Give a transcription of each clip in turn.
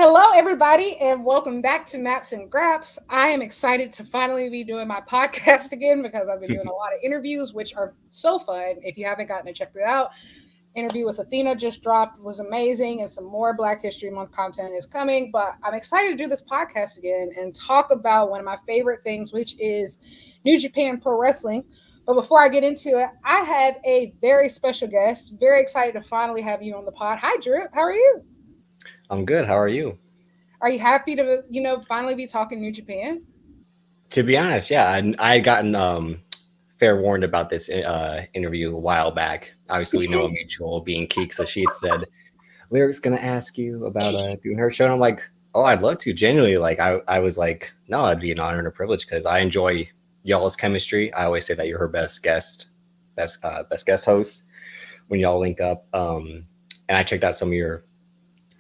Hello, everybody, and welcome back to Maps and Graps. I am excited to finally be doing my podcast again because I've been doing a lot of interviews, which are so fun. If you haven't gotten to check it out, interview with Athena just dropped, was amazing, and some more Black History Month content is coming. But I'm excited to do this podcast again and talk about one of my favorite things, which is New Japan Pro Wrestling. But before I get into it, I have a very special guest. Very excited to finally have you on the pod. Hi, Drew. How are you? I'm good. How are you? Are you happy to, finally be talking New Japan? To be honest, yeah, I had gotten fair warned about this interview a while back. Obviously, we know a mutual being Keek, so she had said, "Lyric's gonna ask you about doing her show." And I'm like, "Oh, I'd love to." Genuinely, like I was like, "No, it'd be an honor and a privilege because I enjoy y'all's chemistry. I always say that you're her best guest host when y'all link up." And I checked out some of your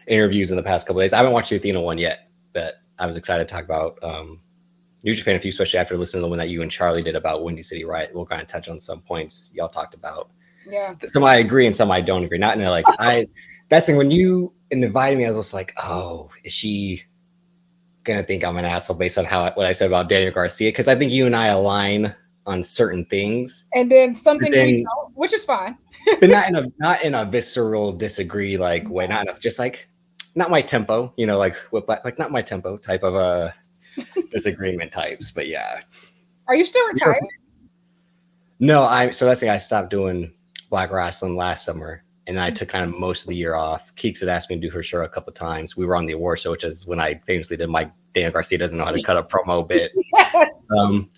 interviews in the past couple of days. I haven't watched the Athena one yet, but I was excited to talk about New Japan a few, especially after listening to the one that you and Charlie did about Windy City Riot. We'll kind of touch on some points y'all talked about. Yeah. Some I agree and some I don't agree. Not in a, like that's thing when you invited me, I was just like, oh, is she gonna think I'm an asshole based on what I said about Daniel Garcia? Because I think you and I align on certain things, and then some things we don't, which is fine. But not in a visceral disagree like way. Not enough, just like not my tempo, like not my tempo type of disagreement types. But yeah. Are you still retired? No, so that's the I stopped doing Black wrestling last summer, and I took kind of most of the year off. Keeks had asked me to do her show a couple of times. We were on the award show, which is when I famously did my Daniel Garcia doesn't know how to cut a promo bit. Yes.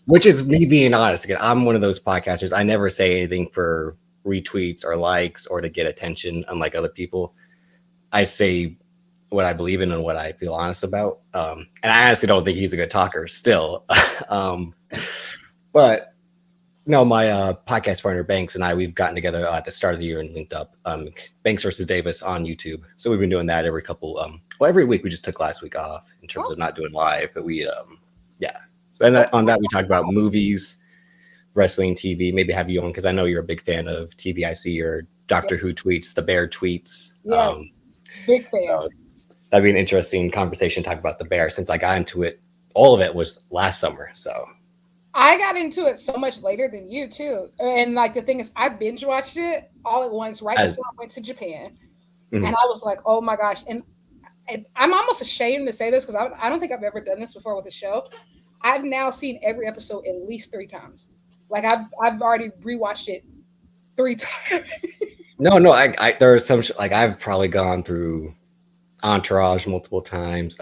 Which is me being honest. Again, I'm one of those podcasters. I never say anything for retweets or likes or to get attention, unlike other people. I say what I believe in and what I feel honest about. And I honestly don't think he's a good talker still. But no, my podcast partner Banks and we've gotten together at the start of the year and linked up Banks versus Davis on YouTube. So we've been doing that every week. We just took last week off in terms of not doing live, but we yeah. So and on that we talked about movies, wrestling, TV. Maybe have you on because I know you're a big fan of TV. I see your Doctor Who tweets, the Bear tweets. Yeah, big fan. So that'd be an interesting conversation to talk about the Bear since I got into it. All of it was last summer. So I got into it so much later than you too. And like the thing is, I binge watched it all at once right before I went to Japan. Mm-hmm. And I was like, oh my gosh. And I'm almost ashamed to say this because I don't think I've ever done this before with a show. I've now seen every episode at least 3 times. Like I've already rewatched it 3 times. No, there are some like I've probably gone through Entourage multiple times,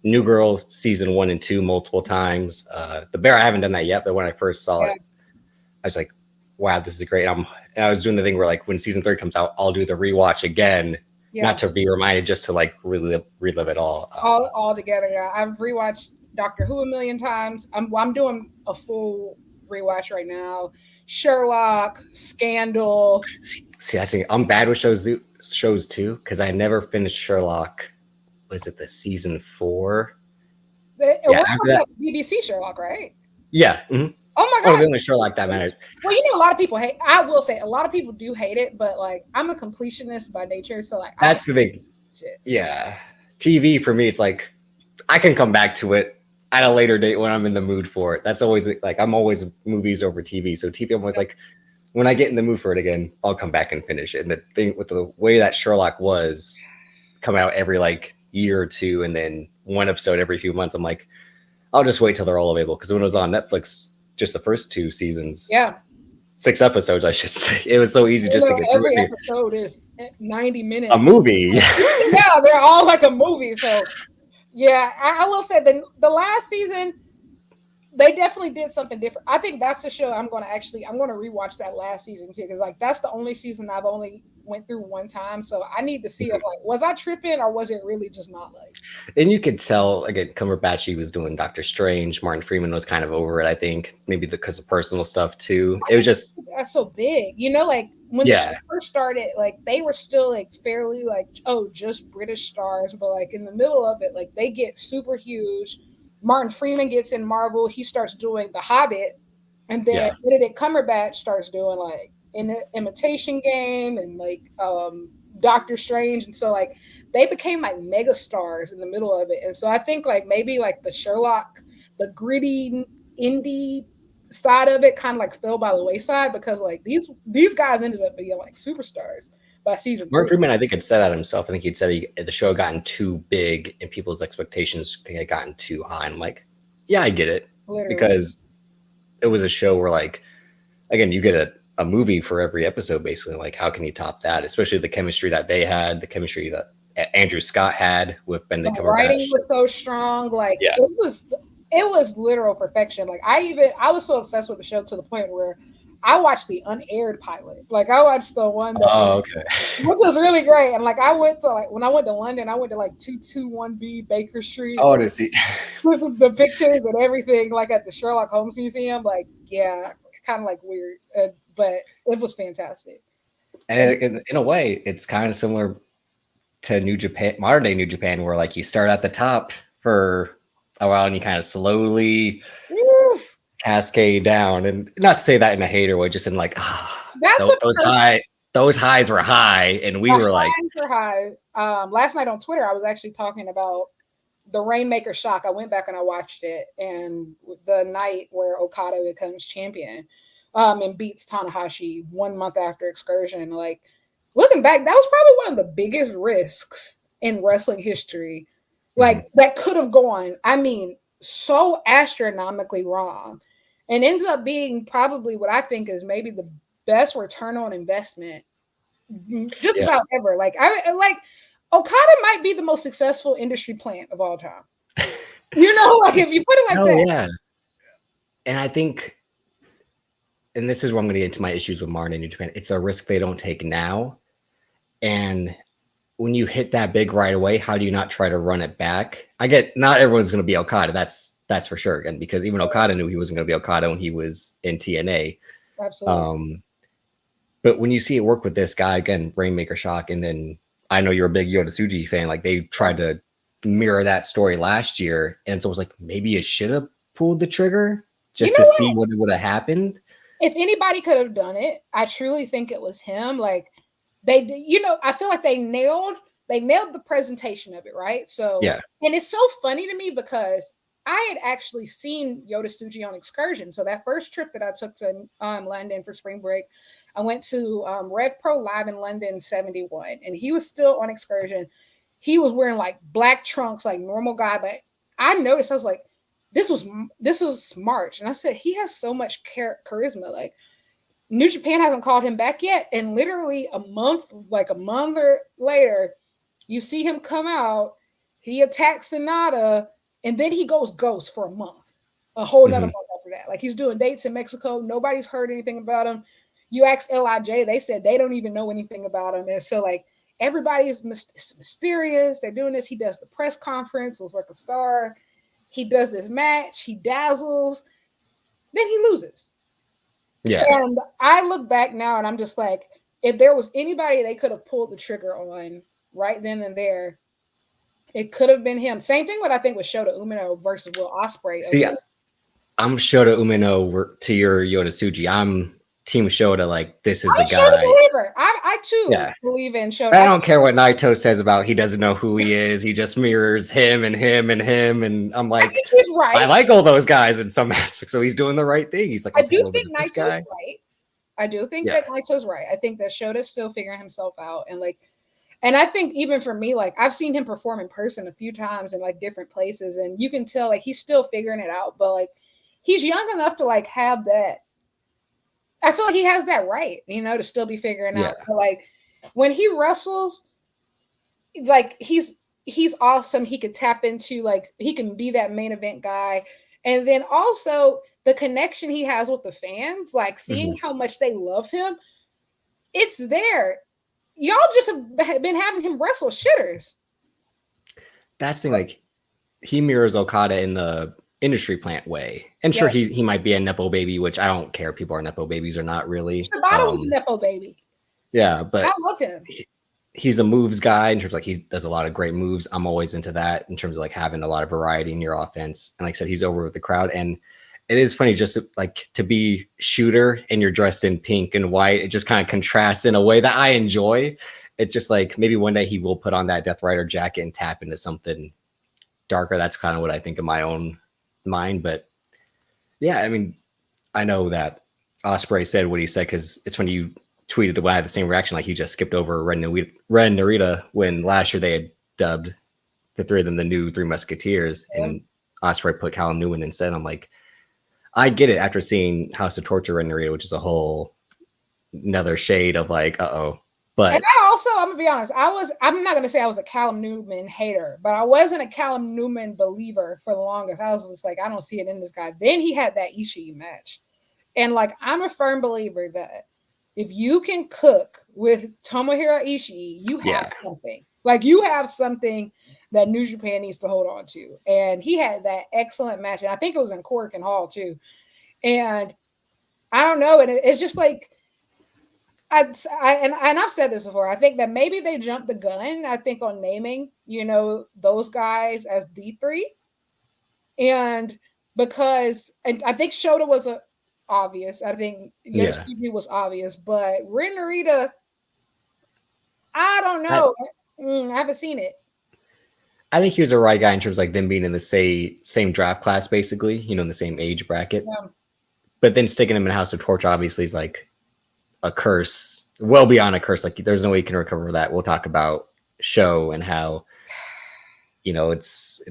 New Girl season 1 and 2 multiple times. The Bear I haven't done that yet, but when I first saw it, I was like, "Wow, this is great!" And I was doing the thing where like when season 3 comes out, I'll do the rewatch again, not to be reminded, just to like relive it all together. Yeah, I've rewatched Doctor Who a million times. I'm doing a full rewatch right now. Sherlock, Scandal. See, I think I'm bad with shows too because I never finished Sherlock. Was it the season 4? We're talking about BBC Sherlock, right? Yeah. Mm-hmm. Oh my god! The only Sherlock that matters. Well, a lot of people hate. I will say a lot of people do hate it, but like I'm a completionist by nature, so like that's the thing. Shit. Yeah, TV for me, it's like I can come back to it at a later date when I'm in the mood for it. That's always like I'm always movies over TV. So TV, I'm always like when I get in the mood for it again, I'll come back and finish it. And the thing with the way that Sherlock was coming out every like year or two, and then one episode every few months, I'm like, I'll just wait till they're all available. Because when it was on Netflix, just the first 2 seasons, 6 episodes, I should say, it was so easy just to get through it. Every episode is 90 minutes. A movie. Yeah, they're all like a movie. So yeah, I will say the last season, they definitely did something different. I think that's the show I'm going to rewatch that last season too, because like that's the only season I've only went through one time. So I need to see if like was I tripping or was it really just not like. And you could tell again, Cumberbatch was doing Doctor Strange. Martin Freeman was kind of over it. I think maybe because of personal stuff too. It was just that's so big, like when the show first started, like they were still like fairly like just British stars, but like in the middle of it, like they get super huge. Martin Freeman gets in Marvel. He starts doing The Hobbit, and then Benedict Cumberbatch starts doing like an Imitation Game and like Doctor Strange, and so like they became like mega stars in the middle of it. And so I think like maybe like the Sherlock, the gritty indie side of it kind of like fell by the wayside because like these guys ended up being like superstars by season Mark 3. Friedman, I think, had said that himself. I think he'd said the show had gotten too big and people's expectations had gotten too high. And I'm like, yeah, I get it. Literally. Because it was a show where, like, again, you get a movie for every episode, basically. Like, how can you top that? Especially the chemistry that they had, the chemistry that Andrew Scott had with Benedict The Cumberbatch. writing was so strong. Like, yeah. it was literal perfection. Like, I was so obsessed with the show to the point where I watched the unaired pilot. Like, I watched the one that okay. which was really great. And like I went to like when I went to London, I went to like 221B Baker Street. Oh, to see with the pictures and everything, like at the Sherlock Holmes Museum. Like, yeah, it's kind of like weird, but it was fantastic. And in a way, it's kind of similar to New Japan, modern day New Japan, where like you start at the top for a while and you kind of slowly cascade down. And not to say that in a hater way, just in like those highs were high, and we were like high. Last night on Twitter, I was actually talking about the Rainmaker shock. I went back and I watched it, and the night where Okada becomes champion, and beats Tanahashi 1 month after Excursion. Like, looking back, that was probably one of the biggest risks in wrestling history. Like, that could have gone, I mean, so astronomically wrong, and ends up being probably what I think is maybe the best return on investment just about ever. Like, Okada might be the most successful industry plant of all time. You know, like if you put it like that. Yeah. And I think, and this is where I'm going to get into my issues with Martin and New Japan. It's a risk they don't take now. And when you hit that big right away, how do you not try to run it back? I get not everyone's going to be Okada. That's for sure. Again, because even Okada knew he wasn't going to be Okada when he was in TNA. Absolutely. But when you see it work with this guy, again, Rainmaker Shock, and then I know you're a big Yota Tsuji fan. Like, they tried to mirror that story last year, and it's almost like maybe you should have pulled the trigger just to see what would have happened. If anybody could have done it, I truly think it was him. Like, they, I feel like they nailed the presentation of it, right? So, yeah. And it's so funny to me because I had actually seen Yota Tsuji on Excursion. So that first trip that I took to London for spring break, I went to Rev Pro Live in London 71, and he was still on Excursion. He was wearing like black trunks, like normal guy. But I noticed, I was like, this was March. And I said, he has so much charisma. Like, New Japan hasn't called him back yet. And literally a month or later, you see him come out, he attacks Sonata, and then he goes ghost for a month, a whole nother month after that. Like, he's doing dates in Mexico. Nobody's heard anything about him. You ask LIJ, they said they don't even know anything about him. And so, like, everybody's mysterious. They're doing this. He does the press conference, looks like a star. He does this match. He dazzles. Then he loses. Yeah. And I look back now and I'm just like, if there was anybody they could have pulled the trigger on right then and there, it could have been him. Same thing what I think with Shota Umino versus Will Ospreay. See, I'm Shota Umino to your Yota Tsuji. I'm Team Shota. Like, this is the guy. I too believe in Shota. I don't care what Naito says about he doesn't know who he is. He just mirrors him and him and him. And I'm like, he's right. I like all those guys in some aspects. So he's doing the right thing. He's like, I do think Naito's right. I do think that Naito's right. I think that Shota's still figuring himself out. And I think even for me, like, I've seen him perform in person a few times in like different places, and you can tell like he's still figuring it out, but like he's young enough to like have that. I feel like he has that right, to still be figuring out. But like when he wrestles, like he's awesome. He could tap into, like, he can be that main event guy. And then also the connection he has with the fans, like seeing how much they love him, it's there. Y'all just have been having him wrestle shitters. That's the thing, like, he mirrors Okada in the industry plant way. And sure, he might be a Nepo baby, which I don't care if people are Nepo babies or not, really. Shibata was a Nepo baby. Yeah, but I love him. He's a moves guy in terms of, like, he does a lot of great moves. I'm always into that in terms of like having a lot of variety in your offense. And like I said, he's over with the crowd. And it is funny just to be Shooter and you're dressed in pink and white. It just kind of contrasts in a way that I enjoy. it's just like maybe one day he will put on that Death Rider jacket and tap into something darker. That's kind of what I think in my own mind. But yeah, I mean, I know that Ospreay said what he said because it's when you tweeted when I had the same reaction, like he just skipped over Ren Narita when last year they had dubbed the three of them the new Three Musketeers, and Ospreay put Callum Newman instead. I'm like, I get it after seeing House of Torture Ren Narita, which is a whole another shade of like, But and I also, I'm gonna be honest, I'm not gonna say I was a Callum Newman hater, but I wasn't a Callum Newman believer for the longest. I was just like, I don't see it in this guy. Then he had that Ishii match. And like, I'm a firm believer that if you can cook with Tomohiro Ishii, you have something. Like, you have something that New Japan needs to hold on to. And he had that excellent match. And I think it was in Cork and Hall too. And I don't know. And it's just like, I've said this before. I think that maybe they jumped the gun, I think, on naming, those guys as the three. And because, and I think Shota was obvious. I think Yoshiki was obvious, but Ren Narita, I don't know. I haven't seen it. I think he was a right guy in terms of like them being in the same draft class, basically, in the same age bracket. Yeah. But then sticking him in House of Torture obviously is like a curse, well beyond a curse. Like, there's no way you can recover that. We'll talk about Show and how, it's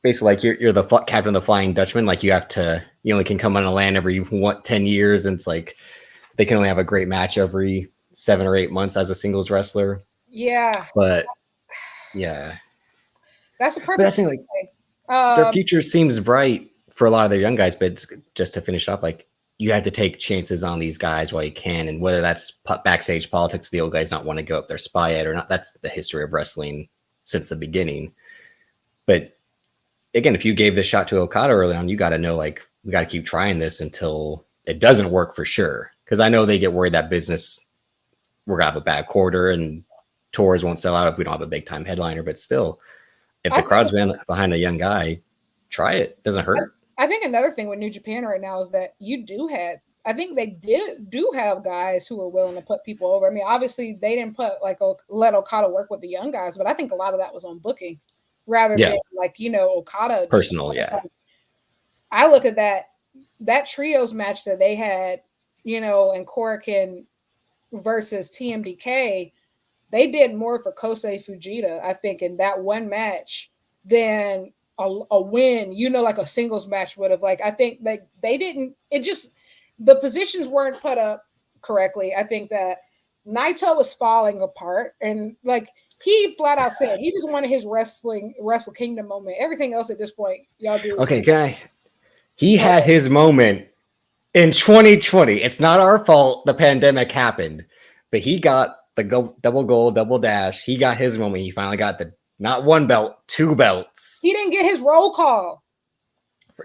basically like you're the captain of the Flying Dutchman. Like, you only can come on a land every 10 years, and it's like they can only have a great match every 7 or 8 months as a singles wrestler. Yeah, but yeah, that's a perfect. Like, their future seems bright for a lot of their young guys, but just to finish up, like, you have to take chances on these guys while you can, and whether that's backstage politics, the old guys not want to go up their spy yet or not. That's the history of wrestling since the beginning. But again, if you gave this shot to Okada early on, you got to know, like, we got to keep trying this until it doesn't work for sure. Because I know they get worried that business, we're gonna have a bad quarter and tours won't sell out if we don't have a big time headliner. But still, if the crowd's behind a young guy, try it. It doesn't hurt. I think another thing with New Japan right now is that I think they do have guys who are willing to put people over. I mean, obviously they didn't let Okada work with the young guys, but I think a lot of that was on booking rather than like, Okada. Personal, yeah. Like, I look at that trios match that they had, in Korakuen versus TMDK. They did more for Kosei Fujita, I think, in that one match than a win, like a singles match would have. Like, I think like they didn't, the positions weren't put up correctly. I think that Naito was falling apart, and like he flat out said he just wanted his Wrestle Kingdom moment. Everything else at this point, y'all do. Okay, he had his moment in 2020. It's not our fault the pandemic happened, but he got the double goal, double dash. He got his moment. He finally got the not one belt, 2 belts. He didn't get his roll call.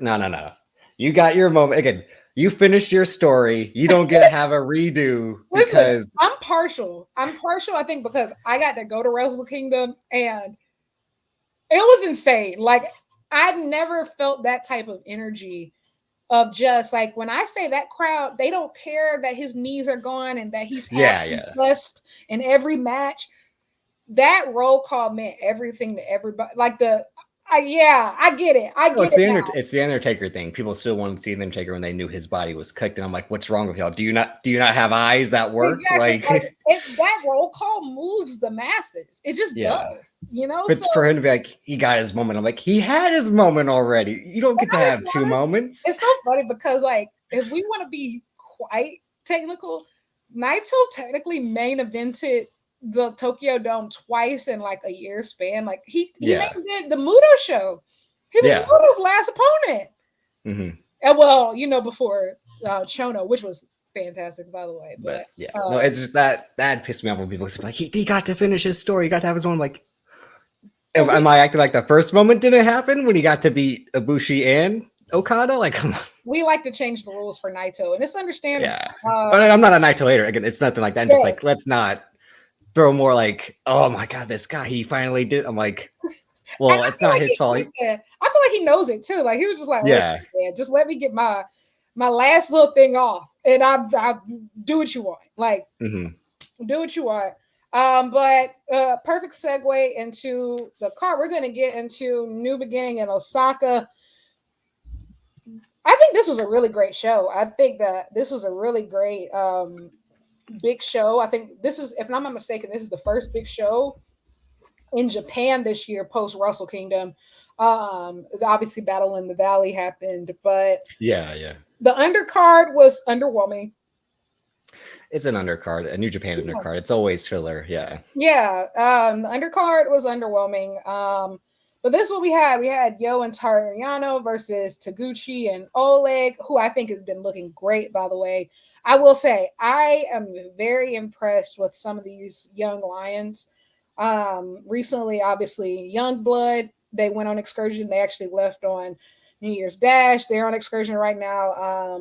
No. You got your moment. Again, you finished your story. You don't get to have a redo because Listen, I'm partial. I think because I got to go to Wrestle Kingdom and it was insane. Like, I've never felt that type of energy of just like, when I say that crowd, they don't care that his knees are gone and that he's blessed in every match. That roll call meant everything to everybody. Like I get it. It's the Undertaker thing. People still wanted to see the Undertaker when they knew his body was cooked, and I'm like, what's wrong with y'all? Do you not have eyes that work? Exactly. Like if that roll call moves the masses, it just does. But for him to be like, he got his moment, I'm like, he had his moment already. You don't get to have 2 moments. It's so funny because, like, if we want to be quite technical, Naito technically main evented the Tokyo Dome twice in like a year span. Like he did the Muto show. He was Muto's last opponent. Mm-hmm. And well, before Chono, which was fantastic, by the way. But no, it's just that pissed me off when people say like he got to finish his story. He got to have his one. Like, am I acting like the first moment didn't happen when he got to beat Ibushi and Okada? Like, come on. We like to change the rules for Naito, and it's understandable. Yeah, I'm not a Naito hater. Again, it's nothing like that. I'm just like, let's not throw more like, oh my god, this guy, he finally did. I'm like, well, it's not his fault. I feel like he knows it too. Like, he was just like, man, just let me get my last little thing off, and I do what you want. Like, do what you want. But perfect segue into the card. We're going to get into New Beginning in Osaka. I think this was a really great show. I think that this was a really great big show. I think this is, if I'm not mistaken, this is the first big show in Japan this year post Wrestle Kingdom. Obviously, Battle in the Valley happened, but Yeah. the undercard was underwhelming. It's an undercard, a New Japan undercard. It's always filler. Yeah. Yeah, the undercard was underwhelming. But this is what we had. We had Yo and Tariano versus Taguchi and Oleg, who I think has been looking great, by the way. I will say, I am very impressed with some of these young lions. Recently, obviously, Young Blood, they went on excursion. They actually left on New Year's Dash. They're on excursion right now,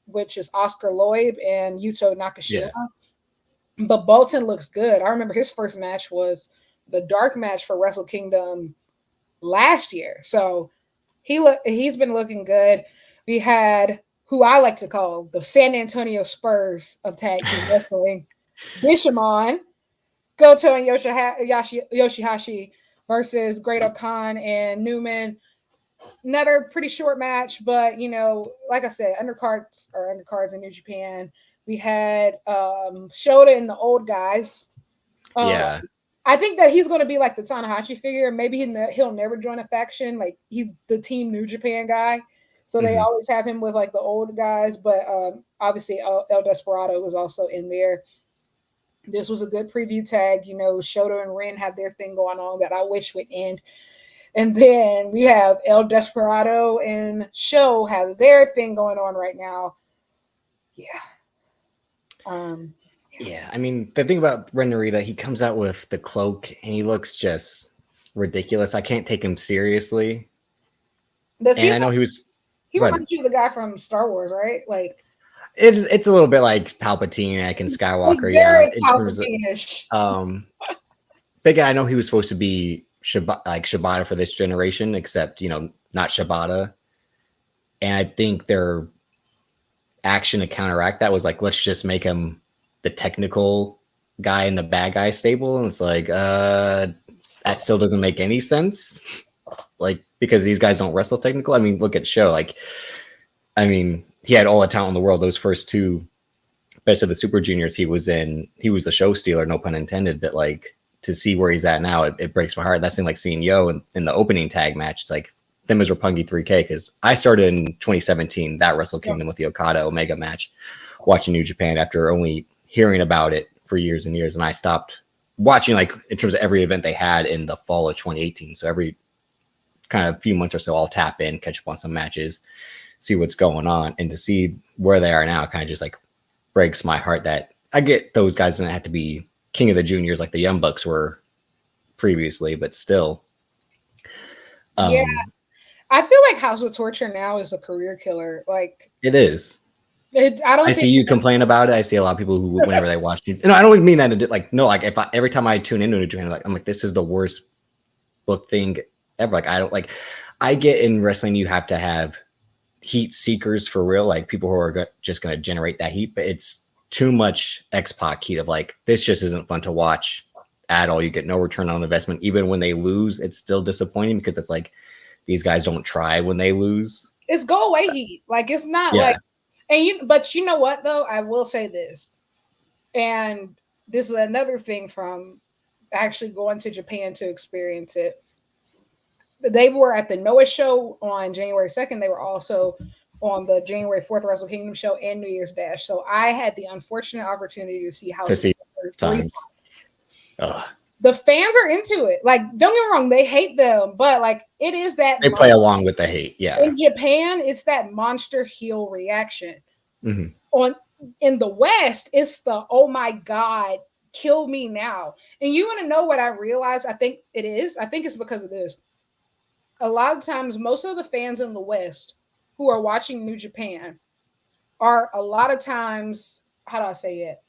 which is Oscar Loeb and Yuto Nakashima. Yeah. But Bolton looks good. I remember his first match was the dark match for Wrestle Kingdom last year. So he's been looking good. We had who I like to call the San Antonio Spurs of tag team wrestling, Bishamon, Goto and Yoshihashi versus Great Khan and Newman. Another pretty short match, but like I said, undercards in New Japan. We had Shota and the old guys. Yeah. I think that he's going to be like the Tanahashi figure. Maybe he'll never join a faction. Like he's the Team New Japan guy. So they always have him with like the old guys. But obviously El Desperado was also in there. This was a good preview tag. Shota and Ren have their thing going on that I wish would end. And then we have El Desperado and Show have their thing going on right now. Yeah. Yeah, I mean, the thing about Ren Narita, he comes out with the cloak and he looks just ridiculous. I can't take him seriously. I know he was. He reminds you of the guy from Star Wars, right? Like it's a little bit like Palpatine, Anakin Skywalker. Yeah, Palpatine-ish. But again, I know he was supposed to be Shibata for this generation, except not Shibata. And I think their action to counteract that was like, let's just make him the technical guy in the bad guy stable. And it's like, that still doesn't make any sense. Like, because these guys don't wrestle technical. I mean, look at Show. He had all the talent in the world. Those first two Best of the Super Juniors he was a show stealer, no pun intended. But like, to see where he's at now, it breaks my heart. That's thing like seeing Yo in the opening tag match. It's like them as Roppongi 3K, because I started in 2017, that Wrestle Kingdom with the Okada Omega match, watching New Japan after only hearing about it for years and years. And I stopped watching, like, in terms of every event they had in the fall of 2018. So every kind of few months or so, I'll tap in, catch up on some matches, see what's going on. And to see where they are now kind of just like breaks my heart. That I get those guys don't have to be King of the Juniors like the Young Bucks were previously, but still. Yeah. I feel like House of Torture now is a career killer. Like it is. I see you complain about it. I see a lot of people who, whenever they watch you, I don't mean that like, no, like every time I tune into New Japan, I'm like, this is the worst book thing ever. Like, I get in wrestling, you have to have heat seekers for real, like people who are just going to generate that heat, but it's too much X-Pac heat of like, this just isn't fun to watch at all. You get no return on investment. Even when they lose, it's still disappointing because it's like, these guys don't try when they lose. It's go away heat. Like, it's not like, but you know what though? I will say this, and this is another thing from actually going to Japan to experience it. They were at the Noah show on January 2nd. They were also on the January 4th Wrestle Kingdom show and New Year's Dash. So I had the unfortunate opportunity to see House of Torture 3 times. The fans are into it. Like, don't get me wrong, they hate them, but like it is that they play along with the hate. Yeah. In Japan, it's that monster heel reaction. Mm-hmm. In the West, it's the oh my God, kill me now. And you want to know what I realized? I think it's because of this. A lot of times, most of the fans in the West who are watching New Japan are a lot of times, how do I say it?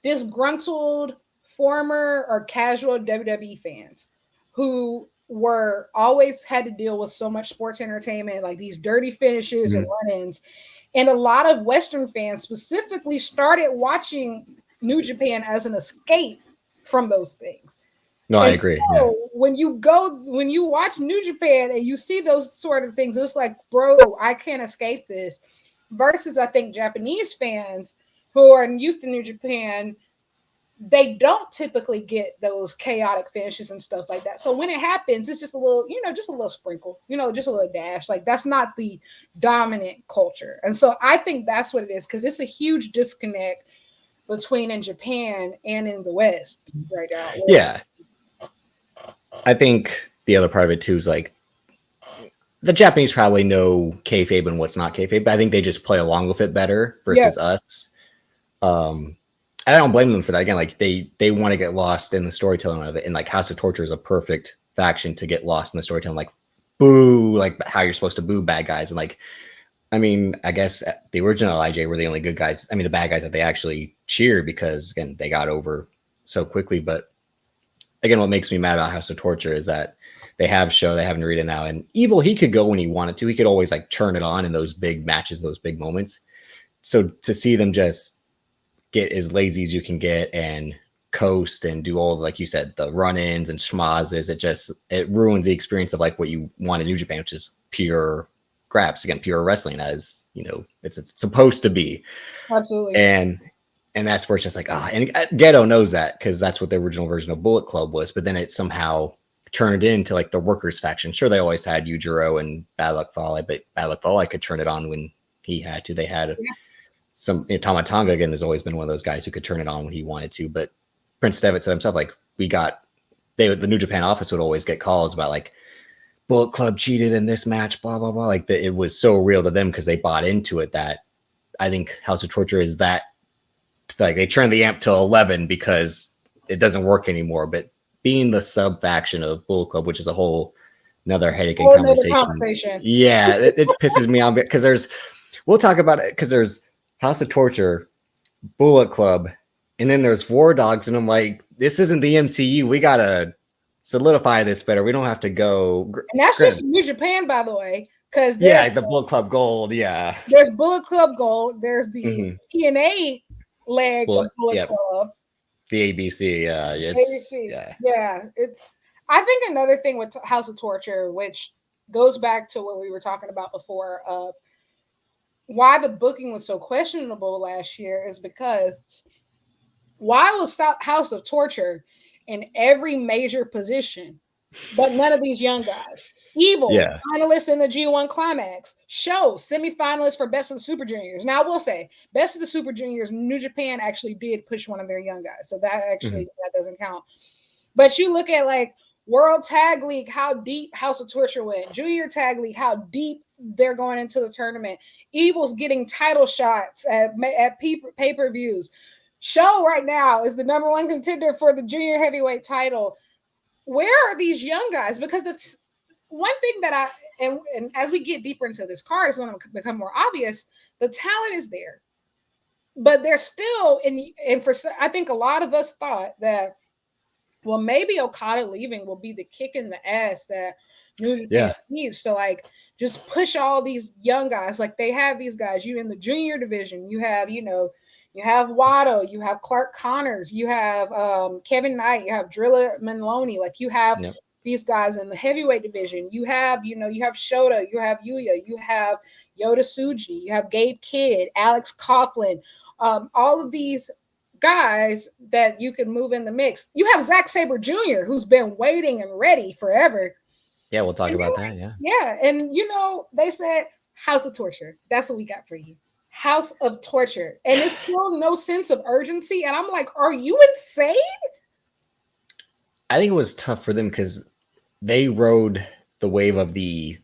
Disgruntled former or casual WWE fans who were always had to deal with so much sports entertainment, like these dirty finishes and run-ins. And a lot of Western fans specifically started watching New Japan as an escape from those things. No, I agree. So when you watch New Japan and you see those sort of things, it's like, bro, I can't escape this. Versus, I think Japanese fans who are used to New Japan, they don't typically get those chaotic finishes and stuff like that. So when it happens, it's just a little, just a little sprinkle, just a little dash. Like, that's not the dominant culture. And so I think that's what it is, because it's a huge disconnect between in Japan and in the West right now. Yeah. I think the other part of it too is like the Japanese probably know kayfabe and what's not kayfabe, but I think they just play along with it better versus us. I don't blame them for that. Again, like they want to get lost in the storytelling of it, and like House of Torture is a perfect faction to get lost in the storytelling. Like, boo, like how you're supposed to boo bad guys, and like, I mean, I guess the original IJ were the only good guys. I mean, the bad guys that they actually cheered because again they got over so quickly, but. Again, what makes me mad about House of Torture is that they have Narita now, and Evil, he could go when he wanted to. He could always like turn it on in those big matches, those big moments. So to see them just get as lazy as you can get and coast and do all, like you said, the run-ins and schmazes, it ruins the experience of like what you want in New Japan, which is pure graps, again, pure wrestling, as it's supposed to be. Absolutely. And that's where it's just like, and Ghetto knows that because that's what the original version of Bullet Club was. But then it somehow turned into like the workers faction. Sure, they always had Yujiro and Bad Luck Fale, but Bad Luck Fale could turn it on when he had to. They had some, Tama Tonga, again, has always been one of those guys who could turn it on when he wanted to. But Prince Devitt said himself, like, the New Japan office would always get calls about like, Bullet Club cheated in this match, blah, blah, blah. Like, it was so real to them because they bought into it that I think House of Torture is that. Like they turned the amp to 11 because it doesn't work anymore. But being the sub faction of Bullet Club, which is a whole another headache and conversation. Yeah, it pisses me off because we'll talk about it because there's House of Torture, Bullet Club, and then there's War Dogs, and I'm like, this isn't the MCU. We gotta solidify this better. We don't have to go. And that's just New Japan, by the way. Because the Bullet Club Gold. Yeah, there's Bullet Club Gold. There's the TNA. Leg of Bullet Club. The ABC, it's I think another thing with House of Torture, which goes back to what we were talking about before, of why the booking was so questionable last year is because why was House of Torture in every major position, but none of these young guys? Evil, finalist in the G1 Climax. Show, semifinalist for Best of the Super Juniors. Now, I will say, Best of the Super Juniors, New Japan actually did push one of their young guys. So that actually that doesn't count. But you look at like World Tag League, how deep House of Torture went. Junior Tag League, how deep they're going into the tournament. Evil's getting title shots at pay-per-views. Show right now is the number one contender for the junior heavyweight title. Where are these young guys? Because the one thing that and as we get deeper into this card, it's going to become more obvious. The talent is there, but they're still I think a lot of us thought that, well, maybe Okada leaving will be the kick in the ass that New Japan needs. So like, just push all these young guys. Like they have these guys. You in the junior division, you have you have Watto, you have Clark Connors, you have Kevin Knight, you have Drilla Maloney. Like you have. These guys in the heavyweight division, you have Shota, you have Yuya, you have Yota Tsuji, you have Gabe Kidd, Alex Coughlin, all of these guys that you can move in the mix. You have Zack Sabre Jr., who's been waiting and ready forever. Yeah, we'll talk about that. Yeah, and they said House of Torture. That's what we got for you. House of Torture, and it's still no sense of urgency. And I'm like, are you insane? I think it was tough for them because they rode the wave of the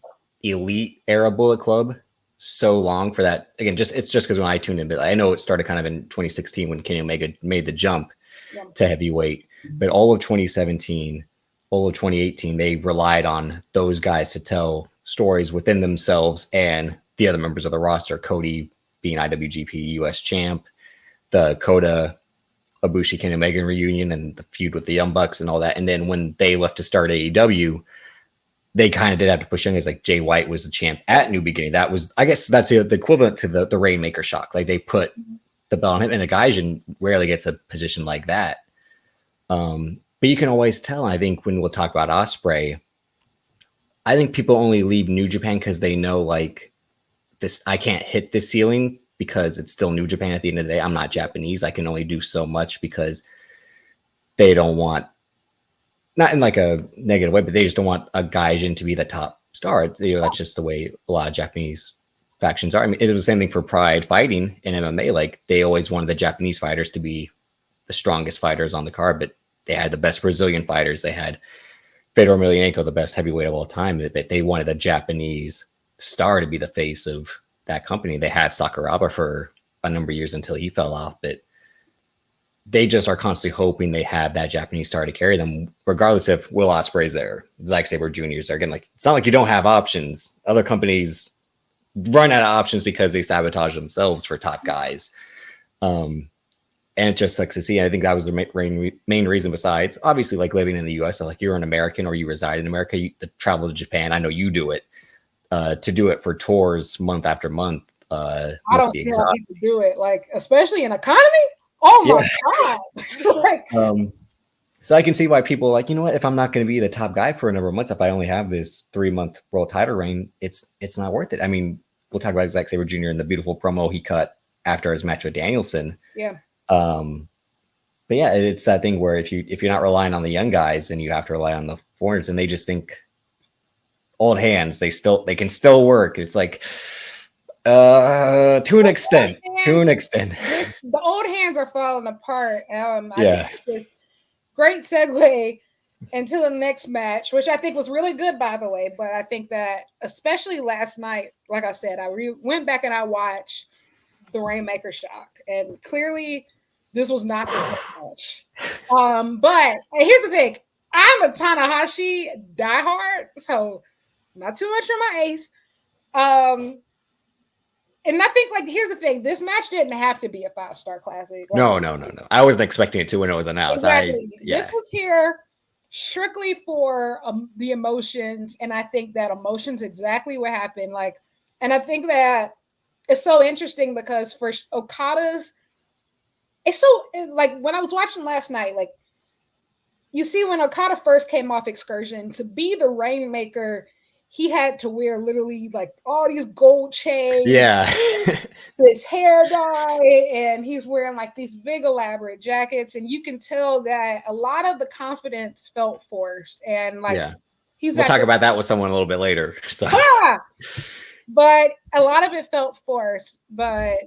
elite era Bullet Club so long for that. Again, it's just because when I tuned in, but I know it started kind of in 2016 when Kenny Omega made the jump to heavyweight. But all of 2017, all of 2018, they relied on those guys to tell stories within themselves and the other members of the roster. Cody being IWGP US champ, the Kota Ibushi Kenny Omega reunion and the feud with the Young Bucks and all that. And then when they left to start AEW, they kind of did have to push in. It's like Jay White was the champ at New Beginning. That was, I guess that's the equivalent to the Rainmaker shock. Like they put the belt on him, and a Gaijin rarely gets a position like that. But you can always tell. I think when we'll talk about Ospreay, I think people only leave New Japan because they know like this. I can't hit this ceiling because it's still New Japan. At the end of the day, I'm not Japanese. I can only do so much because they don't want, not in like a negative way, but they just don't want a Gaijin to be the top star. That's just the way a lot of Japanese factions are. I mean, it was the same thing for Pride fighting in MMA. Like they always wanted the Japanese fighters to be the strongest fighters on the card, but they had the best Brazilian fighters. They had Fedor Emelianenko, the best heavyweight of all time, but they wanted a Japanese star to be the face of that company. They had Sakuraba for a number of years until he fell off, but they just are constantly hoping they have that Japanese star to carry them, regardless if Will Ospreay's there, Zack Sabre Jr. is there. Again, like it's not like you don't have options. Other companies run out of options because they sabotage themselves for top guys. And it just sucks to see. I think that was the main reason, besides obviously like living in the US. So like you're an American or you reside in America, you travel to Japan. I know you do it. To do it for tours month after month. I don't see how people do it, like especially in economy. Oh my God. Like, so I can see why people are like, you know what, if I'm not going to be the top guy for a number of months, if I only have this 3-month world title reign, it's not worth it. I mean, we'll talk about Zack Sabre Jr. and the beautiful promo he cut after his match with Danielson. Yeah. But yeah, it's that thing where if you're not relying on the young guys and you have to rely on the foreigners, and they just think old hands, they can still work. It's like to an extent. The old hands are falling apart. I think this great segue into the next match, which I think was really good, by the way. But I think that especially last night, like I said, I went back and I watched the Rainmaker Shock, and clearly this was not the same match. But here's the thing: I'm a Tanahashi diehard, so not too much on my ace. And I think, like, here's the thing: this match didn't have to be a 5-star classic. Like, no. I wasn't expecting it to when it was announced. Exactly. This was here strictly for the emotions, and I think that emotions exactly what happened. Like, and I think that it's so interesting because for Okada's, it's so like when I was watching last night, like you see when Okada first came off Excursion to be the Rainmaker. He had to wear literally like all these gold chains, this hair dye, and he's wearing like these big elaborate jackets. And you can tell that a lot of the confidence felt forced. And like, we'll talk about that with someone a little bit later. So. Yeah, but a lot of it felt forced. But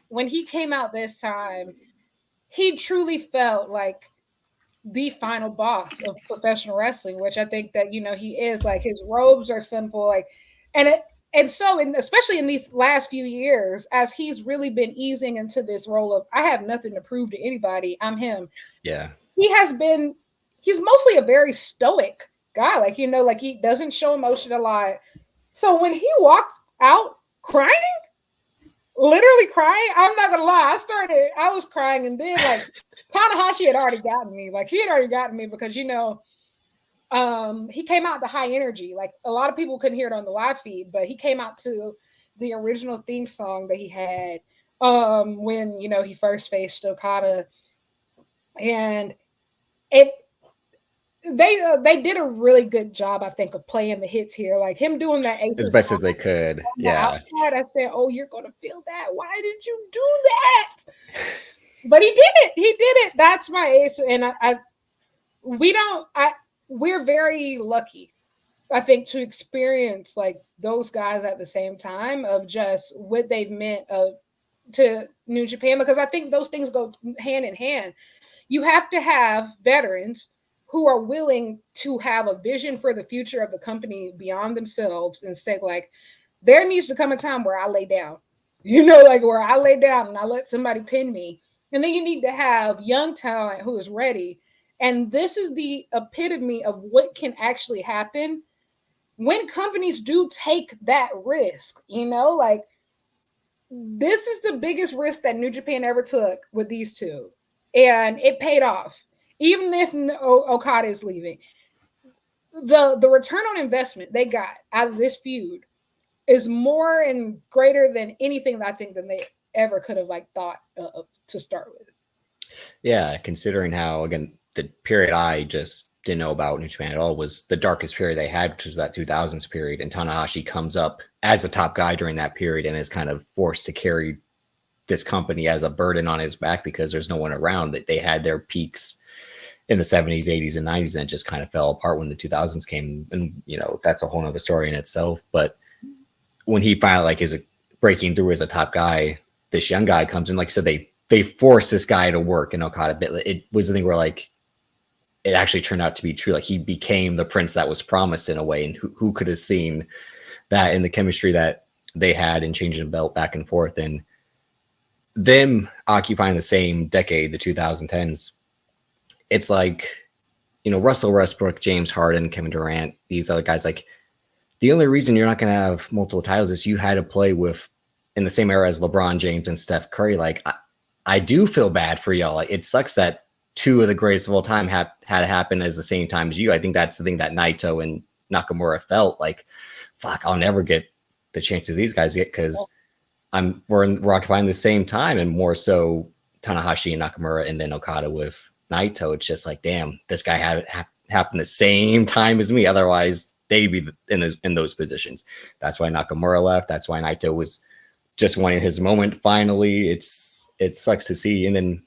when he came out this time, he truly felt like the final boss of professional wrestling, which I think that, you know, he is. Like his robes are simple, like, especially in these last few years, as he's really been easing into this role of I have nothing to prove to anybody, I'm him. Yeah, he's mostly a very stoic guy, like, you know, like he doesn't show emotion a lot. So when he walked out crying, literally crying, I'm not gonna lie, I was crying, and then like Tanahashi had already gotten me. Like he had already gotten me because, you know, he came out to high energy. Like a lot of people couldn't hear it on the live feed, but he came out to the original theme song that he had when, you know, he first faced Okada. And they did a really good job, I think, of playing the hits here. Like him doing that as best as they could. Yeah. Outside, I said, "Oh, you're gonna feel that. Why did you do that?" But he did it. He did it. That's my ace, and we're very lucky, I think, to experience like those guys at the same time of just what they've meant to New Japan, because I think those things go hand in hand. You have to have veterans who are willing to have a vision for the future of the company beyond themselves and say, like, there needs to come a time where I lay down, you know, like where I lay down and I let somebody pin me. And then you need to have young talent who is ready. And this is the epitome of what can actually happen when companies do take that risk, you know, like this is the biggest risk that New Japan ever took with these two. And it paid off. Even if Okada is leaving, the return on investment they got out of this feud is more and greater than anything that I think that they ever could have like thought of to start with. Yeah, considering how, again, the period I just didn't know about New Japan at all was the darkest period they had, which was that 2000s period. And Tanahashi comes up as a top guy during that period and is kind of forced to carry this company as a burden on his back because there's no one around. That they had their peaks in the 70s, 80s, and 90s, and it just kind of fell apart when the 2000s came. And, you know, that's a whole nother story in itself. But when he finally like is breaking through as a top guy, this young guy comes in. Like I said, they forced this guy to work in Okada. But it was the thing where like it actually turned out to be true. Like he became the prince that was promised in a way. And who could have seen that in the chemistry that they had in changing the belt back and forth, and them occupying the same decade, the 2010s. It's like, you know, Russell Westbrook, James Harden, Kevin Durant, these other guys, like the only reason you're not going to have multiple titles is you had to play with in the same era as LeBron James and Steph Curry. Like I do feel bad for y'all. Like, it sucks that two of the greatest of all time had to happen at the same time as you. I think that's the thing that Naito and Nakamura felt like, fuck, I'll never get the chances these guys get because we're occupying the same time, and more so Tanahashi and Nakamura and then Okada with Naito. It's just like, damn, this guy had it happen the same time as me. Otherwise, they'd be in those positions. That's why Nakamura left. That's why Naito was just wanting his moment finally. It sucks to see. And then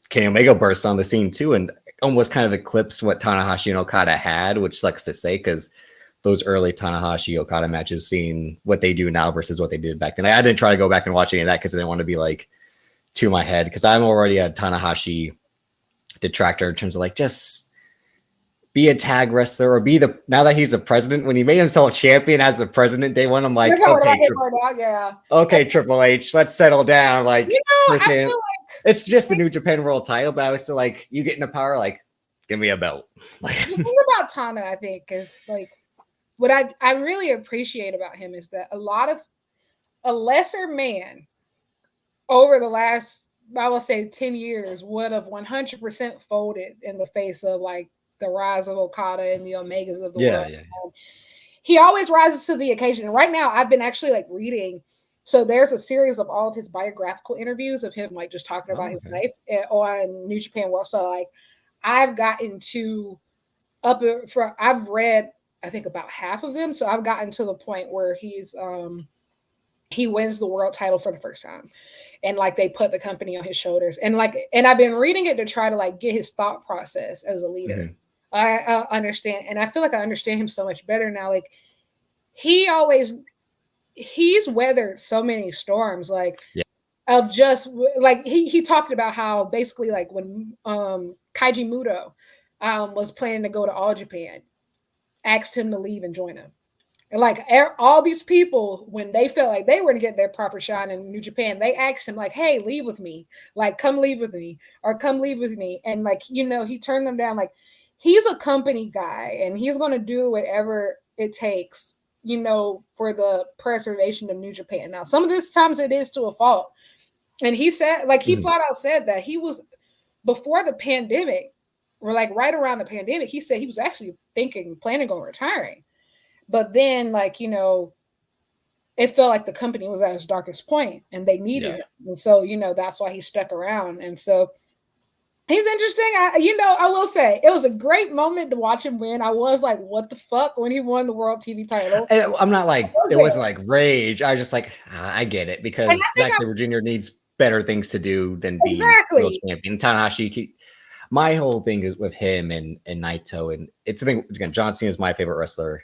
Kenny Omega bursts on the scene too, and almost kind of eclipsed what Tanahashi and Okada had, which sucks to say because those early Tanahashi Okada matches, seeing what they do now versus what they did back then. I didn't try to go back and watch any of that because I didn't want to be like to my head, because I'm already a Tanahashi detractor in terms of like, just be a tag wrestler or be now that he's the president. When he made himself champion as the president day one, I'm like, okay, Triple H, let's settle down. Like, it's just the New Japan World title, but I was still like, you get into power, like, give me a belt. The thing about Tana, I think, is like, what I really appreciate about him is that a lesser man over the last, I will say 10 years would have 100% folded in the face of like the rise of Okada and the Omegas of the world. Yeah. He always rises to the occasion. And right now I've been actually like reading. So there's a series of all of his biographical interviews of him, like just talking about his life on New Japan World. So like I've gotten to I've read, I think, about half of them. So I've gotten to the point where he wins the world title for the first time. And like they put the company on his shoulders, and I've been reading it to try to like get his thought process as a leader. Mm-hmm. I understand, and I feel like I understand him so much better now. Like he's weathered so many storms, like of just like he talked about how basically like when Kaiji Muto was planning to go to All Japan, asked him to leave and join him. And like all these people, when they felt like they were to get their proper shine in New Japan, they asked him like, hey, leave with me. Like, come leave with me or come leave with me. And like, you know, he turned them down. Like, he's a company guy and he's going to do whatever it takes, you know, for the preservation of New Japan. Now, some of this times it is to a fault. And he said, like, he flat out said that he was, before the pandemic, or like right around the pandemic, he said he was actually planning on retiring. But then, like, you know, it felt like the company was at its darkest point and they needed him. And so, you know, that's why he stuck around. And so he's interesting. I will say it was a great moment to watch him win. I was like, what the fuck when he won the world TV title? I'm not like, it wasn't like rage. I was just like, I get it, because Zack Sabre Jr. needs better things to do than be world champion. Tanahashi, my whole thing is with him and Naito. And it's the thing, again, John Cena is my favorite wrestler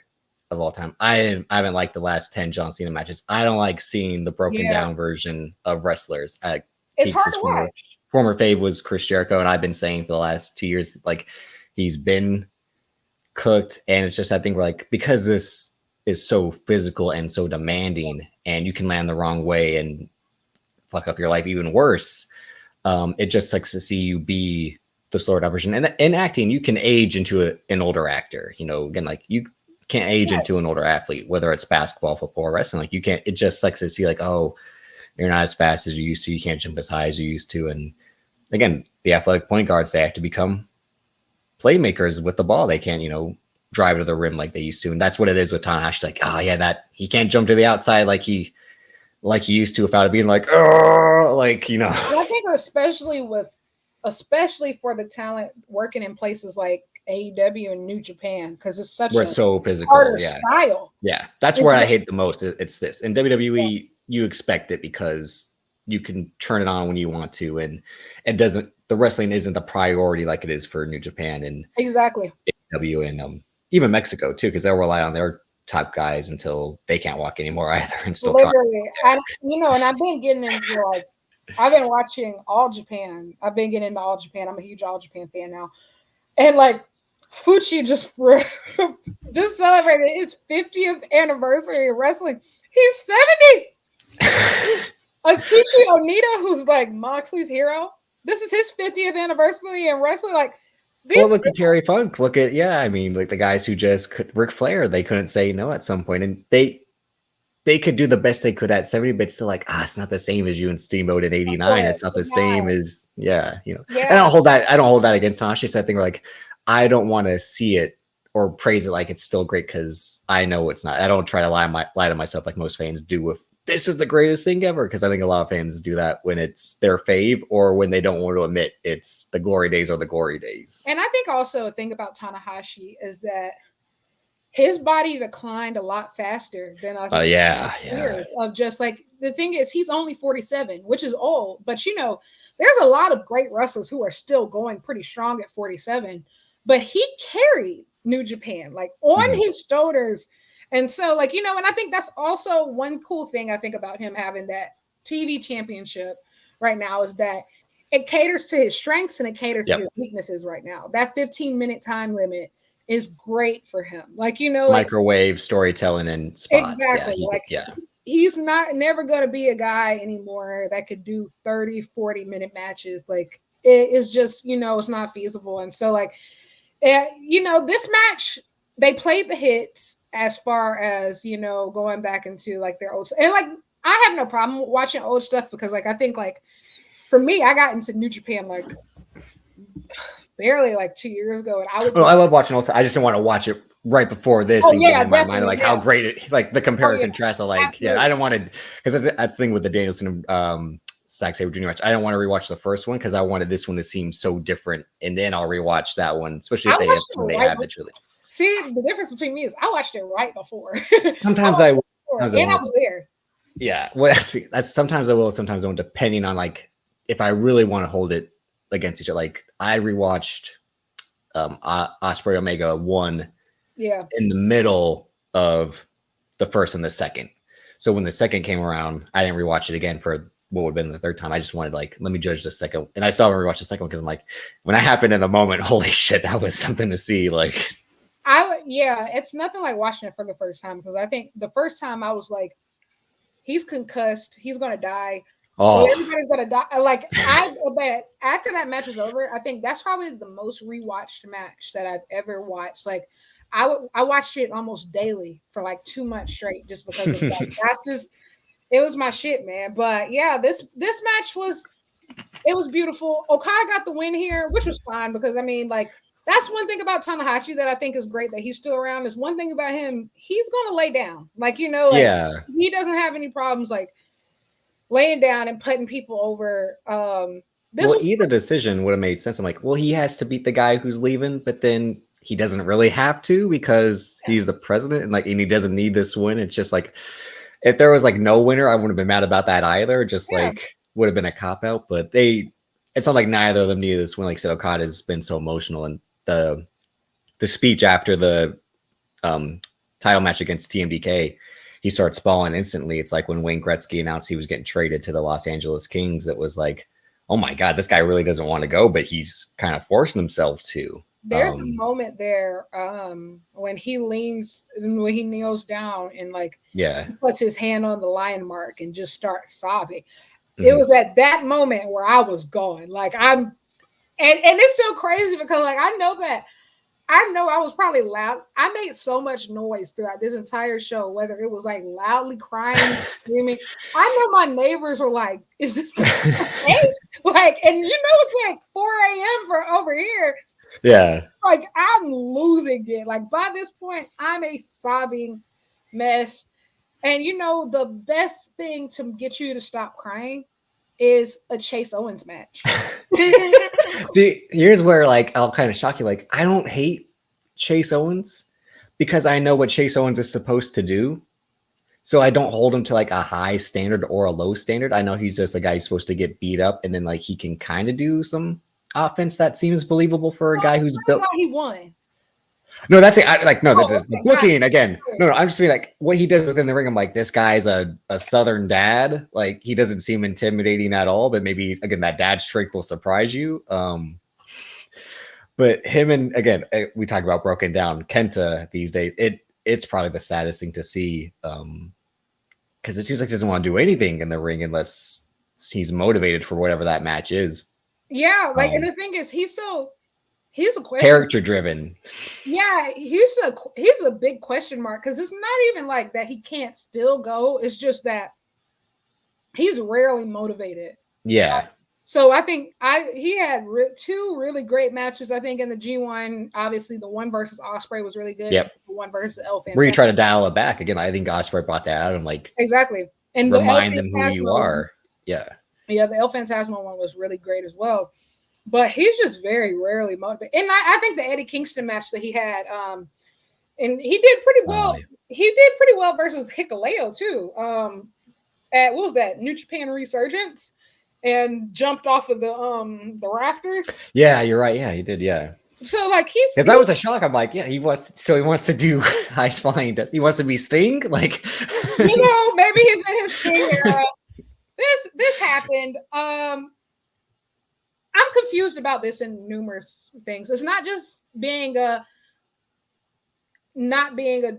of all time. I haven't liked the last 10 John Cena matches. I don't like seeing the broken down version of wrestlers. It's hard to watch. Former fave was Chris Jericho, and I've been saying for the last 2 years, like, he's been cooked. And it's just, I think, we're like, because this is so physical and so demanding, and you can land the wrong way and fuck up your life even worse. It just sucks to see you be the slower down version. And in acting, you can age into an older actor. You know, again, like, you can't age into an older athlete, whether it's basketball, football, or wrestling. Like, you can't, it just sucks to see like, oh, you're not as fast as you used to. You can't jump as high as you used to. And again, the athletic point guards, they have to become playmakers with the ball. They can't, you know, drive to the rim like they used to. And that's what it is with Tanahashi. Like, oh yeah, that he can't jump to the outside like he used to without it being like, oh, like, you know. I think especially with especially for the talent working in places like AEW and New Japan, because it's such We're a so physical. harder Yeah. style. Yeah. That's where I hate the most. It's this. In WWE, you expect it because you can turn it on when you want to, and it doesn't. The wrestling isn't the priority like it is for New Japan and Exactly. AEW and even Mexico too, because they'll rely on their top guys until they can't walk anymore either, and still try. Literally, and and I've been getting into like, I've been watching All Japan. I've been getting into All Japan. I'm a huge All Japan fan now, and like Fuchi just just celebrated his 50th anniversary of wrestling. He's 70. Atsushi Onita, who's like Moxley's hero, this is his 50th anniversary in wrestling. Like, well, look at Terry Funk. Look at I mean, like the guys who just Ric Flair, they couldn't say no at some point, and they could do the best they could at 70, but still like, it's not the same as you and Steamboat at 89. It's not the same as And I don't hold that against Tanahashi. It's that thing where like, I don't want to see it or praise it like it's still great because I know it's not. I don't try to lie to myself like most fans do with this is the greatest thing ever, because I think a lot of fans do that when it's their fave or when they don't want to admit it's the glory days or the glory days. And I think also a thing about Tanahashi is that his body declined a lot faster than I think years of just like, the thing is, he's only 47, which is old, but there's a lot of great wrestlers who are still going pretty strong at 47, but he carried New Japan like on his shoulders. And so like, and I think that's also one cool thing I think about him having that TV championship right now is that it caters to his strengths and it caters to his weaknesses right now. That 15-minute time limit is great for him. Like, microwave storytelling and spots. Exactly. He's never going to be a guy anymore that could do 30, 40-minute matches. Like, it is just, it's not feasible. And so like, this match, they played the hits as far as, going back into like their old, and like, I have no problem watching old stuff because like, I think like, for me, I got into New Japan like barely like 2 years ago, and I love watching old stuff. I just didn't want to watch it right before this and get in my mind like how great it, like the compare and contrast. I like, absolutely. I don't want to, because that's the thing with the Danielson Zack Sabre Jr. match. I don't want to rewatch the first one because I wanted this one to seem so different, and then I'll rewatch that one, especially if they have the trilogy. See, the difference between me is I watched it right before. Sometimes I was there. Yeah, well, that's sometimes I will, sometimes I won't, depending on like if I really want to hold it against each other. Like I rewatched Ospreay Omega 1 in the middle of the first and the second. So when the second came around, I didn't rewatch it again for what would have been the third time. I just wanted like, let me judge the second. And I still haven't rewatched the second one because I'm like, when it happened in the moment, holy shit, that was something to see. Like, it's nothing like watching it for the first time, because I think the first time I was like, he's concussed, he's gonna die. Oh, everybody's gonna die. Like, I bet after that match was over, I think that's probably the most rewatched match that I've ever watched. Like, I watched it almost daily for like 2 months straight, just because of that. It was my shit, man. But yeah, this match was beautiful. Okada got the win here, which was fine, because I mean, like, that's one thing about Tanahashi that I think is great that he's still around. Is one thing about him, he's gonna lay down. Like, he doesn't have any problems like laying down and putting people over. Either decision would have made sense. I'm like, well, he has to beat the guy who's leaving, but then he doesn't really have to because he's the president, and like, and he doesn't need this win. It's just like, if there was like no winner, I wouldn't have been mad about that either. Just like would have been a cop out. But it's not like neither of them needed this win. Like I said, Okada has been so emotional, and the speech after the title match against TMDK, he starts bawling instantly. It's like when Wayne Gretzky announced he was getting traded to the Los Angeles Kings. It was like, oh my God, this guy really doesn't want to go, but he's kind of forcing himself to. There's a moment there when he kneels down and like he puts his hand on the lion mark and just starts sobbing. Mm-hmm. It was at that moment where I was going. Like, and it's so crazy because like I know I was probably loud. I made so much noise throughout this entire show, whether it was like loudly crying, screaming. I know my neighbors were like, "Is this person okay?" Like, and it's like 4 a.m. for over here. Yeah. Like, I'm losing it. Like, by this point, I'm a sobbing mess. And the best thing to get you to stop crying is a Chase Owens match. See, here's where like I'll kind of shock you. Like, I don't hate Chase Owens because I know what Chase Owens is supposed to do. So I don't hold him to like a high standard or a low standard. I know he's just a guy who's supposed to get beat up, and then like he can kind of do some offense that seems believable for a guy who's built. How he won. No, that's it. That's booking again. No, I'm just being like what he does within the ring. I'm like, this guy's a Southern dad. Like he doesn't seem intimidating at all, but maybe again that dad strength will surprise you. But him and again, we talk about broken down Kenta these days. It's probably the saddest thing to see. Because it seems like he doesn't want to do anything in the ring unless he's motivated for whatever that match is. Yeah, like and the thing is, he's a question character driven. Yeah, he's a big question mark because it's not even like that he can't still go. It's just that he's rarely motivated. Yeah. So I think he had two really great matches. I think in the G1, obviously the one versus Ospreay was really good. Yep. The one versus Elephant. Where you try to dial it back again. I think Ospreay brought that out and like exactly and remind them who you are. Yeah. Yeah, the El Phantasmo one was really great as well. But he's just very rarely motivated. And I think the Eddie Kingston match that he had, and he did pretty well. He did pretty well versus Hikuleo too. At what was that? New Japan Resurgence. And jumped off of the rafters. Yeah, you're right. Yeah, he did. Yeah. So like because that was a shock. I'm like, yeah, he wants to do high flying. He wants to be Sting. Like, maybe he's in his Sting era. This happened. I'm confused about this in numerous things. It's not just not being a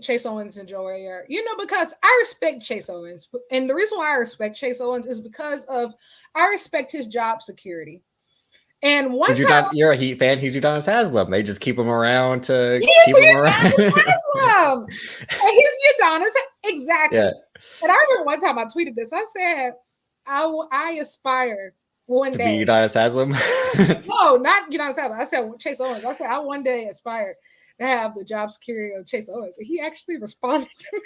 Chase Owens enjoyer, because I respect Chase Owens. And the reason why I respect Chase Owens is because I respect his job security. And once you're a Heat fan, he's Udonis Haslem. They just keep him around to keep him around. Haslam. He's Udonis. Exactly. Yeah. And I remember one time I tweeted this. I said, I aspire one to day. be Udonis Haslem? No, not Udonis Haslem. I said Chase Owens. I said I one day aspire to have the job security of Chase Owens. He actually responded to me.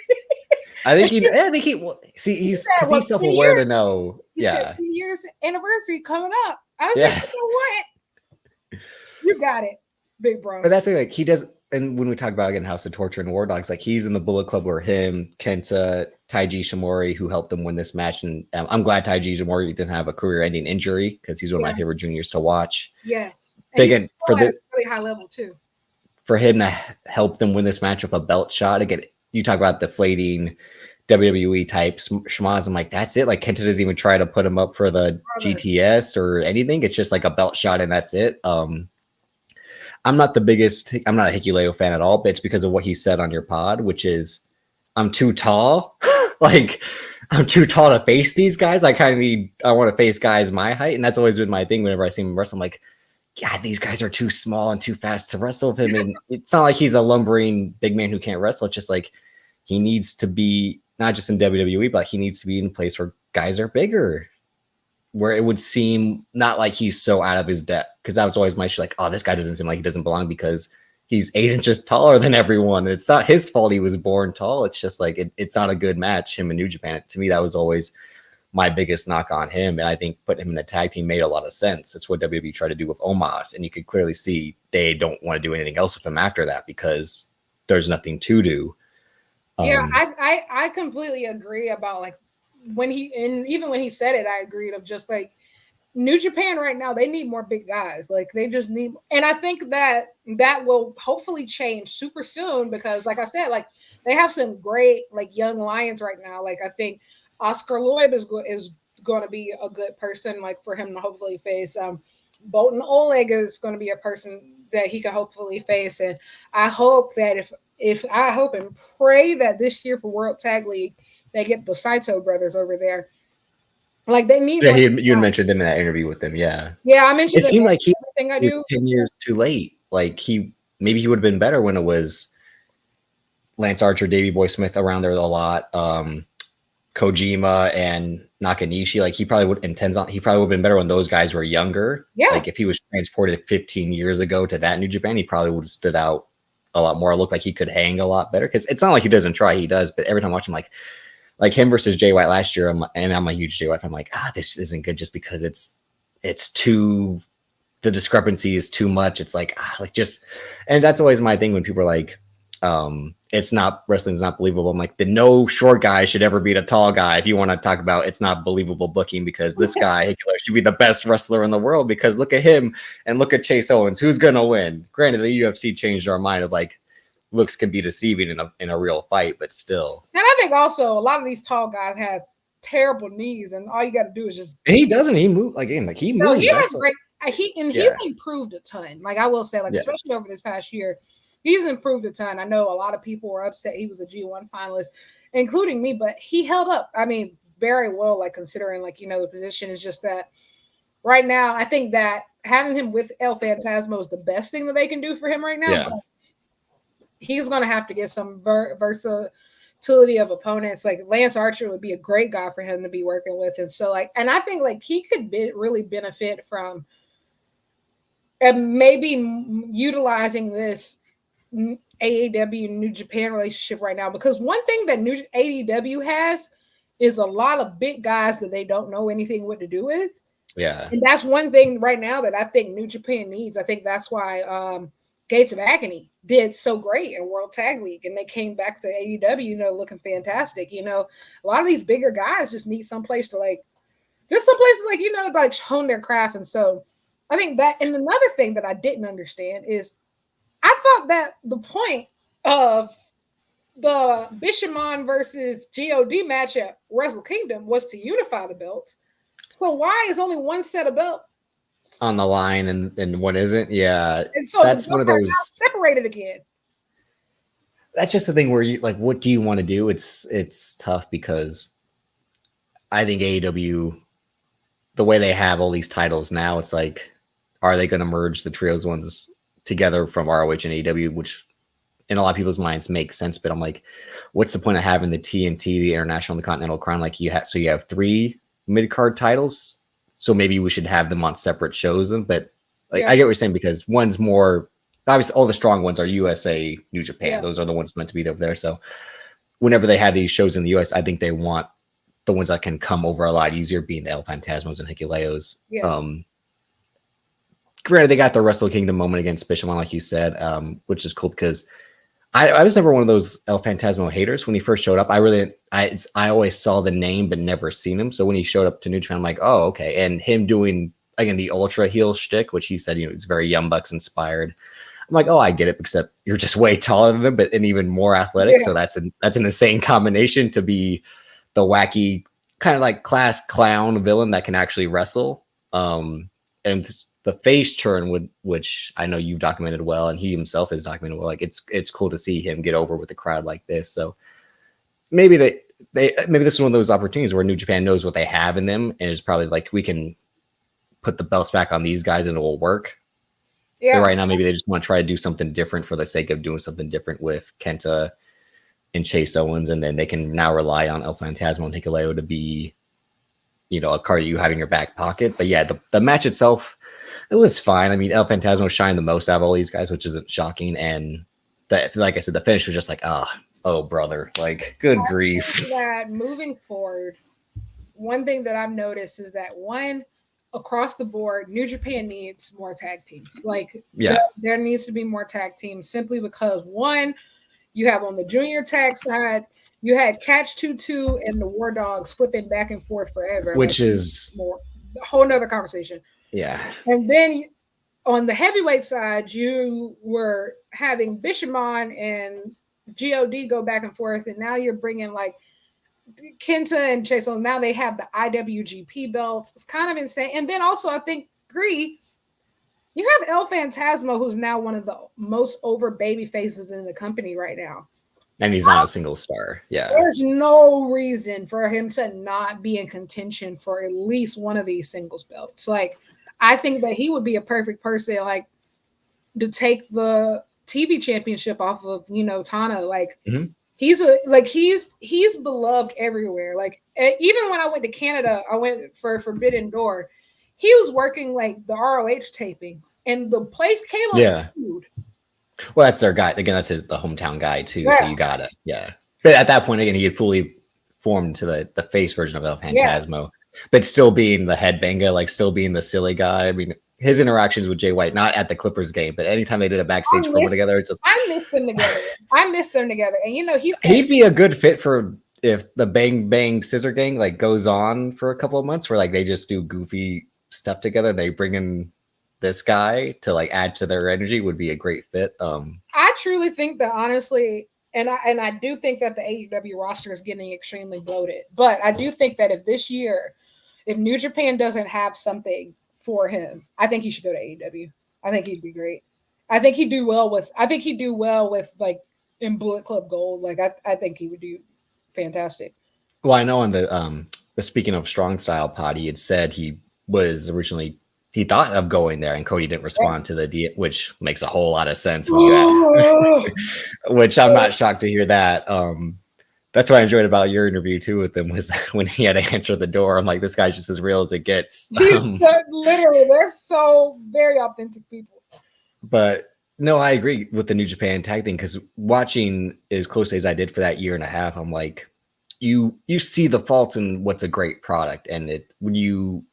He's self-aware to know. He said 2 years anniversary coming up. I was like, you know what? You got it, big bro. But that's like he does. And when we talk about again House of Torture and War Dogs, like he's in the Bullet Club where him, Kenta, Taiji Shimori, who helped them win this match, and I'm glad Taiji Shimori didn't have a career-ending injury because he's one of my favorite juniors to watch. Yes, and again for the really high level too. For him to help them win this match with a belt shot again, you talk about deflating WWE type schmaz. I'm like, that's it. Like Kenta doesn't even try to put him up for the GTS or anything. It's just like a belt shot and that's it. I'm not a Hikuleo fan at all, but it's because of what he said on your pod, which is I'm too tall. Like I'm too tall to face these guys. I want to face guys my height. And that's always been my thing whenever I see him wrestle. I'm like, God, these guys are too small and too fast to wrestle with him. And it's not like he's a lumbering big man who can't wrestle. It's just like he needs to be not just in WWE, but he needs to be in a place where guys are bigger, where it would seem not like he's so out of his depth. Because that was always my shit, like, oh, this guy doesn't seem like he doesn't belong because he's 8 inches taller than everyone. It's not his fault he was born tall. It's just like it's not a good match, him and New Japan. To me, that was always my biggest knock on him. And I think putting him in a tag team made a lot of sense. It's what WWE tried to do with Omos. And you could clearly see they don't want to do anything else with him after that because there's nothing to do. Yeah, I completely agree about like even when he said it, I agreed of just like New Japan right now, they need more big guys. Like they just need, and I think that will hopefully change super soon because like I said, like they have some great like young lions right now. Like I think Oscar Lloyd is going to be a good person, like for him to hopefully face. Bolton Oleg is going to be a person that he can hopefully face, and I hope that if I hope and pray that this year for World Tag League they get the Saito brothers over there. Like they need. Yeah, you mentioned them in that interview with them. Yeah. Yeah, I mentioned. It seemed like he was 10 years too late. Like maybe he would have been better when it was Lance Archer, Davey Boy Smith around there a lot. Kojima and Nakanishi, like he probably would have been better when those guys were younger. Yeah. Like if he was transported 15 years ago to that New Japan, he probably would have stood out a lot more. Looked like he could hang a lot better because it's not like he doesn't try, he does. But every time I watch him, like, like him versus Jay White last year, I'm a huge Jay White fan. I'm like, this isn't good just because it's too, the discrepancy is too much. It's like just, and that's always my thing when people are like, it's not, wrestling's not believable. I'm like, the no short guy should ever beat a tall guy. If you want to talk about it's not believable booking, because this guy should be the best wrestler in the world, because look at him and look at Chase Owens. Who's gonna win? Granted, the UFC changed our mind of like looks can be deceiving in a real fight, but still. And I think also a lot of these tall guys have terrible knees, and all you got to do is just. And he doesn't. He move again. Like he moves. No, he has great. He's improved a ton. Like I will say, like especially over this past year, he's improved a ton. I know a lot of people were upset he was a G1 finalist, including me, but he held up. I mean, very well. Like considering, like the position is just that. Right now, I think that having him with El Phantasmo is the best thing that they can do for him right now. Yeah. But he's going to have to get some versatility of opponents. Like Lance Archer would be a great guy for him to be working with. And so and I think like he could really benefit from maybe utilizing this AEW New Japan relationship right now, because one thing that New AEW has is a lot of big guys that they don't know anything what to do with. Yeah. And that's one thing right now that I think New Japan needs. I think that's why Gates of Agony did so great in World Tag League, and they came back to AEW, looking fantastic. A lot of these bigger guys just need someplace to hone their craft. And so I think that, and another thing that I didn't understand is I thought that the point of the Bishamon versus God match at Wrestle Kingdom was to unify the belts. So why is only one set of belts on the line and one isn't? Yeah. And so that's one of those separated again. That's just the thing where you like, what do you want to do? It's tough because I think AEW, the way they have all these titles now, it's like, are they going to merge the trios ones together from ROH and AEW, which in a lot of people's minds makes sense. But I'm like, what's the point of having the TNT, the International, and the Continental Crown? Like you have 3 mid-card titles. So maybe we should have them on separate shows. But I get what you're saying, because one's more, obviously all the strong ones are USA, New Japan. Yeah. Those are the ones meant to be over there. So whenever they have these shows in the US, I think they want the ones that can come over a lot easier, being the El Phantasmos and Hiculeos. Yes. Granted, they got the Wrestle Kingdom moment against Bishamon, like you said, which is cool because I was never one of those El Phantasmo haters. When he first showed up, I always saw the name but never seen him. So when he showed up to New Japan, I'm like, oh, okay. And him doing, again, the ultra heel shtick, which he said, it's very Young Bucks inspired. I'm like, oh, I get it, except you're just way taller than them, but and even more athletic. Yeah. So that's an insane combination to be the wacky kind of like class clown villain that can actually wrestle. And the face turn which I know you've documented well, and he himself has documented well. Like it's cool to see him get over with the crowd like this. So maybe maybe this is one of those opportunities where New Japan knows what they have in them, and it's probably like, we can put the belts back on these guys and it will work. Yeah. But right now, maybe they just want to try to do something different for the sake of doing something different with Kenta and Chase Owens, and then they can now rely on El Phantasmo and Hikuleo to be, a card you have in your back pocket. But yeah, the match itself, it was fine. I mean, El Phantasmo shined the most out of all these guys, which isn't shocking. And like I said, the finish was just like, oh, brother, like, good grief. That moving forward, one thing that I've noticed is that across the board, New Japan needs more tag teams. Like, there needs to be more tag teams, simply because one, you have on the junior tag side, you had Catch 2-2 and the War Dogs flipping back and forth forever, which is a whole nother conversation. Yeah. And then on the heavyweight side, you were having Bishamon and God go back and forth, and now you're bringing like Kenta and Chase. So now they have the IWGP belts. It's kind of insane. And then also, I think 3, you have El Phantasmo, who's now one of the most over baby faces in the company right now. And he's not a single star. Yeah. There's no reason for him to not be in contention for at least one of these singles belts. Like, I think that he would be a perfect person, like, to take the TV championship off of, Tana. Like, he's beloved everywhere. Like, even when I went to Canada, I went for Forbidden Door. He was working like the ROH tapings, and the place came on food. Well, that's their guy. Again, that's the hometown guy too. Yeah. So you gotta, But at that point, again, he had fully formed to the face version of El Phantasmo, but still being the headbanger, like still being the silly guy. I mean, his interactions with Jay White, not at the Clippers game, but anytime they did a backstage promo together, it's just I miss them together. I miss them together, and you know he'd be a good fit for if the Bang Bang Scissor Gang like goes on for a couple of months, where like they just do goofy stuff together. They bring in this guy to like add to their energy would be a great fit. I truly think that honestly, and I do think that the AEW roster is getting extremely bloated. But I do think that if this year, if New Japan doesn't have something for him, I think he should go to AEW. I think he'd be great. I think he'd do well with like in Bullet Club Gold. Like I think he would do fantastic. Well, I know on the speaking of Strong Style pod, he had said he was originally he thought of going there, and Cody didn't respond to the which makes a whole lot of sense. Which I'm not shocked to hear that. That's what I enjoyed about your interview too with him was when he had to answer the door. I'm like, this guy's just as real as it gets. He's literally, they're so very authentic people. But no, I agree with the New Japan tag thing because watching as closely as I did for that year and a half, I'm like, you see the faults in what's a great product, and when you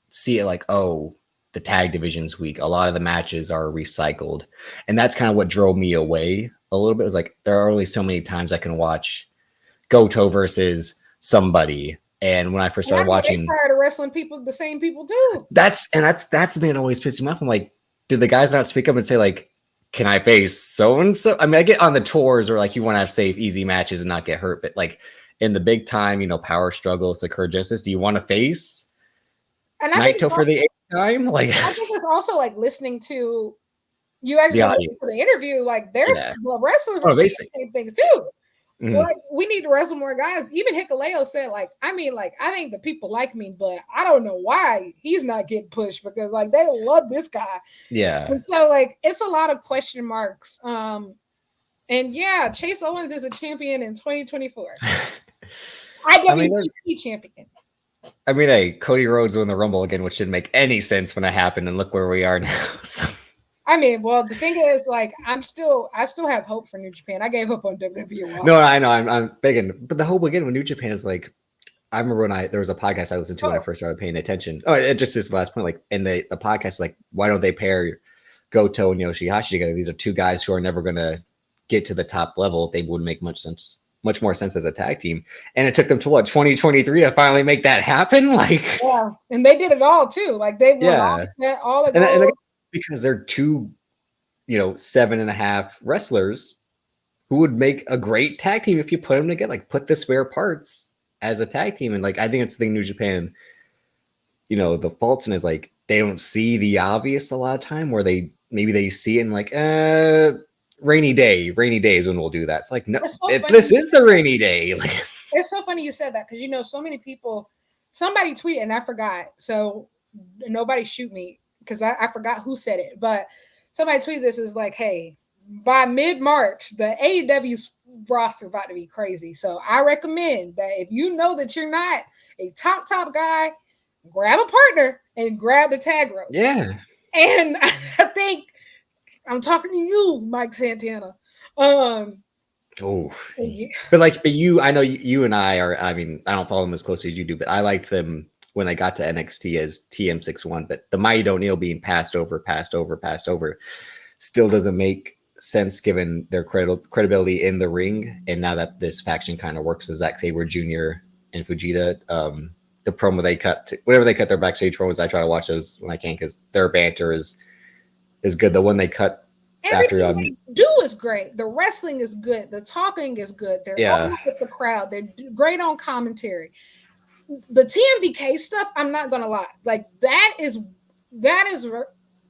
see it like, oh, the tag division's weak, a lot of the matches are recycled, and that's kind of what drove me away a little bit. It was like there are only so many times I can watch Goto versus somebody, and when I first started watching, I'm tired of wrestling people, the same people too. That's the thing that always pisses me off. I'm like, did the guys not speak up and say like, can I face so and so? I mean, I get on the tours or like you want to have safe, easy matches and not get hurt, but like in the big time, power struggles, Sakura Justice, do you want to face Naito for the 8th time? Like, I think it's also like listening to you actually listen to the interview. Like, there's wrestlers are saying things too. Mm-hmm. Like, we need to wrestle more guys. Even Hikuleo said, like, I think the people like me, but I don't know why he's not getting pushed because like they love this guy. Yeah. And so like it's a lot of question marks. And yeah, Chase Owens is a champion in 2024. IWGP champion. I mean, Cody Rhodes won the Rumble again, which didn't make any sense when it happened, and look where we are now. So. I mean, well, the thing is, like, I still have hope for New Japan. I gave up on WWE. No, I know, I'm begging, but the hope again with New Japan is like, I remember when there was a podcast I listened to when I first started paying attention. Oh, it just this last point, like, and the podcast is like, why don't they pair Goto and Yoshihashi together? These are two guys who are never going to get to the top level. They would make much more sense as a tag team. And it took them to 2023 to finally make that happen. Like, yeah, and they did it all too. Like they won all the gold. And because they're two, 7.5 wrestlers who would make a great tag team if you put them together, like put the spare parts as a tag team. And like, I think it's the thing New Japan, the faults in is like, they don't see the obvious a lot of time where maybe they see it and like, rainy day is when we'll do that. It's like, no, this is the rainy day. Like, it's so funny you said that because, so many people, somebody tweeted and I forgot. So nobody shoot me because I forgot who said it, but somebody tweeted this is like, hey, by mid-March, the AEW's roster about to be crazy. So I recommend that if you know that you're not a top guy, grab a partner and grab the tag rope. Yeah. And I think I'm talking to you, Mike Santana. But you, I know you and I are, I mean, I don't follow them as closely as you do, but I liked them when they got to NXT as TM61, but the Mighty O'Neil being passed over still doesn't make sense given their credibility in the ring. And now that this faction kind of works with Zack Sabre Jr. and Fujita, the promo they cut, whenever they cut their backstage promos, I try to watch those when I can because their banter is good. The one they cut after they do is great. The wrestling is good. The talking is good. They're all with the crowd. They're great on commentary. The TMDK stuff, I'm not gonna lie. Like that is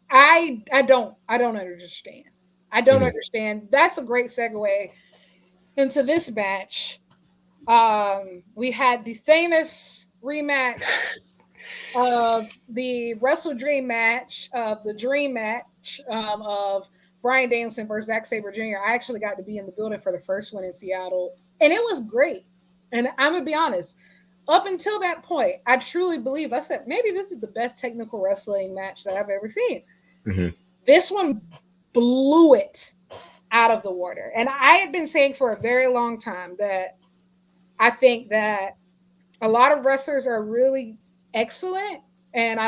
I don't understand. I don't understand. That's a great segue into this match. We had the famous rematch of the Wrestle Dream match of the Dream match of Bryan Danielson versus Zack Sabre Jr. I actually got to be in the building for the first one in Seattle, and it was great. And I'm gonna be honest. Up until that point, I truly believe, I said, maybe this is the best technical wrestling match that I've ever seen. Mm-hmm. This one blew it out of the water. And I had been saying for a very long time that I think that a lot of wrestlers are really excellent, and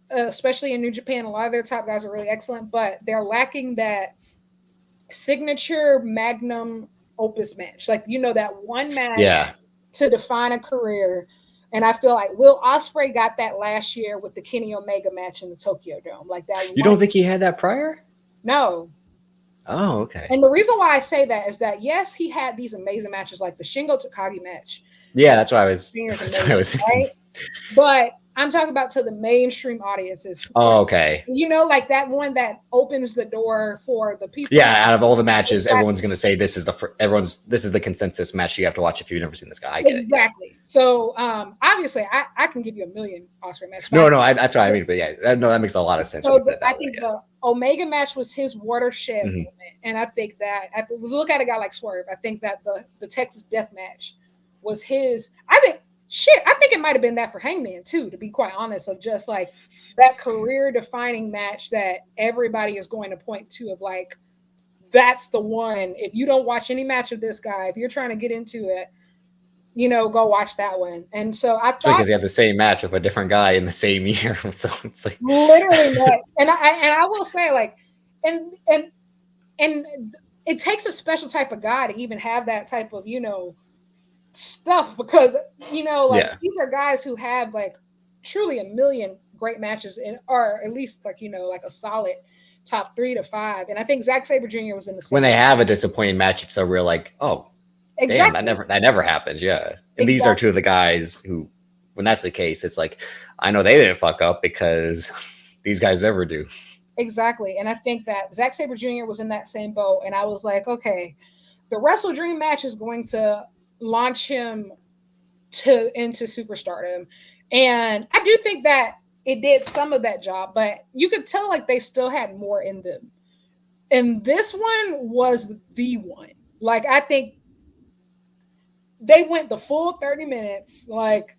especially in New Japan, a lot of their top guys are really excellent, but they're lacking that signature magnum opus match. Like, that one match Yeah. to define a career. And I feel like Will Ospreay got that last year with the Kenny Omega match in the Tokyo Dome. Like that. You don't think he had that prior? No. Oh, okay. And the reason why I say that is that, yes, he had these amazing matches like the Shingo Takagi match. Yeah, that's what I was. Right? But I'm talking about to the mainstream audiences. Oh, okay. Like that one that opens the door for the people. Yeah, out of all the matches, everyone's going to say this is the consensus match you have to watch if you've never seen this guy. I get exactly. It, yeah. So obviously, I can give you a million Ospreay matches. No, that's what I mean. But yeah, that makes a lot of sense. So I think the Omega match was his watershed moment, and I think that look at a guy like Swerve. I think that the Texas Death match was his. I think it might have been that for Hangman too, to be quite honest, of just like that career-defining match that everybody is going to point to of like, that's the one. If you don't watch any match of this guy, if you're trying to get into it, go watch that one. And so I thought, because he had the same match with a different guy in the same year, so it's like literally nuts. And I will say, like, and it takes a special type of guy to even have that type of stuff, because these are guys who have like truly a million great matches or at least like like a solid top 3 to 5. And I think Zack Sabre Jr. was in the same. When they have a disappointing match, it's so real, like, oh, exactly. Damn, that never happens. Yeah. And these are two of the guys who, when that's the case, it's like, I know they didn't fuck up because these guys never do. Exactly. And I think that Zack Sabre Jr. was in that same boat, and I was like, okay, the Wrestle Dream match is going to launch him into superstardom. And I do think that it did some of that job, but you could tell like they still had more in them. And this one was the one. Like, I think they went the full 30 minutes. Like,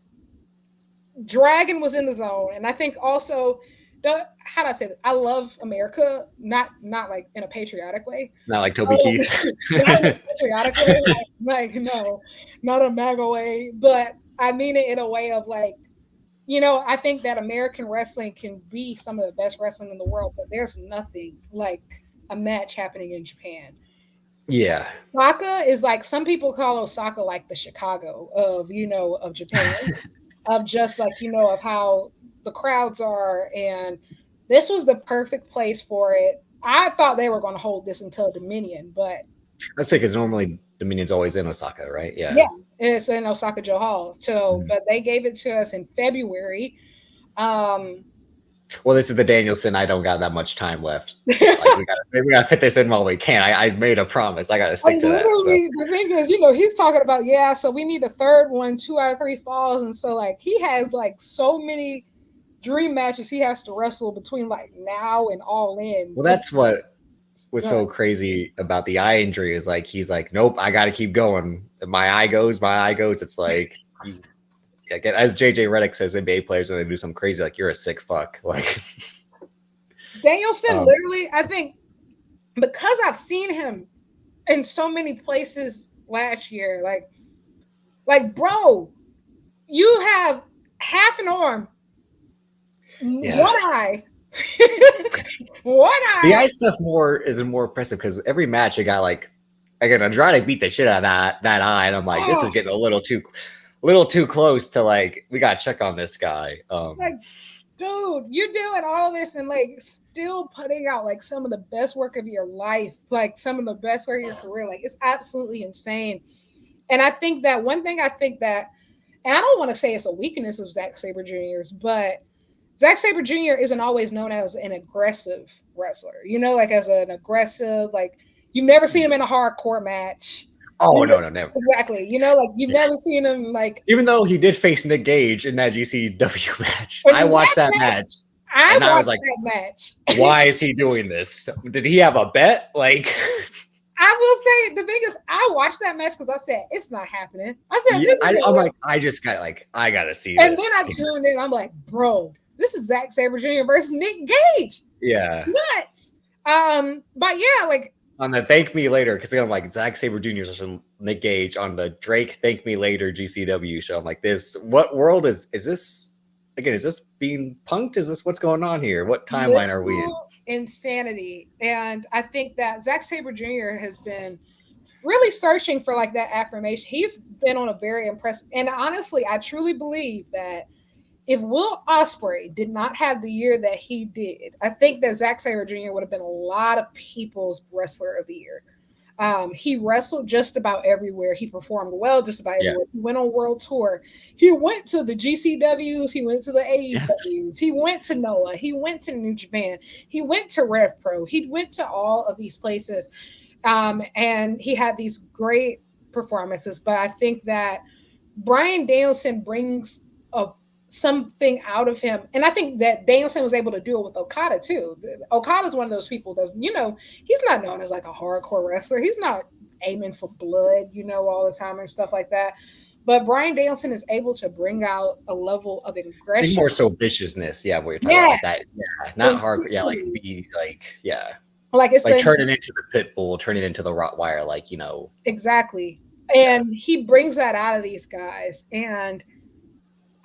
Dragon was in the zone. And I think also, how do I say that? I love America, not like in a patriotic way. Not like Toby Keith. Not in a patriotic way. Like, no, not a MAGA way. But I mean it in a way of like, I think that American wrestling can be some of the best wrestling in the world, but there's nothing like a match happening in Japan. Yeah. Osaka is like, some people call Osaka like the Chicago of Japan, of just like, of how the crowds are. And this was the perfect place for it. I thought they were going to hold this until Dominion, but I'd say because normally Dominion's always in Osaka, right? Yeah. Yeah, it's in Osaka Joe Hall. So, but they gave it to us in February. Well, this is the Danielson. I don't got that much time left. Like, we gotta fit this in while we can. I made a promise. I gotta stick to that. So. The thing is, he's talking about, so we need a third one, 2 out of 3 falls. And so like he has like so many dream matches he has to wrestle between like now and All In. Well, that's what was so crazy about the eye injury, is like he's like, nope, I gotta keep going. My eye goes. It's like, as JJ Redick says, NBA players when they do something crazy, like, you're a sick fuck. Like, Danielson literally, I think, because I've seen him in so many places last year, like bro, you have half an arm, one eye. One eye. The eye stuff is more impressive because every match it got like, again, Andrade beat the shit out of that eye, and I'm like, this is getting a little too close to like, we gotta check on this guy. Like, dude, you're doing all this and like still putting out like some of the best work of your life, like some of the best work of your career. Like, it's absolutely insane. And I think that one thing, and I don't want to say it's a weakness of Zack Sabre Jr.'s, but Zack Sabre Jr. isn't always known as an aggressive wrestler, like as an aggressive, like you've never seen him in a hardcore match. Oh, no, never. Exactly. Like you've never seen him like. Even though he did face Nick Gage in that GCW match. I watched that match. And I was like, that match. Why is he doing this? Did he have a bet? Like, I will say, the thing is, I watched that match because I said, it's not happening. I said, I'm like, I just got like, I gotta see and this. And then I tuned in, I'm like, bro, this is Zack Sabre Jr. versus Nick Gage. Yeah. Nuts. But yeah, like, on the thank me later, because I'm like Zack Sabre Jr. versus Nick Gage on the Drake thank me later GCW show. I'm like, what world is this? Again, is this being punked? Is this what's going on here? What timeline are we in? Insanity. And I think that Zack Sabre Jr. has been really searching for like that affirmation. He's been on a very impressive, and honestly, I truly believe that if Will Ospreay did not have the year that he did, I think that Zack Sabre Jr. would have been a lot of people's wrestler of the year. He wrestled just about everywhere. He performed well just about everywhere. He went on world tour. He went to the GCWs. He went to the AEWs. He went to Noah. He went to New Japan. He went to Rev Pro. He went to all of these places. And he had these great performances. But I think that Bryan Danielson brings something out of him. And I think that Danielson was able to do it with Okada too. Okada's one of those people that's, he's not known as like a hardcore wrestler. He's not aiming for blood, all the time and stuff like that. But Bryan Danielson is able to bring out a level of aggression. More so viciousness. Yeah, what you're talking about like that. Yeah, not hardcore. Yeah, like it's like turn it into the pit bull, turn it into the Rottweiler, Exactly. And he brings that out of these guys. And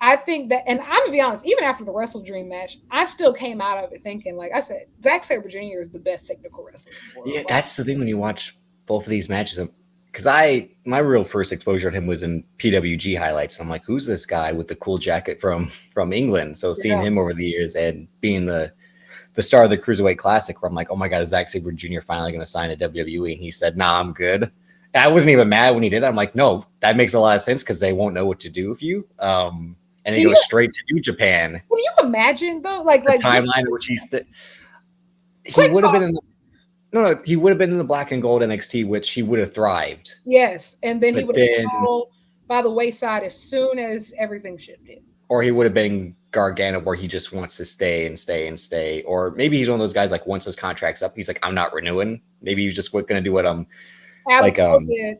I think that, and I'm gonna be honest, even after the Wrestle Dream match, I still came out of it thinking, like I said, Zack Sabre Jr. is the best technical wrestler in the world. Yeah, that's the thing when you watch both of these matches. Because my real first exposure to him was in PWG highlights. I'm like, who's this guy with the cool jacket from England? So seeing him over the years and being the star of the Cruiserweight Classic, where I'm like, oh my God, is Zack Sabre Jr. finally going to sign a WWE? And he said, nah, I'm good. And I wasn't even mad when he did that. I'm like, no, that makes a lot of sense because they won't know what to do with you. And he goes straight to New Japan. Can you imagine though? Like timeline in which he would have been in he would have been in the black and gold NXT, which he would have thrived. Yes, and then he would have fallen by the wayside as soon as everything shifted. Or he would have been Gargano, where he just wants to stay and stay and stay. Or maybe he's one of those guys like once his contract's up, he's like, I'm not renewing. Maybe he's just going to do what Adam did.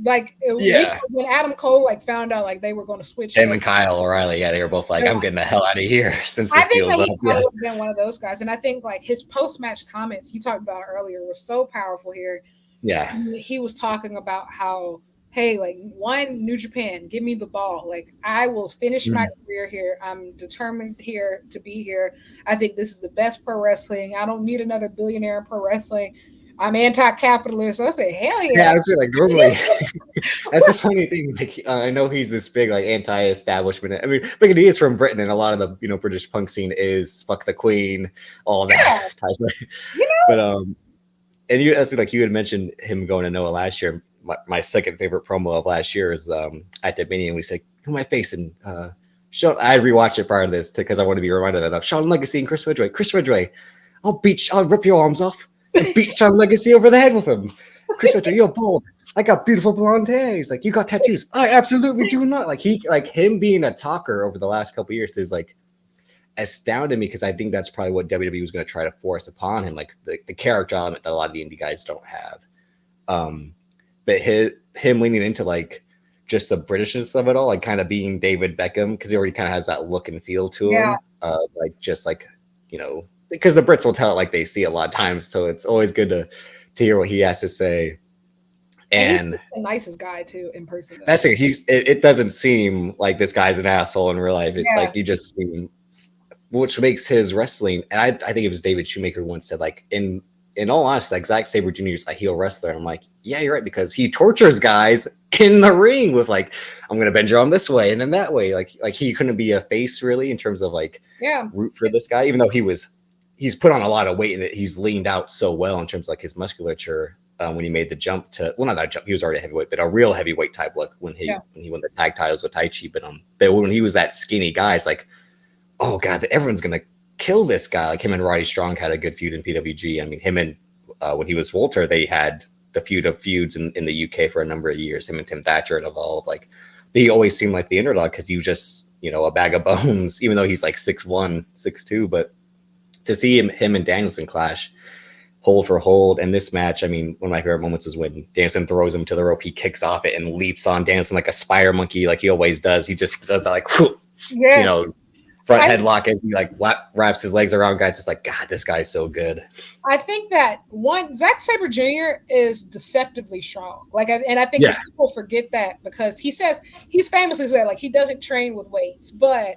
When Adam Cole found out they were going to switch him and Kyle O'Reilly, they were both like, I'm getting the hell out of here since this deal's up. He would have been one of those guys, and I think his post-match comments you talked about earlier were so powerful here. Yeah, he was talking about how, hey, New Japan, give me the ball. I will finish my career here. I'm determined here to be here. I think this is the best pro wrestling. I don't need another billionaire in pro wrestling. I'm anti-capitalist. I said, hell yeah. Yeah, I was normally. That's the funny thing. I know he's this big anti-establishment. I mean, but he is from Britain, and a lot of the British punk scene is fuck the Queen, all that type of. But and you you had mentioned him going to Noah last year. My second favorite promo of last year is at Dominion. We said, "Who am I facing?" Sean. I rewatched it prior to this because I want to be reminded of Shawn Legacy and Chris Ridgway. Chris Ridgway, I'll rip your arms off. And beat Shawn Legacy over the head with him. Chris Ridgway, you're bald. I got beautiful blonde hair. He's like, you got tattoos. I absolutely do not. Him being a talker over the last couple of years is astounded me, because I think that's probably what WWE was going to try to force upon him, the character element that a lot of the indie guys don't have. But him leaning into just the Britishness of it all, kind of being David Beckham, because he already kind of has that look and feel to him. Because the Brits will tell it like they see it a lot of times, so it's always good to hear what he has to say. And he's the nicest guy too in person. That's it. It doesn't seem like this guy's an asshole in real life. It's you just seem, which makes his wrestling. And I think it was David Shoemaker once said in all honesty, Zack Sabre Jr. is a heel wrestler. And I'm like, yeah, you're right, because he tortures guys in the ring with I'm gonna bend your arm this way and then that way. He couldn't be a face really in terms of root for this guy, even though he's put on a lot of weight and he's leaned out so well in terms of his musculature when he made the jump to, well, not that jump, he was already a heavyweight, but a real heavyweight type look when he won the tag titles with Taichi. But when he was that skinny guy, it's oh God, everyone's going to kill this guy. Him and Roddy Strong had a good feud in PWG. I mean, him and when he was Walter, they had the feud of feuds in the UK for a number of years. Him and Tim Thatcher and Evolve. They always seemed like the underdog because he was just, a bag of bones, even though he's 6'1", 6'2", but to see him and Danielson clash hold for hold. And this match, I mean, one of my favorite moments was when Danielson throws him to the rope. He kicks off it and leaps on Danielson like a spider monkey, like he always does. He just does that front headlock as he like wraps his legs around guys. It's like, God, this guy's so good. I think that Zack Sabre Jr. is deceptively strong. Like, and I think that people forget that because he's famously said like he doesn't train with weights, but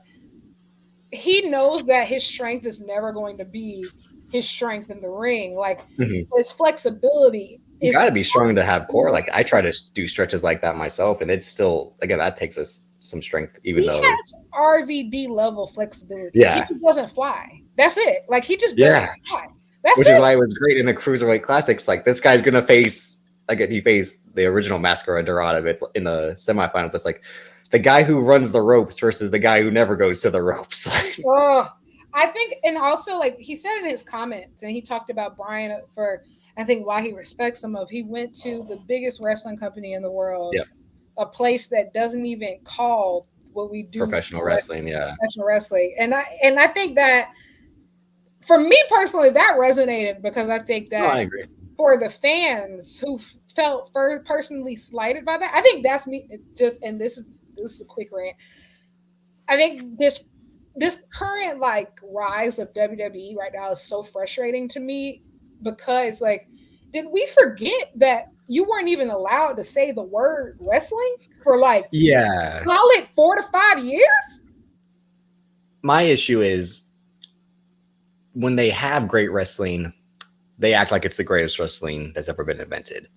he knows that his strength is never going to be his strength in the ring. Like his flexibility. You got to be strong to have core. Like I try to do stretches like that myself, and it's still, again, that takes us some strength. Even though he has RVD level flexibility. Yeah, he just doesn't fly. That's it. Like he just doesn't fly. Which is why it was great in the Cruiserweight Classics. Like this guy's gonna face, again, he faced the original Mascara Dorada in the semifinals. It's like the guy who runs the ropes versus the guy who never goes to the ropes. I think, and also like he said in his comments, and he talked about Bryan for, I think, why he respects him. He went to the biggest wrestling company in the world, a place that doesn't even call what we do professional wrestling, professional wrestling, and I think that for me personally that resonated because I think that I agree. For the fans who felt personally slighted by that, I think that's me. And this is a quick rant. I think this current like rise of WWE right now is so frustrating to me because like, did we forget that you weren't even allowed to say the word wrestling for like call it 4 to 5 years? My issue is when they have great wrestling, they act like it's the greatest wrestling that's ever been invented,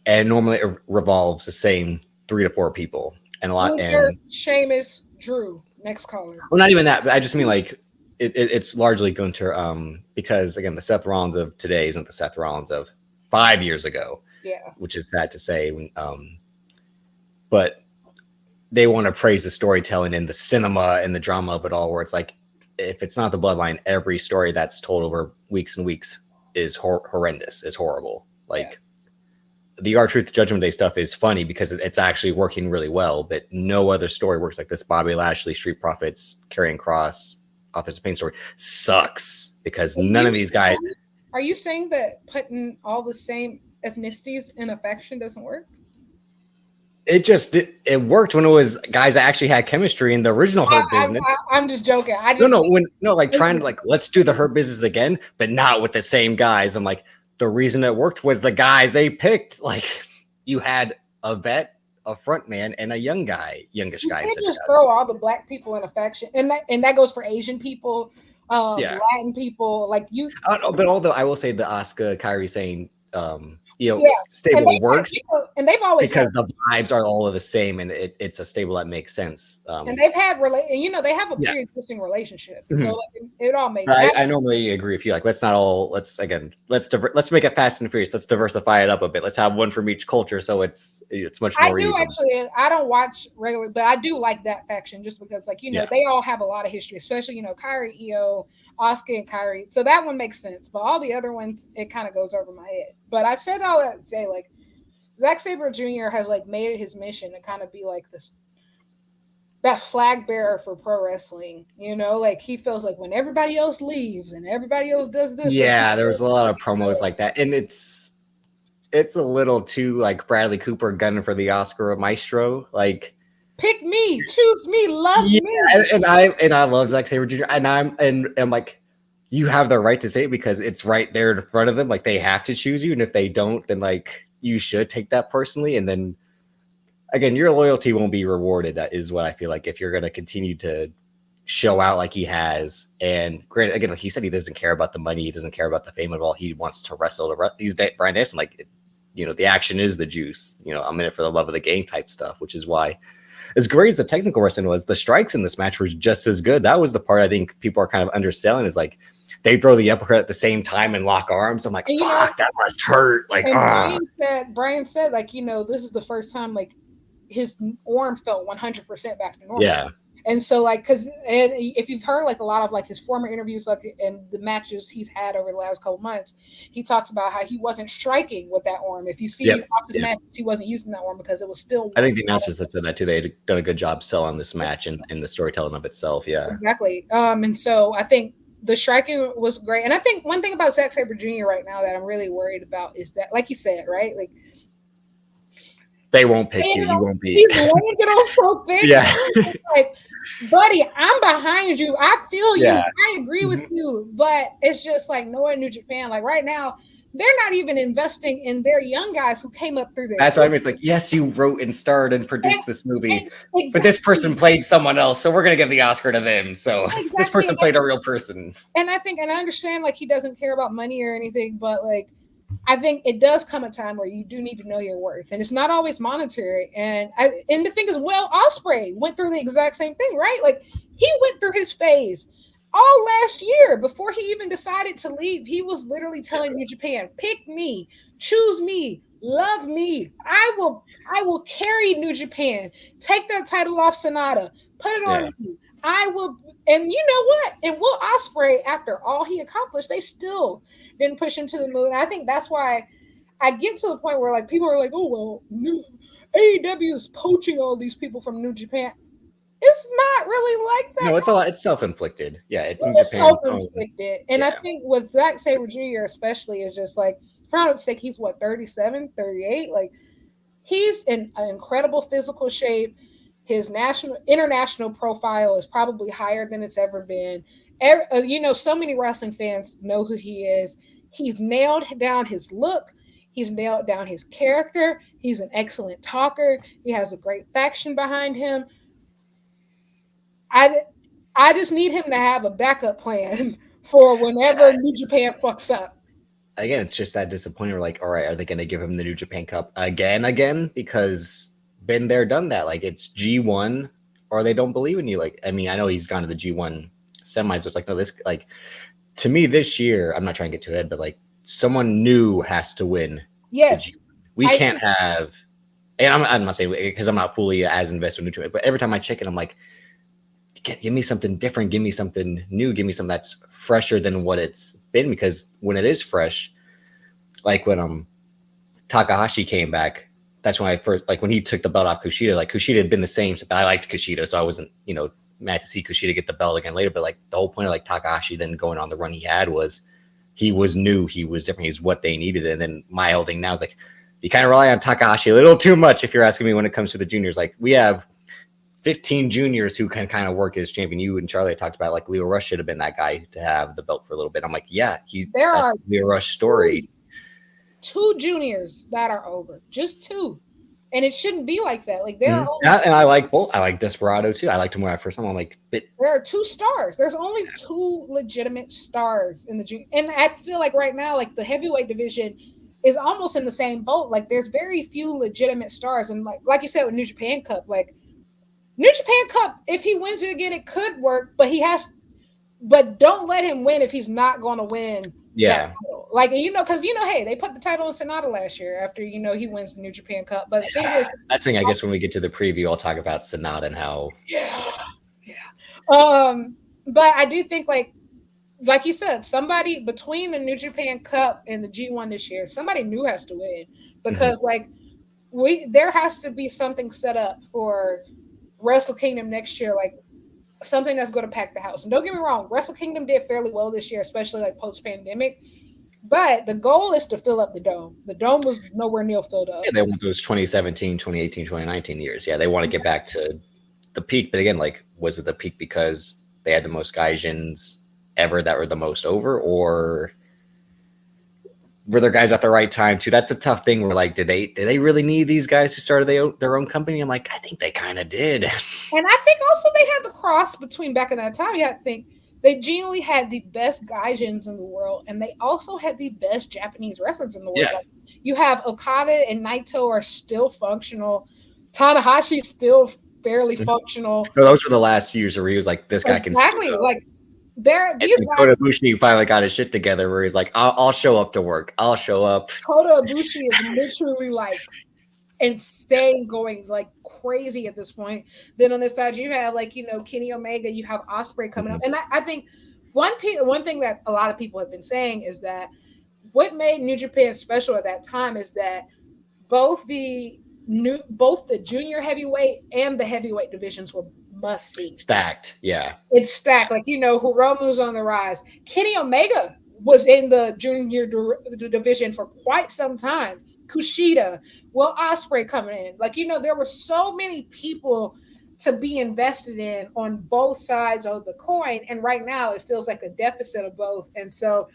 and normally it revolves the same 3 to 4 people and a lot. Luther, Sheamus, Drew. Next caller. Well, not even that, but I just mean like it's largely Gunter, because again, the Seth Rollins of today isn't the Seth Rollins of 5 years ago. Yeah, which is sad to say. But they want to praise the storytelling and the cinema and the drama of it all. Where it's like, if it's not the bloodline, every story that's told over weeks and weeks is horrendous. It's horrible. Like the R-Truth Judgment Day stuff is funny because it's actually working really well, but no other story works like this. Bobby Lashley, Street Profits, Karrion Kross, Authors of Pain story sucks because none of these guys. Are you saying that putting all the same ethnicities in a faction doesn't work? It worked when it was guys that actually had chemistry in the original Hurt Business. I'm just joking. Trying to like, let's do the Hurt Business again, but not with the same guys. I'm like, the reason it worked was the guys they picked. Like you had a vet, a front man, and a youngish guy. You can't just throw all the black people in a faction, and that goes for Asian people, Latin people. Like you. But although I will say the Asuka Kairi saying, stable works, and they've always because the vibes are all of the same, and it's a stable that makes sense. And they've had they have a pre-existing relationship, so like, it all makes. I normally agree with you. Like, let's make it Fast and Furious. Let's diversify it up a bit. Let's have one from each culture, so it's much more. I don't watch regularly, but I do like that faction just because, like they all have a lot of history, especially Kairi, Io, Asuka, and Kairi. So that one makes sense, but all the other ones, it kind of goes over my head. But I said all that to say, like, Zack Sabre Jr. has like made it his mission to kind of be like that flag bearer for pro wrestling. Like he feels like when everybody else leaves and everybody else does this. Yeah, there was a lot of promos like that, and it's a little too like Bradley Cooper gunning for the Oscar of Maestro, like. Pick me, choose me, love me. And I love Zack Sabre Jr. and I'm like, you have the right to say it because it's right there in front of them. Like they have to choose you, and if they don't, then like you should take that personally. And then again, your loyalty won't be rewarded. That is what I feel like if you're going to continue to show out like he has. And granted, again, like he said, he doesn't care about the money, he doesn't care about the fame at all. He wants to wrestle. He's Bryan Danielson. Like the action is the juice. I'm in it for the love of the game type stuff, which is why. As great as the technical wrestling was, the strikes in this match were just as good. That was the part I think people are kind of underselling is like they throw the uppercut at the same time and lock arms. I'm like, fuck, that must hurt. Like, Bryan said, like, this is the first time like his arm felt 100% back to normal. Yeah. And so, like, and if you've heard like a lot of like his former interviews, like and the matches he's had over the last couple months, he talks about how he wasn't striking with that arm. If you see his matches, he wasn't using that arm because it was still. I think the announcers that said that too, they had done a good job selling this match and the storytelling of itself. Yeah, exactly. And so I think the striking was great. And I think one thing about Zack Sabre Jr. right now that I'm really worried about is that, like you said, right, like. They won't pick you. landed You on, won't be. he's landed on so thick. Yeah. Like, buddy, I'm behind you. I feel you. Yeah. I agree with you. But it's just like knowing New Japan, like right now, they're not even investing in their young guys who came up through their That's what I mean. system. It's like, yes, you wrote and starred and produced this movie, And but this exactly, person played someone else, so we're gonna give the Oscar to them. So this exactly. person played a real person. And I think, and I understand, like he doesn't care about money or anything, but like I think it does come a time where you do need to know your worth, and it's not always monetary. And the thing is, Will Ospreay went through the exact same thing, right? Like he went through his phase all last year before he even decided to leave. He was literally telling New Japan, "Pick me, choose me, love me. I will carry New Japan. Take that title off Sonata, put it on Yeah. me. I will." And you know what? And Will Ospreay, after all he accomplished, they still didn't push him to the moon. I think that's why I get to the point where like people are like, "Oh well, new AEW is poaching all these people from New Japan." It's not really like that. No, it's a lot. It's self-inflicted. Yeah, it's in It's just Japan's own. self-inflicted. And I Yeah. think with Zack Sabre Jr. especially is just like, if I'm not mistaken, he's what, 37, 38? Like he's in an incredible physical shape. His international profile is probably higher than it's ever been. So many wrestling fans know who he is. He's nailed down his look. He's nailed down his character. He's an excellent talker. He has a great faction behind him. I I just need him to have a backup plan for whenever New Japan fucks up. Again, it's just that disappointing. We're like, all right, are they going to give him the New Japan Cup again? Because been there, done that. Like it's G1, or they don't believe in you. Like, I mean, I know he's gone to the G1 semis. So it's like, no, this like to me this year. I'm not trying to get too ahead, but like someone new has to win the G. Yes, We I can't have. And I'm not saying because I'm not fully as invested in New Japan, but every time I check it, I'm like, give me something different, give me something new, give me something that's fresher than what it's been. Because when it is fresh, like when Takahashi came back, that's when I first like when he took the belt off Kushida. Like Kushida had been the same, but I liked Kushida, so I wasn't mad to see Kushida get the belt again later. But like the whole point of like Takahashi then going on the run he had was he was new, he was different, he was what they needed. And then my whole thing now is like you kind of rely on Takahashi a little too much if you're asking me when it comes to the juniors. Like we have 15 juniors who can kind of work as champion. You and Charlie talked about like Leo Rush should have been that guy to have the belt for a little bit. I'm like, yeah, there that's are Leo Rush story. two juniors that are over, just two, and it shouldn't be like that. Like there are only Yeah, and I like both. I like Desperado too. I liked him when I first saw him. I'm like, but there are two stars. There's only two legitimate stars in the junior, and I feel like right now, like the heavyweight division is almost in the same boat. Like there's very few legitimate stars, and like you said with New Japan Cup, like New Japan Cup, if he wins it again, it could work, but but don't let him win if he's not going to win. yeah, Like, because, hey, they put the title in Sonata last year after, he wins the New Japan Cup. But the thing is, that's the thing. I guess when we get to the preview, I'll talk about Sonata and how. But I do think, like you said, somebody between the New Japan Cup and the G1 this year, somebody new has to win. Because, there has to be something set up for Wrestle Kingdom next year, like something that's going to pack the house. And don't get me wrong, Wrestle Kingdom did fairly well this year, especially like post-pandemic. But the goal is to fill up the dome. The dome was nowhere near filled up. Yeah, they want those 2017, 2018, 2019 years. Yeah, they want to get back to the peak. But again, like, was it the peak because they had the most Gaijins ever that were the most over, or were there guys at the right time too? That's a tough thing. Where like, did they really need these guys who started their own company? I'm like, I think they kind of did. And I think also they had the cross between back in that time. You had to think they genuinely had the best Gaijins in the world, and they also had the best Japanese wrestlers in the world. Yeah. Like, you have Okada and Naito are still functional. Tanahashi still fairly functional. No, those were the last years where he was like, this guy can exactly like these guys. Kota Ibushi finally got his shit together where he's like, I'll show up to work. I'll show up. Kota Ibushi is literally like insane, going like crazy at this point. Then on this side, you have Kenny Omega, you have Ospreay coming up, and I think one thing that a lot of people have been saying is that what made New Japan special at that time is that both the junior heavyweight and the heavyweight divisions were must see. Stacked, yeah. It's stacked. Like Hiromu's on the rise. Kenny Omega was in the junior division for quite some time. Kushida, Will Ospreay coming in. Like, there were so many people to be invested in on both sides of the coin. And right now it feels like a deficit of both. And so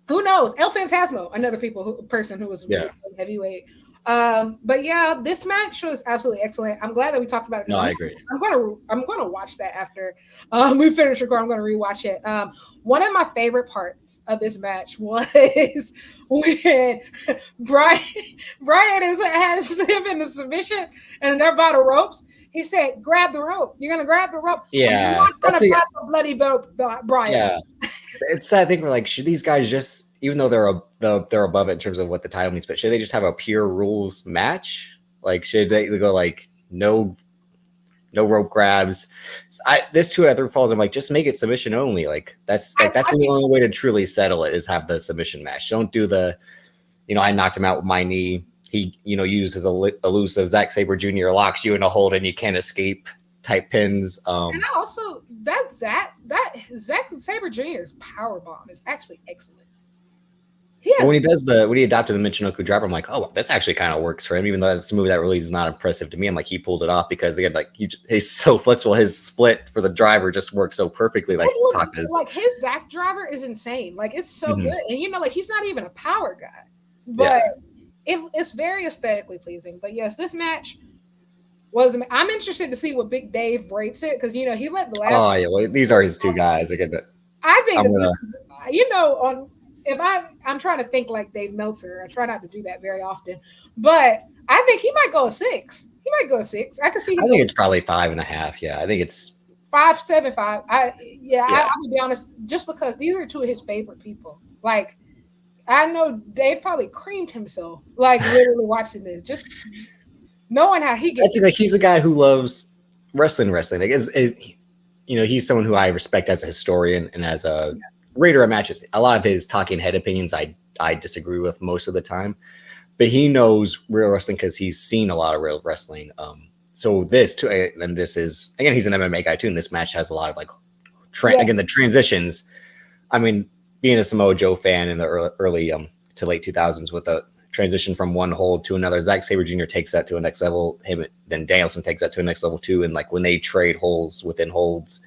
who knows? El Phantasmo, another person who was really heavyweight. But yeah, this match was absolutely excellent. I'm glad that we talked about it. No, I agree. I'm gonna watch that after we finish recording. I'm gonna rewatch it. One of my favorite parts of this match was when Bryan has him in the submission and they're by the ropes. He said, "Grab the rope. You're gonna grab the rope. Yeah, I'm not gonna grab the bloody belt, Bryan." Yeah. It's I think we're like, should these guys just, even though they're above it in terms of what the title means, but should they just have a pure rules match? Like, should they go like no rope grabs? This 2 out of 3 falls. I'm like, just make it submission only. Like that's the only way to truly settle it is have the submission match. Don't do the, I knocked him out with my knee. He uses elusive Zack Sabre Jr. locks you in a hold and you can't escape type pins. And also that Zack Sabre Jr.'s power bomb is actually excellent. When he adopted the Michinoku driver, I'm like, oh, this actually kind of works for him, even though it's a move that really is not impressive to me. I'm like, he pulled it off because again, like he's so flexible. His split for the driver just works so perfectly. Like his Zack driver is insane. Like it's so good, and like he's not even a power guy, but it's very aesthetically pleasing. But yes, this match. I'm interested to see what Big Dave rates it because he let the last. Oh yeah, well, these are his 2 guys. I think I'm trying to think like Dave Meltzer. I try not to do that very often, but I think he might go a 6. He might go a 6. I can see. I think it's probably 5.5. Yeah, I think it's 5.75. I would be honest, just because these are 2 of his favorite people. Like I know Dave probably creamed himself like literally watching this. Just knowing how he gets. Like he's a guy who loves wrestling. Like he's someone who I respect as a historian and as a rater of matches. A lot of his talking head opinions I disagree with most of the time, but he knows real wrestling because he's seen a lot of real wrestling. So this too, and this is again, he's an MMA guy too, and this match has a lot of like again the transitions. I mean, being a Samoa Joe fan in the early to late 2000s with the transition from one hold to another. Zack Sabre Jr. takes that to a next level. Then Danielson takes that to a next level too. And like when they trade holds within holds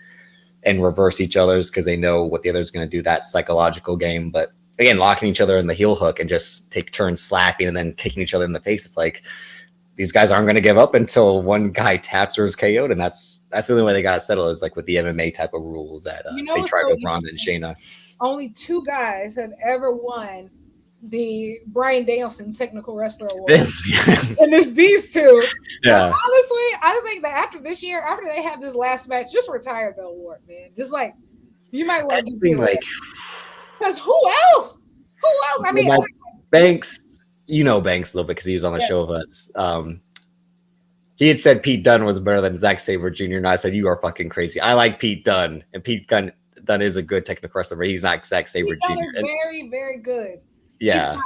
and reverse each other's because they know what the other's going to do, that psychological game. But again, locking each other in the heel hook and just take turns slapping and then kicking each other in the face. It's like these guys aren't going to give up until one guy taps or is KO'd, and that's the only way they got to settle is like with the MMA type of rules that they tried with Ronda and Shayna. Only 2 guys have ever won the Bryan Danielson Technical Wrestler Award. And it's these 2. Yeah. But honestly, I think that after this year, after they have this last match, just retire the award, man. Just like you might want to be like, because who else? I mean, Banks, Banks a little bit because he was on the show with us. He had said Pete Dunne was better than Zack Sabre Jr. And I said, you are fucking crazy. I like Pete Dunne, and Pete Dunne is a good technical wrestler, but he's not Zack Sabre Jr. Is very, very good. Yeah.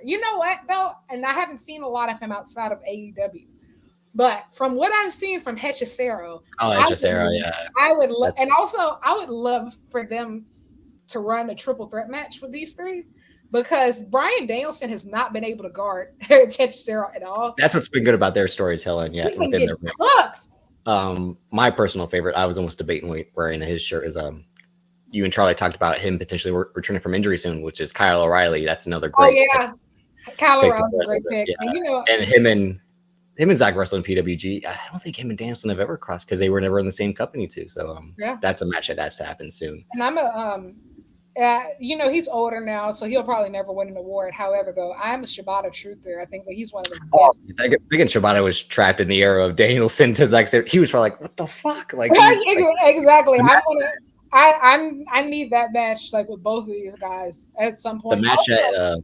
You know what though? And I haven't seen a lot of him outside of AEW. But from what I've seen from Hechicero, I would love, and also I would love for them to run a triple threat match with these 3 because Bryan Danielson has not been able to guard Hechicero at all. That's what's been good about their storytelling. Yeah, within their cooked. My personal favorite, I was almost debating wearing his shirt, is you and Charlie talked about him potentially returning from injury soon, which is Kyle O'Reilly. That's another great. Oh yeah, Kyle O'Reilly's a great pick. Yeah. And him and Zack wrestled in PWG. I don't think him and Danielson have ever crossed because they were never in the same company too. So that's a match that has to happen soon. And I'm he's older now, so he'll probably never win an award. However, though, I'm a Shibata truther. I think that he's one of the best. Again, Shibata was trapped in the era of Danielson to Zack Sabre. He was probably like, "What the fuck?" Like exactly. I need that match like with both of these guys at some point. The match that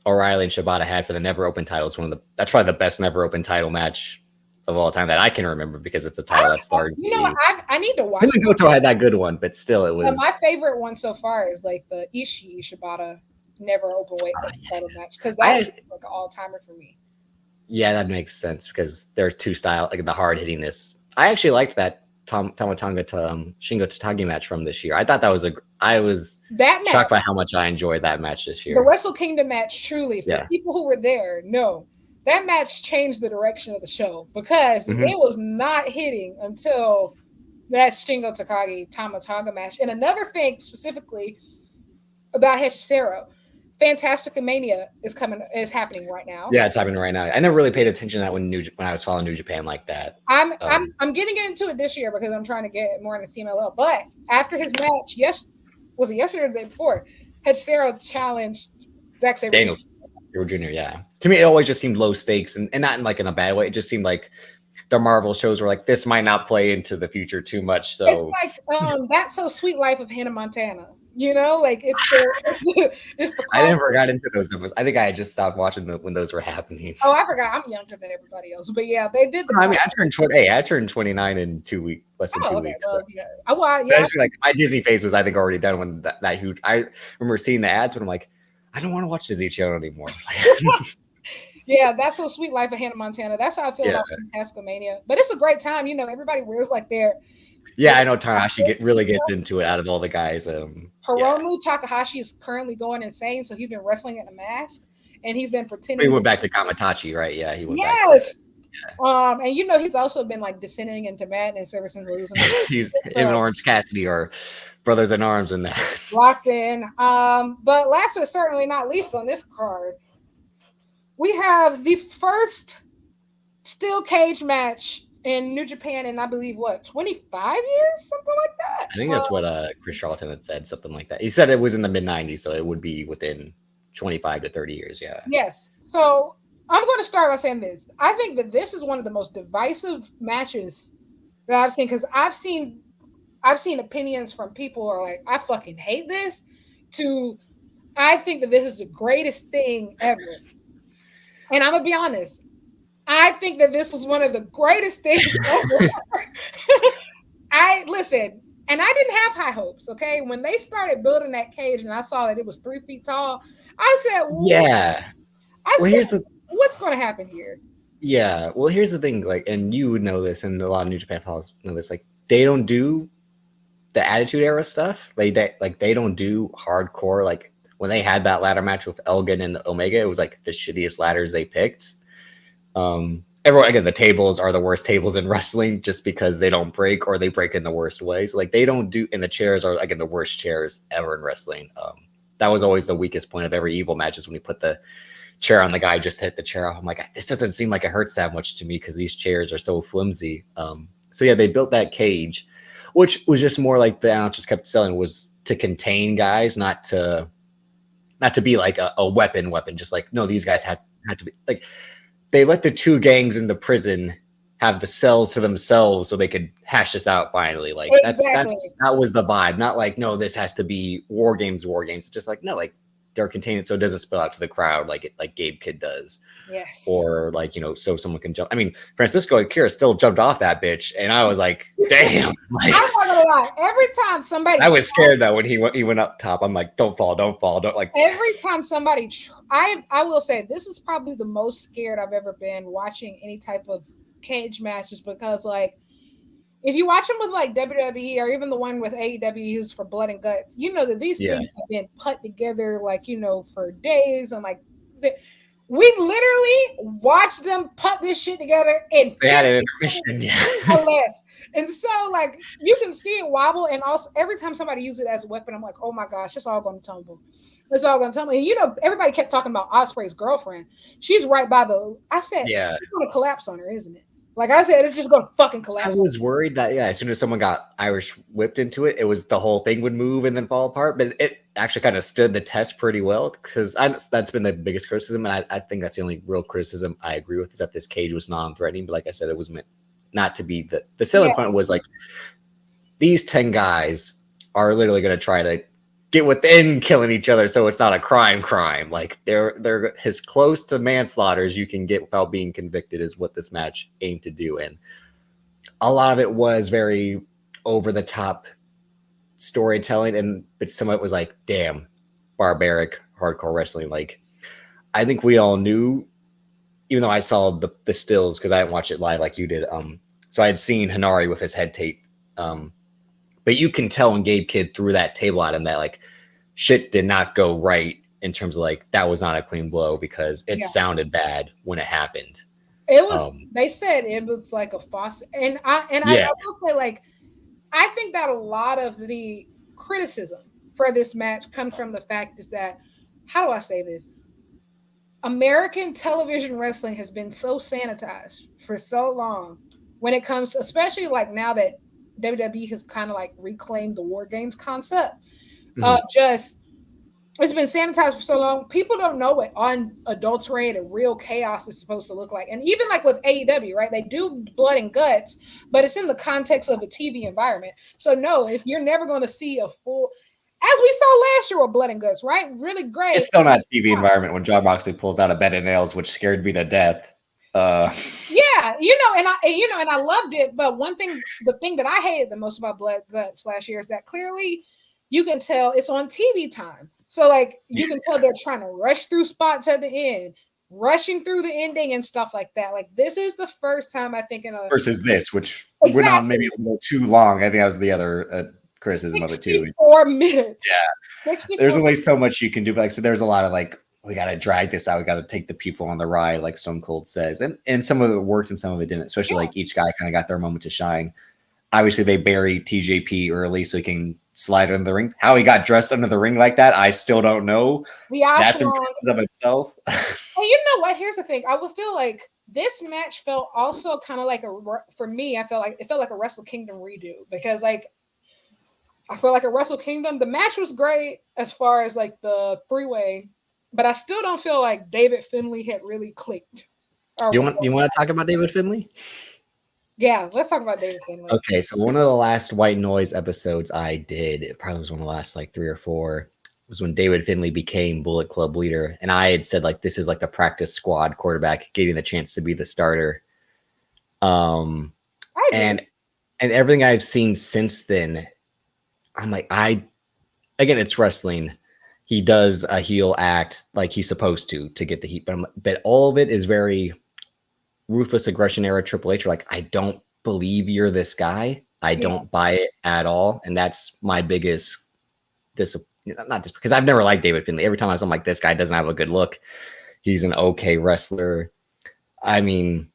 O'Reilly and Shibata had for the Never Open title is that's probably the best Never Open title match of all time that I can remember because it's a title that started. I need to watch. Goto had that good one, but still, it was. My favorite one so far is like the Ishii Shibata Never Open Weight title match because that is like an all timer for me. Yeah, that makes sense because there's 2 styles, like the hard hittingness. I actually liked that Tamatanga to Shingo Tatagi match from this year. I thought that was I was That match, shocked by how much I enjoyed that match this the year. Wrestle Kingdom match, truly, for Yeah. people who were there, no, that match changed the direction of the show because Mhm. it was not hitting until that Shingo Takagi Tamatanga match. And another thing specifically about Hechicero, Fantastica Mania is happening right now. Yeah, it's happening right now. I never really paid attention to that when I was following New Japan like that. I'm getting into it this year because I'm trying to get more into CMLL. But after his match, was it yesterday or the day before? Hechicero challenged Zack Sabre. Danielson Jr. Yeah, to me it always just seemed low stakes and not in like in a bad way. It just seemed like the Marvel shows were like this might not play into the future too much. So It's like That's So Sweet Life of Hannah Montana. You know, like it's the I call. never got into those episodes. I think I had just stopped watching when those were happening. Oh, I forgot. I'm younger than everybody else, but yeah, they did the. I mean, I turned 29 in 2 weeks, less than 2 okay. weeks. Well, So. yeah. Well, yeah. Like my Disney phase was, I think, already done when that huge. I remember seeing the ads, but I'm like, I don't want to watch Disney Channel anymore. Yeah, That's So Sweet Life of Hannah Montana. That's how I feel about Fantastica Mania. But it's a great time. You know, everybody wears like their. Yeah, I know Tanahashi really gets into it out of all the guys. Hiromu Takahashi is currently going insane, so he's been wrestling in a mask and he's been pretending. He went back to Kamatachi, right? Yeah, he went back to. And you know he's also been like descending into madness ever since losing. He's him and Orange Cassidy are brothers in arms in that. Locked in. But last but certainly not least on this card, we have the first steel cage match in New Japan in I believe 25 years, something like that. I think that's what Chris Charlton had said, something like that. He said it was in the mid 90s, so it would be within 25 to 30 years. Yeah. Yes. So I'm going to start by saying this. I think that this is one of the most divisive matches that I've seen because I've seen opinions from people who are like, I fucking hate this, to I think that this is the greatest thing ever. And I'm gonna be honest, I think that this was one of the greatest things ever. Listen, and I didn't have high hopes. Okay, when they started building that cage and I saw that it was 3 feet tall, I said, "Yeah." What's going to happen here? Yeah. Well, here's the thing. Like, and you would know this, and a lot of New Japan followers know this. Like, they don't do the Attitude Era stuff. They don't do hardcore. Like when they had that ladder match with Elgin and Omega, it was like the shittiest ladders they picked. Everyone, again, the tables are the worst tables in wrestling just because they don't break or they break in the worst ways. Like they don't do, and the chairs are again the worst chairs ever in wrestling. That was always the weakest point of every Evil match is when you put the chair on the guy, just hit the chair off. I'm like, this doesn't seem like it hurts that much to me because these chairs are so flimsy. So yeah, they built that cage, which was just more like the announcers kept selling was to contain guys, not to be like a weapon. Just like, no, these guys had to be like, they let the two gangs in the prison have the cells to themselves so they could hash this out finally. Like exactly. that was the vibe. Not like, no, this has to be war games. It's just like, no, like they're contained so it doesn't spill out to the crowd like Gabe Kidd does. Yes. Or like, so someone can jump. I mean, Francisco and Kira still jumped off that bitch, and I was like, damn. Like, I'm not gonna lie. Every time somebody, I was scared that when he went up top, I'm like, don't fall, don't like. Every time somebody, I will say this is probably the most scared I've ever been watching any type of cage matches because like. If you watch them with like WWE or even the one with AEW for Blood and Guts, you know that these things have been put together like, for days and like we literally watched them put this shit together in they had an intermission, or less. And so like you can see it wobble, and also every time somebody uses it as a weapon, I'm like, oh my gosh, it's all gonna tumble. It's all gonna tumble. And everybody kept talking about Ospreay's girlfriend. She's right by I said, it's gonna collapse on her, isn't it? Like I said, it's just going to fucking collapse. I was worried that, as soon as someone got Irish whipped into it, it was the whole thing would move and then fall apart. But it actually kind of stood the test pretty well because that's been the biggest criticism. And I think that's the only real criticism I agree with is that this cage was non-threatening. But like I said, it was meant not to be. The selling point was like these 10 guys are literally going to try to get within killing each other so it's not a crime. Like they're as close to manslaughter as you can get without being convicted is what this match aimed to do. And a lot of it was very over the top storytelling, but some of it was like, damn, barbaric hardcore wrestling. Like I think we all knew, even though I saw the stills because I didn't watch it live like you did. So I had seen Hanari with his head tape But you can tell when Gabe Kidd threw that table at him that like shit did not go right in terms of like that was not a clean blow because it sounded bad when it happened. It was. They said it was like a faucet, and I will say like I think that a lot of the criticism for this match comes from the fact is that how do I say this? American television wrestling has been so sanitized for so long when it comes to, especially like now that WWE has kind of like reclaimed the War Games concept. Just it's been sanitized for so long. People don't know what unadulterated real chaos is supposed to look like. And even like with AEW, right? They do blood and guts, but it's in the context of a TV environment. So no, you're never going to see a full, as we saw last year with blood and guts, right? Really great. It's still not TV environment when Jon Moxley pulls out a bed of nails, which scared me to death. Yeah, and I loved it. But the thing that I hated the most about blood guts last year is that clearly you can tell it's on TV time. So, like, you can tell they're trying to rush through spots at the end, rushing through the ending and stuff like that. Like, this is the first time I think versus this, which went on maybe a little too long. I think that was the other criticism of it, too. 64 minutes. Yeah. There's only so much you can do. Like, so there's a lot of, like, we got to drag this out. We got to take the people on the ride, like Stone Cold says. And some of it worked and some of it didn't, especially like each guy kind of got their moment to shine. Obviously, they buried TJP early so he can slide under the ring. How he got dressed under the ring like that, I still don't know. That's impressive of itself. And you know what? Here's the thing. I would feel like this match felt also kind of like for me, it felt like a Wrestle Kingdom redo because like I feel like a Wrestle Kingdom, the match was great as far as like the three-way, but I still don't feel like David Finlay had really clicked. You want to talk about David Finlay? Yeah, let's talk about David Finlay. Okay, so one of the last White Noise episodes I did, it probably was one of the last like 3 or 4, was when David Finlay became Bullet Club leader. And I had said like this is like the practice squad quarterback getting the chance to be the starter. And everything I've seen since then, I'm like, again, it's wrestling. He does a heel act like he's supposed to get the heat, but all of it is very ruthless aggression era Triple H. Like, I don't believe you're this guy. I don't buy it at all. And that's my biggest not just because I've never liked David Finlay. Every time I'm like, this guy doesn't have a good look. He's an okay wrestler. I mean,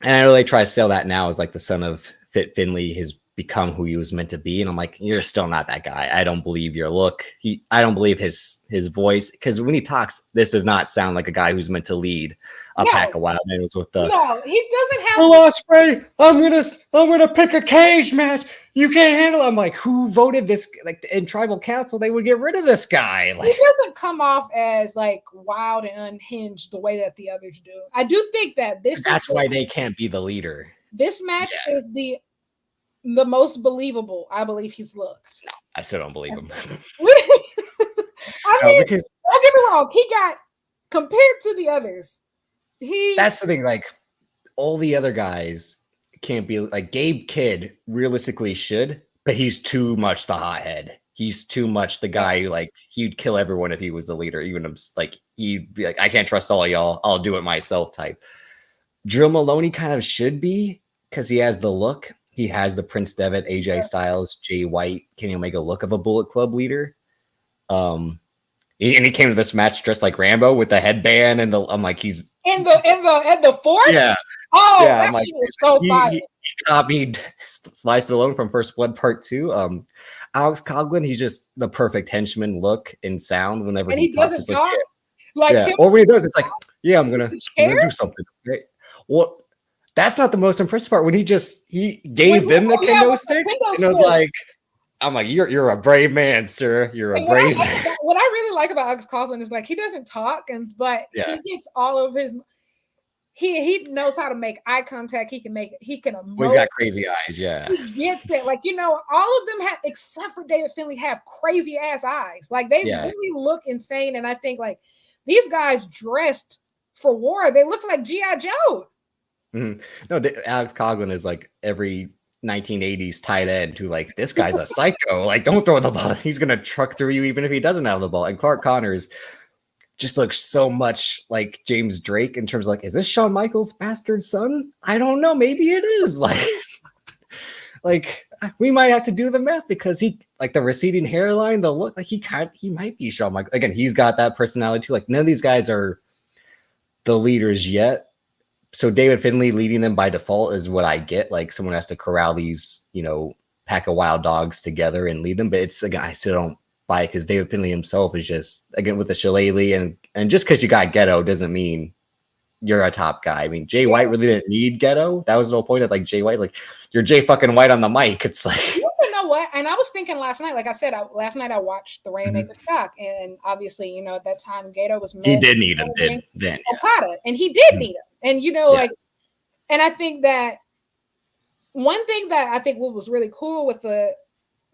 and I really try to sell that now as like the son of Fit Finlay has become who he was meant to be. And I'm like, you're still not that guy. I don't believe your look. I don't believe his voice. Because when he talks, this does not sound like a guy who's meant to lead a pack of wild animals with the he doesn't have Will Ospreay. I'm gonna pick a cage match. You can't handle it. I'm like, who voted this? Like in tribal council, they would get rid of this guy. Like, he doesn't come off as like wild and unhinged the way that the others do. I do think that that's why they can't be the leader. This match is the most believable I believe he's looked. No, I still don't believe him. I mean, because don't get me wrong, he got compared to the others. That's the thing. Like all the other guys can't be like Gabe Kidd. Realistically, should, but he's too much the hothead. He's too much the guy who like he'd kill everyone if he was the leader. Even like he'd be like, I can't trust all of y'all. I'll do it myself. Type. Drew Maloney kind of should be because he has the look. He has the Prince Devitt, AJ Styles, Jay White, Kenny Omega look of a Bullet Club leader. And he came to this match dressed like Rambo with the headband and I'm like, he's in the fort. Yeah. Oh, yeah, that shit was so fire. He copied Slice It Alone from First Blood Part 2. Alex Coughlin, he's just the perfect henchman look and sound whenever he talks. Doesn't talk. Like or when he does, it's like, yeah, I'm gonna do something. Right? Well, that's not the most impressive part. When he gave them the kendo stick and I was like, I'm like, you're a brave man, sir. You're a brave man. What I really like about Alex Coughlin is like he doesn't talk, but he gets all of his. He knows how to make eye contact. He can emote. He's got crazy eyes. Yeah, he gets it. Like all of them have, except for David Finlay, have crazy ass eyes. Like they really look insane. And I think like these guys dressed for war, they look like G.I. Joe. Mm-hmm. No, Alex Coughlin is like every 1980s tight end who like this guy's a psycho. Like don't throw the ball. He's gonna truck through you even if he doesn't have the ball. And Clark Connors just looks so much like James Drake in terms of like, is this Shawn Michaels' bastard son? I don't know. Maybe it is. Like, like we might have to do the math because he like the receding hairline, the look like he might be Shawn Michaels. Again, he's got that personality too. Like none of these guys are the leaders yet. So David Finlay leading them by default is what I get. Like someone has to corral these, pack of wild dogs together and lead them. But it's again, I still don't buy it because David Finlay himself is just again with the shillelagh and just because you got Ghetto doesn't mean you're a top guy. I mean, Jay White really didn't need Ghetto. That was the whole point of like Jay White. Like you're Jay fucking White on the mic. It's like you know what? And I was thinking last night, like I said, last night I watched the Rainmaker Shock, and obviously, at that time Gato was he did need him then Okada, and he did need him, and like, and I think that one thing that I think what was really cool with the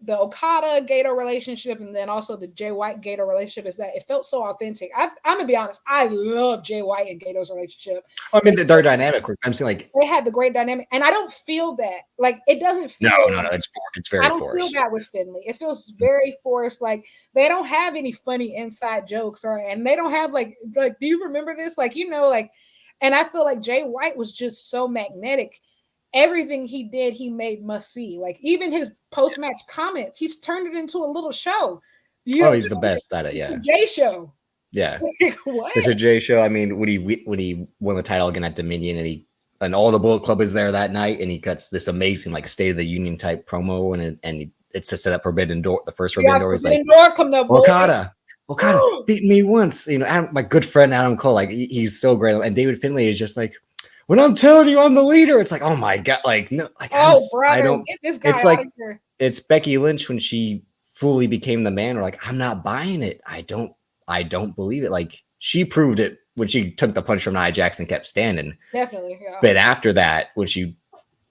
Okada Gato relationship and then also the Jay White Gato relationship is that it felt so authentic. I'm gonna be honest, I love Jay White and Gato's relationship. I mean, their dynamic. I'm saying like they had the great dynamic, and I don't feel that. Like it doesn't feel. No, it's very. I don't forced. feel that with Finlay. It feels very forced. Like they don't have any funny inside jokes, and they don't have like. Do you remember this? Like and I feel like Jay White was just so magnetic. Everything he did, he made must see. Like even his post-match comments, he's turned it into a little show. He's the best at it. Yeah, Jay show. Yeah, what? There's a Jay show. I mean, when he won the title again at Dominion, and all the Bullet Club is there that night, and he cuts this amazing like State of the Union type promo, and it's to set up Forbidden Door. The first Forbidden Door is like Okada beat me once. My good friend Adam Cole, like he's so great, and David Finlay is just like. When I'm telling you I'm the leader, it's like, oh my God, like no, like brother, I don't get this guy. It's like it's Becky Lynch when she fully became the man, or like, I'm not buying it. I don't believe it. Like she proved it when she took the punch from Nia Jackson, kept standing. Definitely, yeah. But after that, when she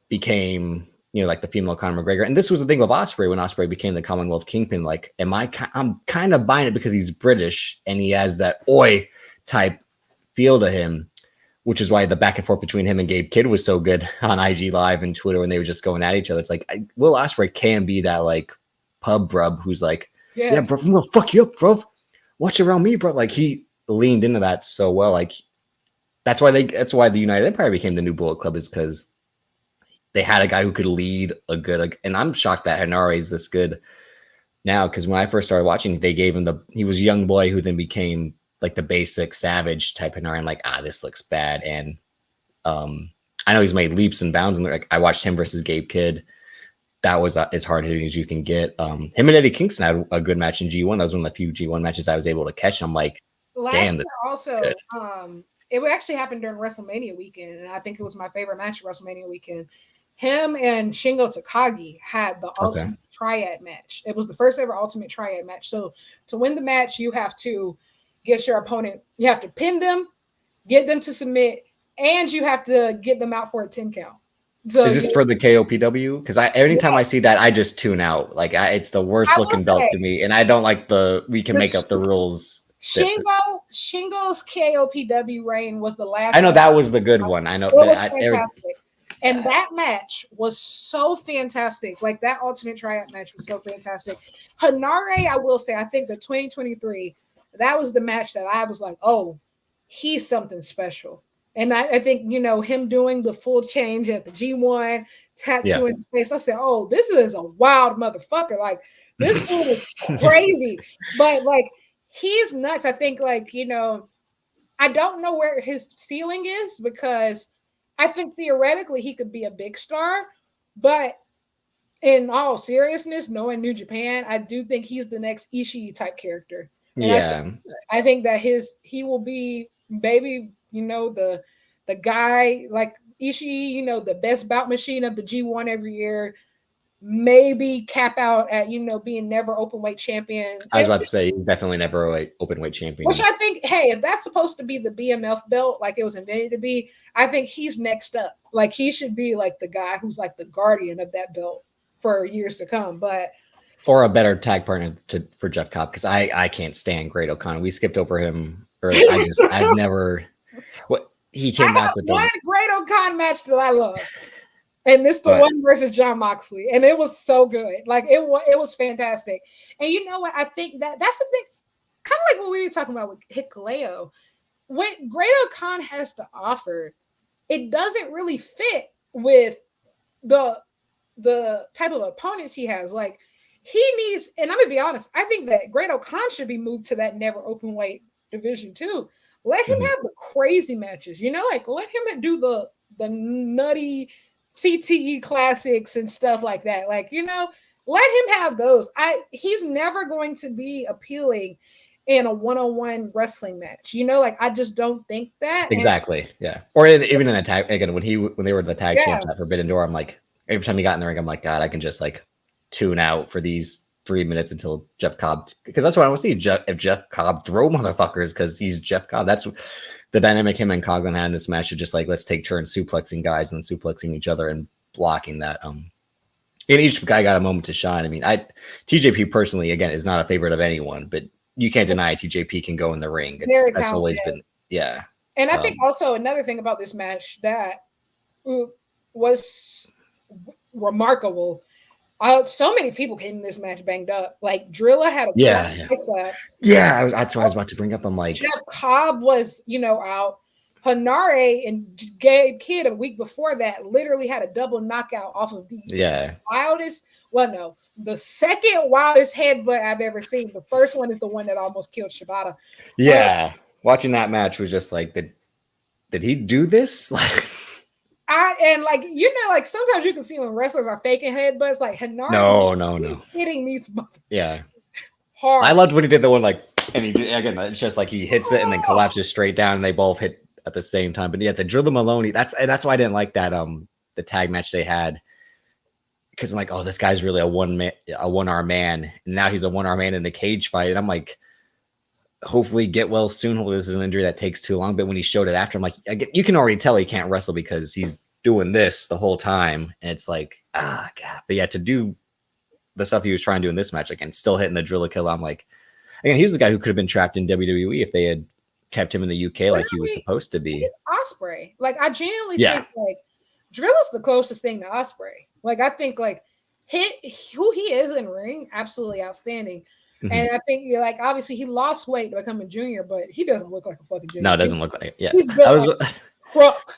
became, like the female Conor McGregor, and this was the thing with Ospreay when Ospreay became the Commonwealth Kingpin. Like, I'm kind of buying it because he's British and he has that oi type feel to him. Which is why the back and forth between him and Gabe Kidd was so good on IG Live and Twitter when they were just going at each other. It's like Will Ospreay can be that like pub brub who's like, yeah, bro, I'm gonna fuck you up, bro. Watch around me, bro. Like he leaned into that so well. Like that's why the United Empire became the new Bullet Club is because they had a guy who could lead a good. And I'm shocked that Henare is this good now because when I first started watching, they gave him he was a young boy who then became like the basic savage type of I'm like, this looks bad. And I know he's made leaps and bounds. And like I watched him versus Gabe Kidd. That was as hard hitting as you can get. Him and Eddie Kingston had a good match in G1. That was one of the few G1 matches I was able to catch. I'm like, last year also, it actually happened during WrestleMania weekend. And I think it was my favorite match of WrestleMania weekend. Him and Shingo Takagi had the Ultimate Triad match. It was the first ever Ultimate Triad match. So to win the match, you have to get your opponent, you have to pin them, get them to submit, and you have to get them out for a 10 count. So is this for the KOPW? Because anytime I see that, I just tune out. Like it's the worst looking belt to me, and I don't like we can make up the rules. Shingo's KOPW reign was the last. I know that was the good one. I know it was fantastic, and that match was so fantastic. Like that Ultimate Triad match was so fantastic. Henare, I will say, I think the 2023. That was the match that I was like, oh, he's something special. And I think, him doing the full change at the G1, tattoo in his face. I said, oh, this is a wild motherfucker. Like, this dude is crazy. But, like, he's nuts. I think, like, I don't know where his ceiling is because I think theoretically he could be a big star. But in all seriousness, knowing New Japan, I do think he's the next Ishii type character. And I think that he will be maybe, the guy like Ishii, the best bout machine of the G1 every year, maybe cap out at, being never open weight champion. I was about to say definitely never open weight champion. Which I think, hey, if that's supposed to be the BMF belt, like it was invented to be, I think he's next up. Like he should be like the guy who's like the guardian of that belt for years to come. But or a better tag partner for Jeff Cobb because I can't stand Great O'Connor. We skipped over him early. I've never. What he came back with one Great O'Connor match that I love, and this the one versus John Moxley, and it was so good. Like it was fantastic. And you know what? I think that's the thing. Kind of like what we were talking about with Hikuleo. What Great O'Connor has to offer, it doesn't really fit with the the type of opponents he has. Like he needs, and I'm gonna be honest, I think that Great Khan should be moved to that never open weight division too. Let him have the crazy matches, like let him do the nutty CTE classics and stuff like that. Like, let him have those. He's never going to be appealing in a one-on-one wrestling match. Like I just don't think that. Exactly. Yeah. Or even in a tag again when they were the tag champs at Forbidden Door, I'm like every time he got in the ring, I'm like, God, I can just like tune out for these 3 minutes until Jeff Cobb, because that's what I want to see. If Jeff Cobb throw motherfuckers, because he's Jeff Cobb. That's the dynamic him and Coughlin had in this match. Is just like, let's take turns suplexing guys and suplexing each other and blocking that. And each guy got a moment to shine. I mean, TJP personally, again, is not a favorite of anyone, but you can't deny TJP can go in the ring. That's always been, yeah. And I think also another thing about this match that was remarkable. So many people came in this match banged up. Like Drilla had a that's what I was about to bring up. I'm like, Jeff Cobb was out. Hanare and Gabe Kidd a week before that literally had a double knockout off of the wildest. Well, no, the second wildest headbutt I've ever seen. The first one is the one that almost killed Shibata. Yeah, watching that match was just like, did he do this? Like. Like sometimes you can see when wrestlers are faking headbutts, like Hanari. No. He's hitting these. Hard. I loved when he did the one and he again, it's just like he hits it and then collapses straight down, and they both hit at the same time. But yeah, the Drilla Maloney. That's why I didn't like that the tag match they had, because I'm like, oh, this guy's really a one-arm man, and now he's a one-arm man in the cage fight, and I'm like, hopefully get well soon. Hopefully this is an injury that takes too long. But when he showed it after, I'm like, you can already tell he can't wrestle because he's doing this the whole time. And it's like, God. But yeah, to do the stuff he was trying to do in this match, and still hitting the Drilla kill, I'm like, again, he was the guy who could have been trapped in WWE if they had kept him in the UK like he was supposed to be. He's Ospreay. Like, I genuinely think, like, Drilla's the closest thing to Ospreay. Like, I think, like, who he is in ring, absolutely outstanding. Mm-hmm. And I think, like, obviously he lost weight to become a junior, but he doesn't look like a fucking junior. No, it doesn't look like it. Yeah. He's built like crook.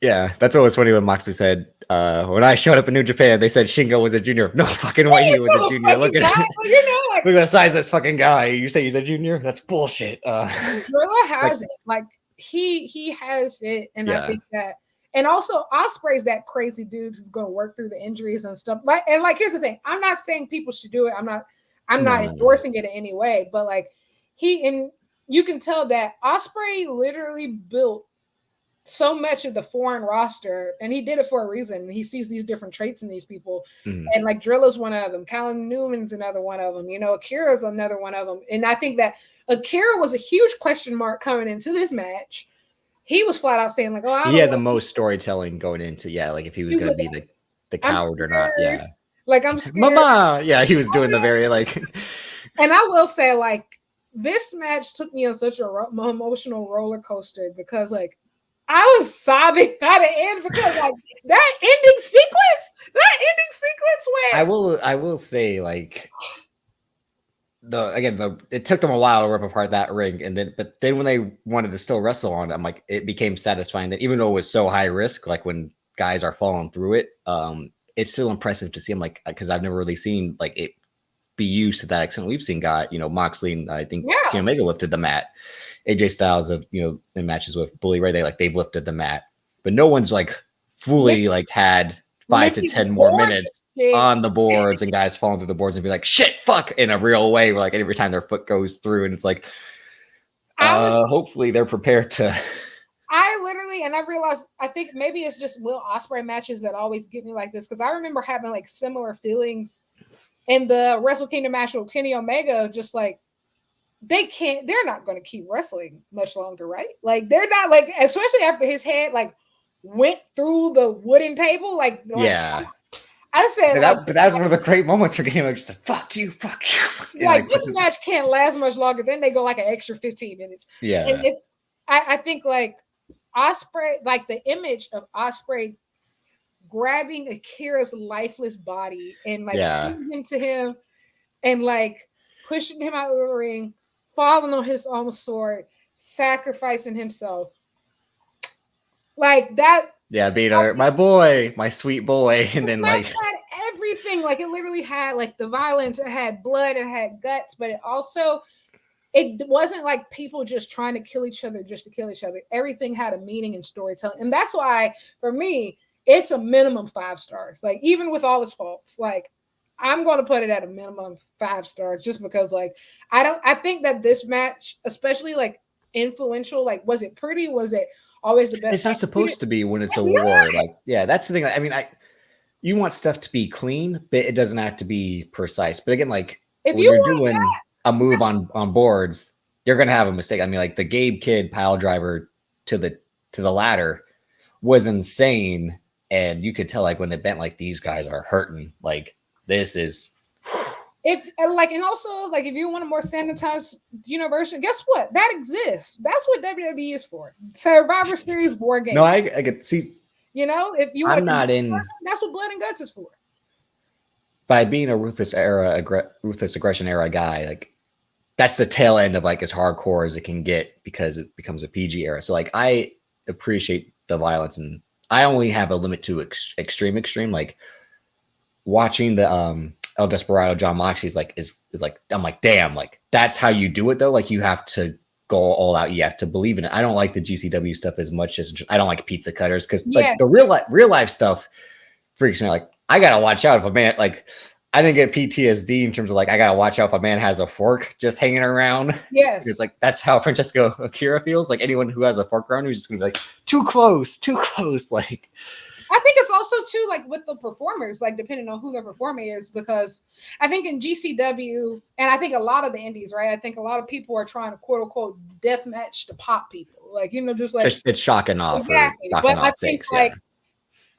Yeah, that's what was funny when Moxley said, when I showed up in New Japan, they said Shingo was a junior. No fucking way he was a junior. Look at him. Look at the size of this fucking guy. You say he's a junior? That's bullshit. Drilla has it. Like, he has it. And I think that, and also Ospreay's that crazy dude who's going to work through the injuries and stuff. Like, and like, here's the thing. I'm not saying people should do it. I'm not endorsing it in any way, but like you can tell that Ospreay literally built so much of the foreign roster, and he did it for a reason. He sees these different traits in these people, and like Drilla's one of them. Callum Newman's another one of them. Akira's another one of them. And I think that Akira was a huge question mark coming into this match. He was flat out saying like, "Oh, he had the most storytelling going into like if he was going to be the coward or not." Yeah, like I'm scared. Mama, yeah, he was doing the very like. And I will say, like, this match took me on such a emotional roller coaster because like. I was sobbing at the end because like that ending sequence where I will say like it took them a while to rip apart that ring, but then when they wanted to still wrestle on it, I'm like, it became satisfying that even though it was so high risk, like when guys are falling through it, it's still impressive to see them, like, because I've never really seen like it be used to that extent. We've seen Moxley and I think Omega lifted the mat. AJ Styles in matches with Bully Ray, they've lifted the mat, but no one's like fully like had 5 to 10 more minutes on the boards and guys falling through the boards and be like, shit, fuck, in a real way, where like every time their foot goes through, and it's like, hopefully they're prepared to. And I realized, I think maybe it's just Will Ospreay matches that always get me like this, because I remember having like similar feelings in the Wrestle Kingdom match with Kenny Omega, just like, they're not going to keep wrestling much longer, right? Like, they're not, like, especially after his head like went through the wooden table, like I said, that was one of the great moments for Game. I just said, fuck you. Like, this match can't last much longer. Then they go like an extra 15 minutes. Yeah, and I think like Ospreay, like the image of Ospreay grabbing Akira's lifeless body and like putting him to him and like pushing him out of the ring, falling on his own sword, sacrificing himself. Like that. Yeah, being my boy, my sweet boy. And then like had everything, like it literally had like the violence, it had blood, it had guts, but it wasn't like people just trying to kill each other just to kill each other. Everything had a meaning and storytelling. And that's why, for me, it's a minimum 5 stars. Like, even with all its faults, like, I'm going to put it at a minimum 5 stars just because, like, I think that this match, especially like influential, like, was it pretty? Was it always the best? It's not supposed to be when it's a war. Like, yeah, that's the thing. I mean, you want stuff to be clean, but it doesn't have to be precise. But again, like, if when you're doing a move on boards, you're gonna have a mistake. I mean, like the Gabe Kidd pile driver to the ladder was insane, and you could tell like when it bent, like these guys are hurting. Like this is and also like if you want a more sanitized version, guess what? That exists. That's what WWE is for. Survivor Series war game. No, I could see. If you I'm not in. That's what Blood and Guts is for. By being a ruthless aggression era guy, like that's the tail end of like as hardcore as it can get because it becomes a PG era. So like I appreciate the violence, and I only have a limit to extreme. Like watching the El Desperado John Moxley is like I'm like, damn, like that's how you do it though. Like you have to go all out. You have to believe in it. I don't like the GCW stuff as much as I don't like pizza cutters because like the real life stuff freaks me out. Like I gotta watch out if a man, like I didn't get PTSD in terms of like I gotta watch out if a man has a fork just hanging around. Yes, it's like that's how Francesco Akira feels. Like anyone who has a fork around who's just gonna be like too close. Like I think it's also too like with the performers, like depending on who their performer is, because I think in GCW and I think a lot of the indies, right? I think a lot of people are trying to quote unquote death match to pop people, like just like it's shocking off. Exactly, but I think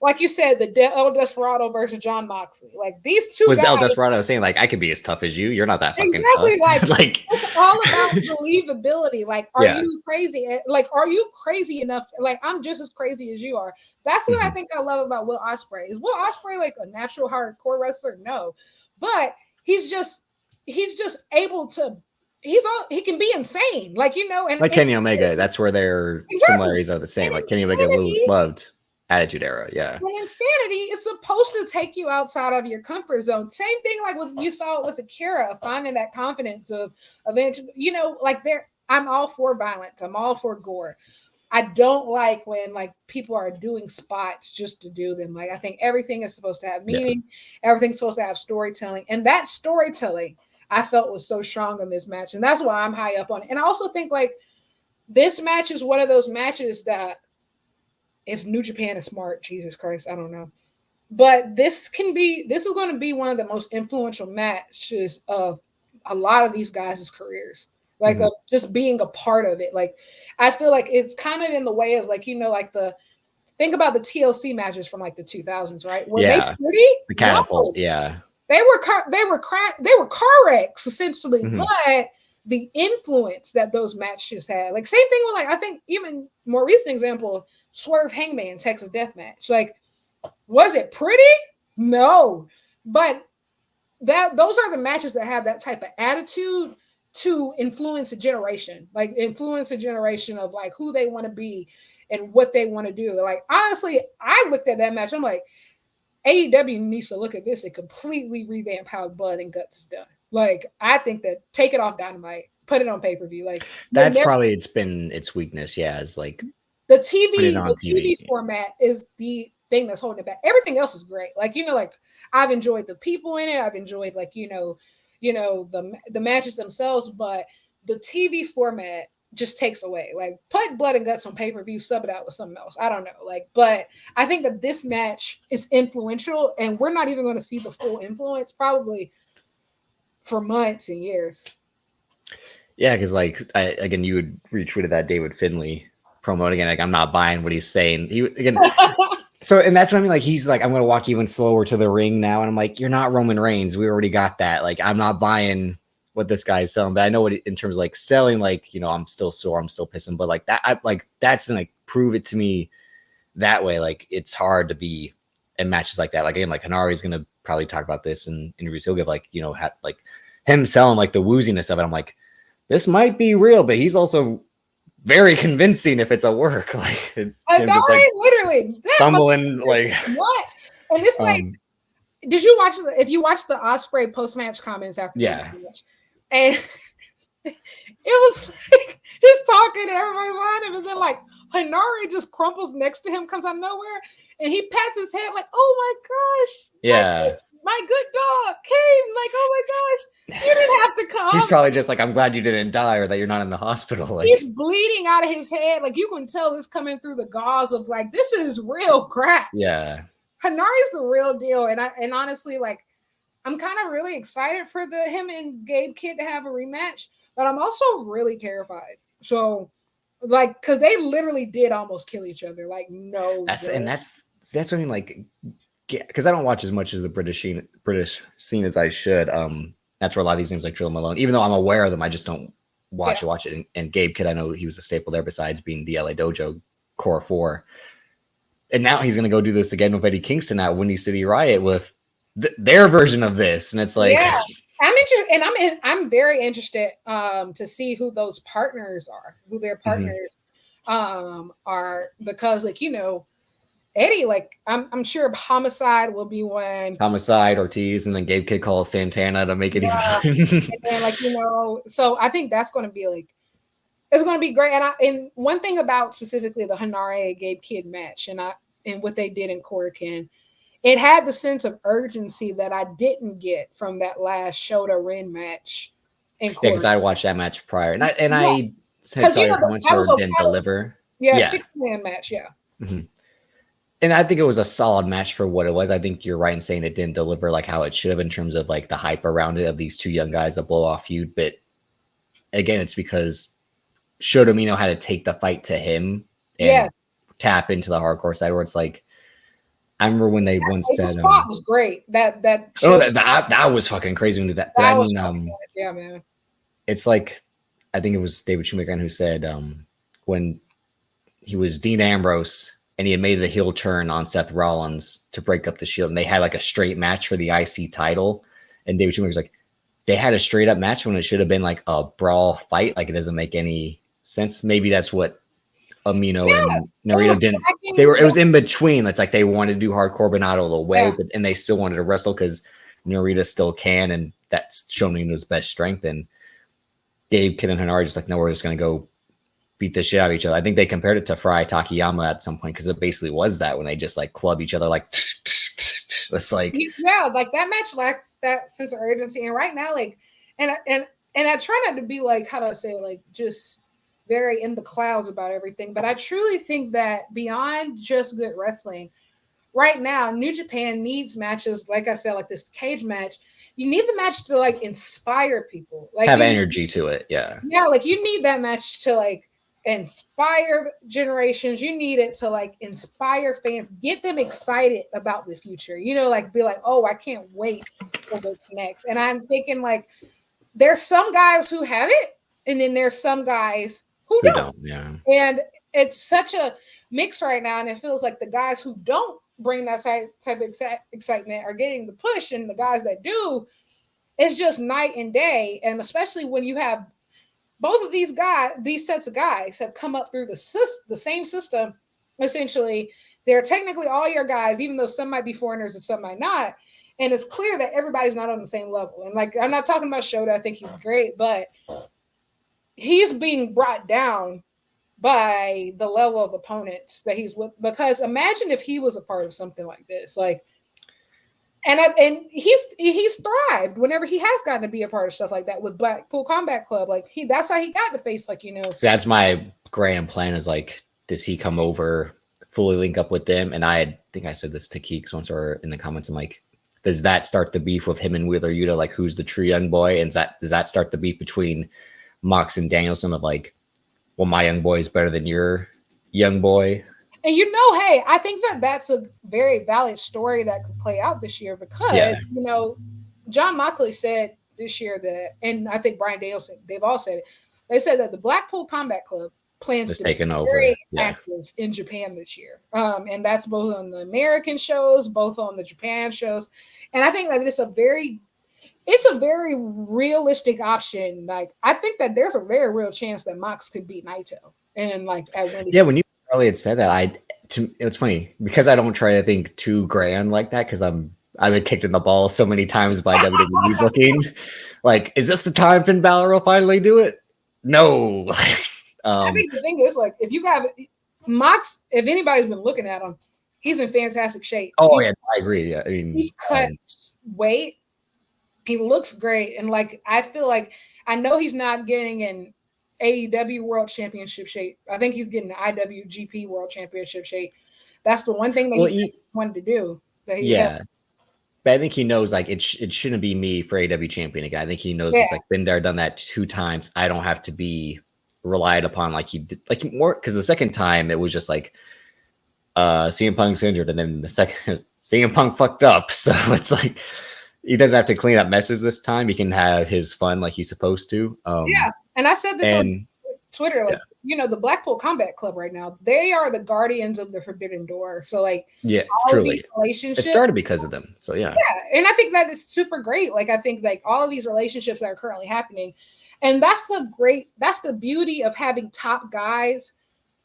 like you said, the El Desperado versus John Moxley. Like these two was guys, El Desperado saying like I could be as tough as you. You're not that fucking exactly tough. like it's all about believability. Like, are you crazy? Like, are you crazy enough? Like, I'm just as crazy as you are. That's what I think I love about Will Ospreay. Is Will Ospreay like a natural hardcore wrestler? No, but he's just able to. He can be insane, like and like Kenny Omega. That's where their similarities are the same. And like Kenny Omega loved Attitude Era, yeah. When insanity is supposed to take you outside of your comfort zone. Same thing like you saw it with Akira, finding that confidence of like I'm all for violence. I'm all for gore. I don't like when like people are doing spots just to do them. Like I think everything is supposed to have meaning. Yeah. Everything's supposed to have storytelling. And that storytelling I felt was so strong in this match. And that's why I'm high up on it. And I also think like this match is one of those matches that if New Japan is smart, Jesus Christ, I don't know. But this is going to be one of the most influential matches of a lot of these guys' careers. Like just being a part of it. Like I feel like it's kind of in the way of like, like think about the TLC matches from like the 2000s, right? Were they pretty? The catapult, yeah. They were car wrecks essentially, but the influence that those matches had, like same thing with like I think even more recent example, Swerve Hangman Texas Death Match. Like, was it pretty? No, but those are the matches that have that type of attitude to influence a generation, like influence a generation of like who they want to be and what they want to do. Like honestly, I looked at that match. I'm like, AEW needs to look at this and completely revamp how Blood and Guts is done. Like, I think that take it off Dynamite, put it on pay-per-view. Like that's probably it's been its weakness. Yeah, is like the TV format is the thing that's holding it back. Everything else is great. Like, like I've enjoyed the people in it. I've enjoyed like, the matches themselves, but the TV format just takes away. Like put Blood and Guts on pay-per-view, sub it out with something else. I don't know. Like, but I think that this match is influential and we're not even going to see the full influence probably for months and years. Yeah, because like again, you would retweeted that David Finlay promo again. Like I'm not buying what he's saying. So and that's what I mean. Like he's like, I'm gonna walk even slower to the ring now, and I'm like, you're not Roman Reigns. We already got that. Like I'm not buying what this guy is selling, but I know what in terms of like selling. Like I'm still sore, I'm still pissing, but like that, that's like prove it to me that way. Like it's hard to be in matches like that. Like again, like Hanari is gonna probably talk about this in interviews. He'll give like like him selling like the wooziness of it. I'm like, this might be real, but he's also very convincing if it's a work. Like just, like, literally stumbling like what? And it's like Did you watch if you watched the Ospreay post match comments after this match, and it was like he's talking, everybody's lining, and then like Hanari just crumples next to him, comes out of nowhere, and he pats his head like, "Oh my gosh, yeah, my good dog came!" Like, "Oh my gosh, you didn't have to come." He's probably just like, "I'm glad you didn't die, or that you're not in the hospital." Like, he's bleeding out of his head, like you can tell this coming through the gauze of like this is real crap. Yeah, Hanari's the real deal, and honestly, like I'm kind of really excited for him and Gabe Kidd to have a rematch, but I'm also really terrified. So, like, because they literally did almost kill each other. Like, no, that's what I mean. Like, because I don't watch as much as the British scene as I should. That's where a lot of these names like Joe Malone, even though I'm aware of them, I just don't watch it. And Gabe Kidd, I know he was a staple there. Besides being the LA Dojo Core 4. And now he's going to go do this again with Eddie Kingston at Windy City Riot with their version of this. And it's like, yeah, I'm interested, and I'm very interested to see who those partners are, who their partners are, because like, you know, Eddie, like I'm sure Homicide will be one. Homicide, Ortiz, and then Gabe Kidd calls Santana to make it even. And like, you know, so I think that's going to be like, it's going to be great. And one thing about specifically the Hanare Gabe Kidd match and what they did in Korakuen, it had the sense of urgency that I didn't get from that last Shota Rin match in Korakuen. Yeah, because I watched that match prior, and I said sorry points where it didn't deliver. Yeah, 6-man match, yeah. Mm-hmm. And I think it was a solid match for what it was. I think you're right in saying it didn't deliver like how it should have in terms of like the hype around it of these two young guys that blow off feud. But again, it's because Shota Umino had to take the fight to him and tap into the hardcore side where it's like, I remember when they once said, the spot was great. That was fucking crazy when did that. But I mean, yeah, man. It's like, I think it was David Shoemaker who said when he was Dean Ambrose and he had made the heel turn on Seth Rollins to break up the Shield, and they had like a straight match for the IC title, and David Shoemaker's like, they had a straight up match when it should have been like a brawl fight. Like, it doesn't make any sense. Maybe that's what Umino and Narita didn't. It was in between. It's like they wanted to do hardcore but not all the way, and they still wanted to wrestle because Narita still can, and that's shown Umino's best strength. And Gabe Kidd and Hanari just like, no, we're just gonna go beat the shit out of each other. I think they compared it to Fry Takayama at some point because it basically was that when they just like club each other like it's like, yeah, like that match lacks that sense of urgency. And right now, like, and I try not to be like, how do I say it, like just very in the clouds about everything, but I truly think that beyond just good wrestling, right now, New Japan needs matches, like I said, like this cage match. You need the match to like inspire people, like have energy to it. Yeah, like you need that match to like inspire generations. You need it to like inspire fans, get them excited about the future, you know, like be like, oh, I can't wait for what's next. And I'm thinking like there's some guys who have it, and then there's some guys who don't. Yeah, and it's such a mix right now, and it feels like the guys who don't bring that type of excitement are getting the push, and the guys that do, it's just night and day. And especially when you have both of these sets of guys have come up through the same system. Essentially, they're technically all your guys, even though some might be foreigners and some might not. And it's clear that everybody's not on the same level. And like, I'm not talking about Shota. I think he's great, but he's being brought down by the level of opponents that he's with. Because imagine if he was a part of something like this, like, and he's thrived whenever he has gotten to be a part of stuff like that with Blackpool Combat Club. Like that's how he got to face, like, you know. So that's my grand plan is like, does he come over, fully link up with them? And I think I said this to Keeks once or in the comments. I'm like, does that start the beef with him and Wheeler Yuta? Like, who's the true young boy? And does that start the beef between Mox and Danielson of like, well, my young boy is better than your young boy? And you know, hey, I think that that's a very valid story that could play out this year because, you know, John Moxley said this year that, and I think Bryan Danielson, they've all said it. They said that the Blackpool Combat Club plans to be very active in Japan this year. And that's both on the American shows, both on the Japan shows. And I think that it's a very realistic option. Like, I think that there's a very real chance that Mox could beat Naito. And like at Wendy. Yeah, when you earlier had said that, it's funny because I don't try to think too grand like that because I'm I've been kicked in the ball so many times by WWE booking. Like, is this the time Finn Balor will finally do it? No. I think the thing is, like, if you got Mox, if anybody's been looking at him, he's in fantastic shape. Oh, yeah, I agree. Yeah, I mean, he's cut weight. He looks great. And, like, I feel like I know he's not getting in AEW World Championship shape. I think he's getting the IWGP World Championship shape. That's the one thing that he wanted to do. That he had. But I think he knows, like, it shouldn't be me for AEW champion again. I think he knows it's like, been there, done that 2 times. I don't have to be relied upon like he did, like more, because the second time it was just like CM Punk's injured, and then the second CM Punk fucked up. So it's like he doesn't have to clean up messes this time. He can have his fun like he's supposed to. And I said this on Twitter, like, you know, the Blackpool Combat Club right now, they are the guardians of the Forbidden Door. So, like, truly, relationships, it started because of them. So yeah, and I think that is super great. Like, I think like all of these relationships that are currently happening, and that's the beauty of having top guys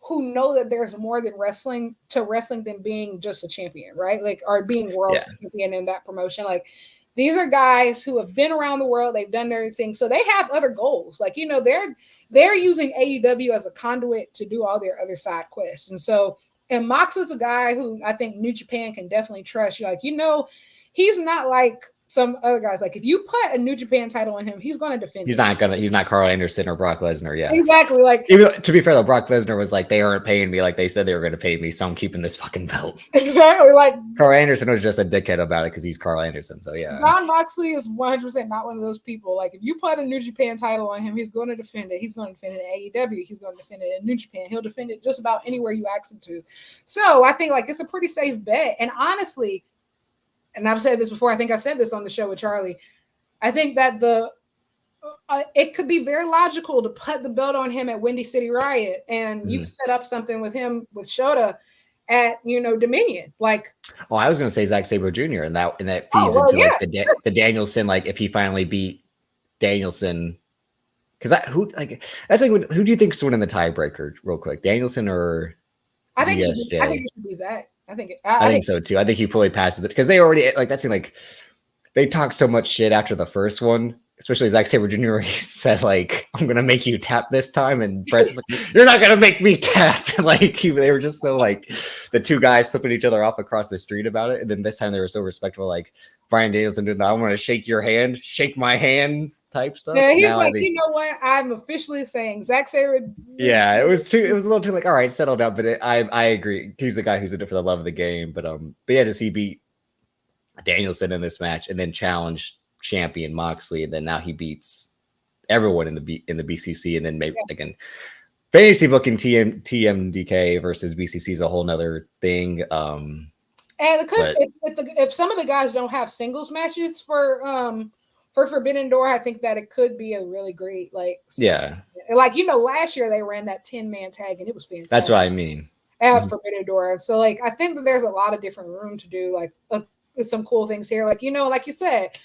who know that there's more than wrestling than being just a champion, right? Like, or being world champion in that promotion. Like, these are guys who have been around the world. They've done everything. So they have other goals. Like, you know, they're using AEW as a conduit to do all their other side quests. And so, and Mox is a guy who I think New Japan can definitely trust. You're like, you know, he's not like some other guys. Like, if you put a New Japan title on him, he's going to defend. He's not Carl Anderson or Brock Lesnar. Yeah, exactly. Like, even, to be fair though, Brock Lesnar was like, they aren't paying me like they said they were going to pay me, so I'm keeping this fucking belt. Exactly. Like, Carl Anderson was just a dickhead about it because he's Carl Anderson. So yeah, Jon Moxley is 100% not one of those people. Like, if you put a New Japan title on him, he's going to defend it. He's going to defend it in AEW. He's going to defend it in New Japan. He'll defend it just about anywhere you ask him to. So I think like it's a pretty safe bet. And honestly, and I've said this before, I think I said this on the show with Charlie, I think that it could be very logical to put the belt on him at Windy City Riot, and you set up something with him with Shota at, you know, Dominion. Like, I was going to say Zack Sabre Jr. and that feeds into like the Danielson, like if he finally beat Danielson, because who do you think is winning the tiebreaker real quick, Danielson or I think it should be Zack. I think so too. I think he fully passes it because they already like that seemed like they talked so much shit after the first one, especially Zack Sabre Jr. He said like, "I'm gonna make you tap this time," and Brett's like, "You're not gonna make me tap." Like they were just so like the two guys flipping each other off across the street about it, and then this time they were so respectful. Like Bryan Danielson did, "I want to shake your hand, shake my hand." Type stuff. Yeah, he's like, you know what? I'm officially saying Zack Sabre. Yeah, it was a little too like, all right, settle down. But I agree. He's the guy who's in it for the love of the game. But yeah, to see beat Danielson in this match and then challenge champion Moxley, and then now he beats everyone in the BCC, and then maybe again fantasy booking TMDK versus BCC is a whole nother thing. And it could if some of the guys don't have singles matches for Forbidden Door, I think that it could be a really great, like, like, you know, last year they ran that 10-man tag and it was fantastic. That's what I mean. At Forbidden Door. So, like, I think that there's a lot of different room to do, like, some cool things here. Like, you know, like you said,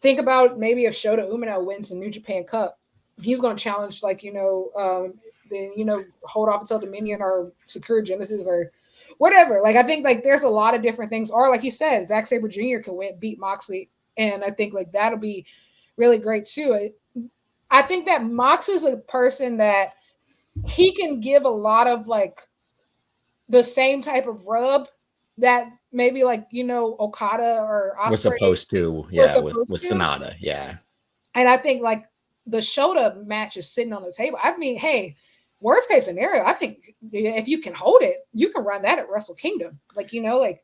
think about maybe if Shota Umino wins the New Japan Cup, he's going to challenge, like, you know, hold off until Dominion or secure Genesis or whatever. Like, I think, like, there's a lot of different things. Or, like you said, Zack Sabre Jr. can beat Moxley. And I think like that'll be really great too. I think that Mox is a person that he can give a lot of like the same type of rub that maybe like, you know, Okada or Ospreay was supposed to, with Sonata, And I think like the Shota match is sitting on the table. I mean, hey, worst case scenario, I think if you can hold it, you can run that at Wrestle Kingdom. Like, you know, like.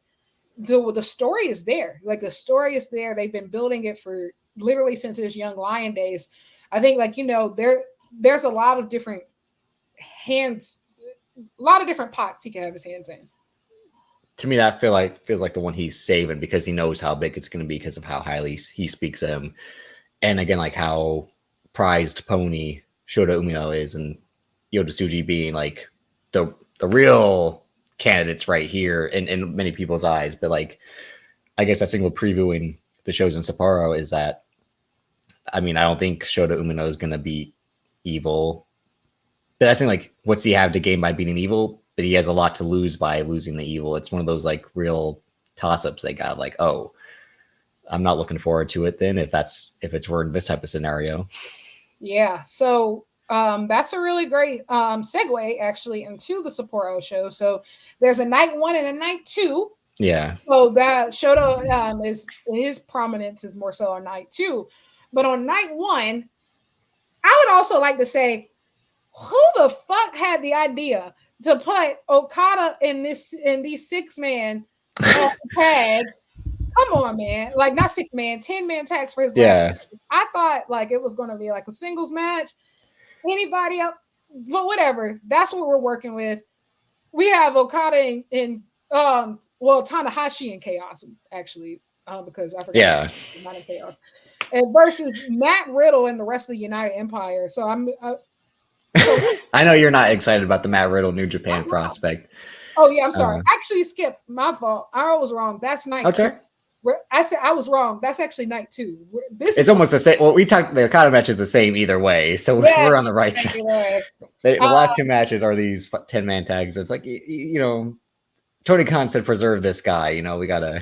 The story is there. Like the story is there. They've been building it for literally since his Young Lion days. I think like, you know, there's a lot of different pots he can have his hands in. To me, that feels like the one he's saving because he knows how big it's going to be because of how highly he speaks of him. And again, like how prized pony Shota Umino is, and Yota Tsuji being like the real candidates right here in many people's eyes. But like, I guess that single previewing the shows in Sapporo is that, I mean, I don't think Shota Umino is going to beat Evil, but that's like, what's he have to gain by beating Evil? But he has a lot to lose by losing the Evil. It's one of those like real toss-ups they got like, oh, I'm not looking forward to it then if we're in this type of scenario. Yeah. So that's a really great segue actually into the Sapporo show. So there's a night 1 and a night 2. Yeah. So that Shota is his prominence is more so on night 2. But on night 1, I would also like to say, who the fuck had the idea to put Okada in these 6-man tags? Come on, man. Like not 6-man, 10-man tags for his last Yeah. match. I thought like it was gonna be like a singles match. Anybody else, but whatever. That's what we're working with. We have Okada in Tanahashi in Chaos, actually, because I forgot Yeah. not in Chaos. And versus Matt Riddle and the rest of the United Empire. So I know you're not excited about the Matt Riddle New Japan prospect. Oh yeah, I'm sorry. Actually, Skip, my fault. I was wrong. That's night 2. I said I was wrong. That's actually night 2. It's almost the same. Well, we talked. The Okada match is the same either way, so we're on the right track. The last 2 matches are these 10-man tags. It's like Tony Khan said, preserve this guy. We gotta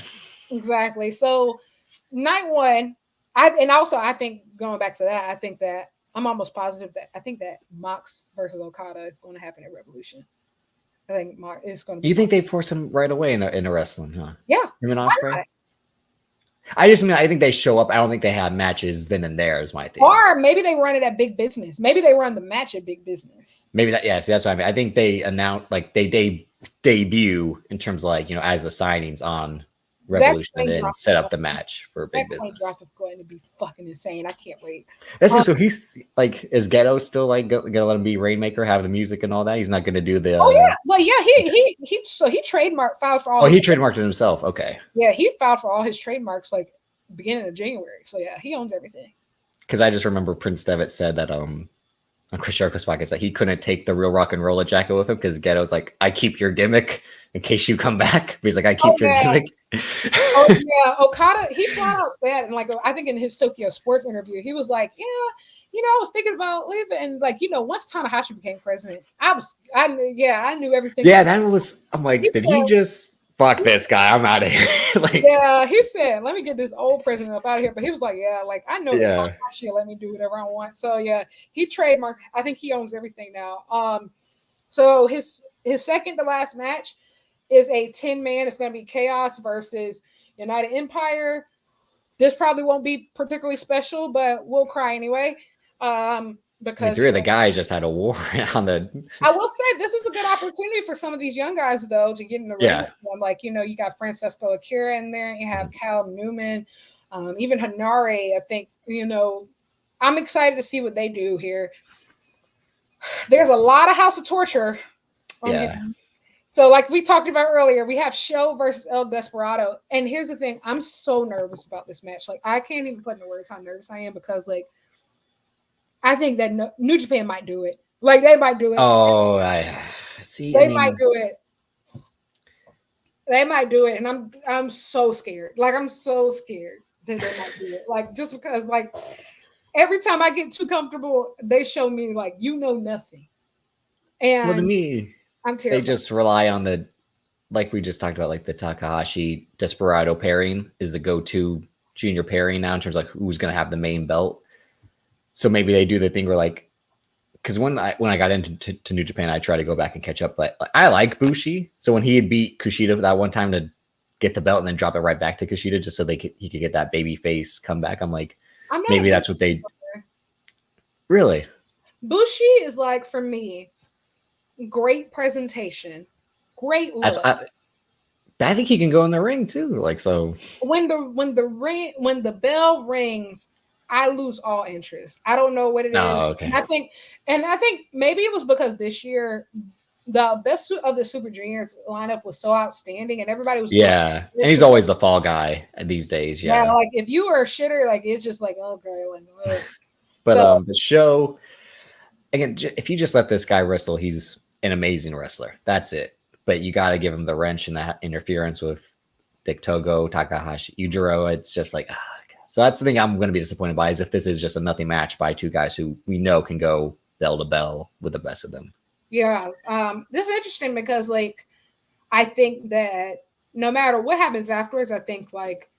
exactly. So night 1, I think going back to that, I think that I'm almost positive that I think that Mox versus Okada is going to happen at Revolution. I think it's going to be. You think they force him right away in the wrestling, huh? Yeah. Him and Ospreay? I think they show up. I don't think they have matches then and there is my thing. Or maybe they run it at Big Business. Maybe they run the match at Big Business. Maybe that, yeah. See, that's what I mean. I think they announce, like, they debut in terms of, like, as the signings on Revolution and then set up the match for Big Business. That drop is going to be fucking insane. I can't wait. That's so he's like, is Ghetto still like gonna let him be Rainmaker, have the music and all that? He's not gonna do the. Oh yeah, well yeah, he filed for all. Oh, he trademarked it himself. Okay. Yeah, he filed for all his trademarks like beginning of January. So yeah, he owns everything. Because I just remember Prince Devitt said that on Chris Jericho's podcast that he couldn't take the real rock and roller jacket with him because Ghetto's like, I keep your gimmick in case you come back. But he's like, I keep your gimmick. Oh yeah, Okada, he flat out said, and like I think in his Tokyo Sports interview, he was like, yeah, I was thinking about leaving, and like once Tanahashi became president, I knew everything. Yeah, that was. I'm like, he just fuck this guy? I'm out of here. Like, yeah, he said, let me get this old president up out of here. But he was like, yeah, like I know Tanahashi will let me do whatever I want. So yeah, he trademarked. I think he owns everything now. So his second to last match is a 10-man. It's going to be Chaos versus United Empire. This probably won't be particularly special, but we'll cry anyway. Because 3 of the guys just had a war on the. I will say this is a good opportunity for some of these young guys though to get in the ring. Yeah. Like you got Francesco Akira in there, you have Cal Newman, even Hanare. I think I'm excited to see what they do here. There's a lot of House of Torture. Yeah. So like we talked about earlier, we have Show versus El Desperado, and here's the thing: I'm so nervous about this match. Like I can't even put into words how nervous I am because like. I think that New Japan might do it. Like they might do it. Oh, I see. They might do it. They might do it, and I'm so scared. Like I'm so scared that they might do it. Like just because, like every time I get too comfortable, they show me like nothing. And to me, I'm terrified. They just rely on the, like we just talked about, like the Takahashi Desperado pairing is the go-to junior pairing now in terms of like who's going to have the main belt. So maybe they do the thing where like, because when I got into New Japan, I try to go back and catch up. But I like Bushi, so when he had beat Kushida that one time to get the belt and then drop it right back to Kushida just so he could get that baby face comeback, I'm like, maybe that's what they. Really, Bushi is like for me, great presentation, great look. I think he can go in the ring too. Like so, when the bell rings. I lose all interest. I don't know what it is. Oh, okay. And I think maybe it was because this year the best of the Super Juniors lineup was so outstanding, and everybody was and he's always the fall guy these days. Yeah, like if you were a shitter, like it's just like okay, like. But the show again, if you just let this guy wrestle, he's an amazing wrestler. That's it. But you got to give him the wrench and the interference with Dick Togo, Takahashi, Yujiro. It's just like. So that's the thing I'm going to be disappointed by is if this is just a nothing match by 2 guys who we know can go bell to bell with the best of them. Yeah. This is interesting because like, I think that no matter what happens afterwards, I think like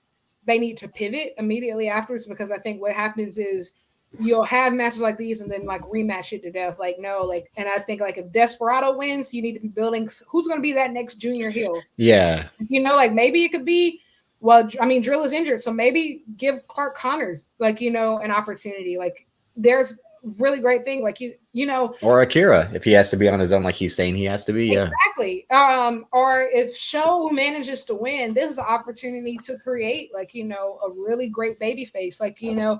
they need to pivot immediately afterwards, because I think what happens is you'll have matches like these and then like rematch it to death. Like, no, like, and I think like if Desperado wins, you need to be building who's going to be that next junior heel. Yeah. You know, like maybe it could be, well, I mean, Drill is injured, so maybe give Clark Connors, like, you know, an opportunity. Like, there's really great thing, like you know, or Akira if he has to be on his own, like he's saying he has to be. Yeah, exactly. Or if Show manages to win, this is an opportunity to create, like, you know, a really great baby face. Like, you know,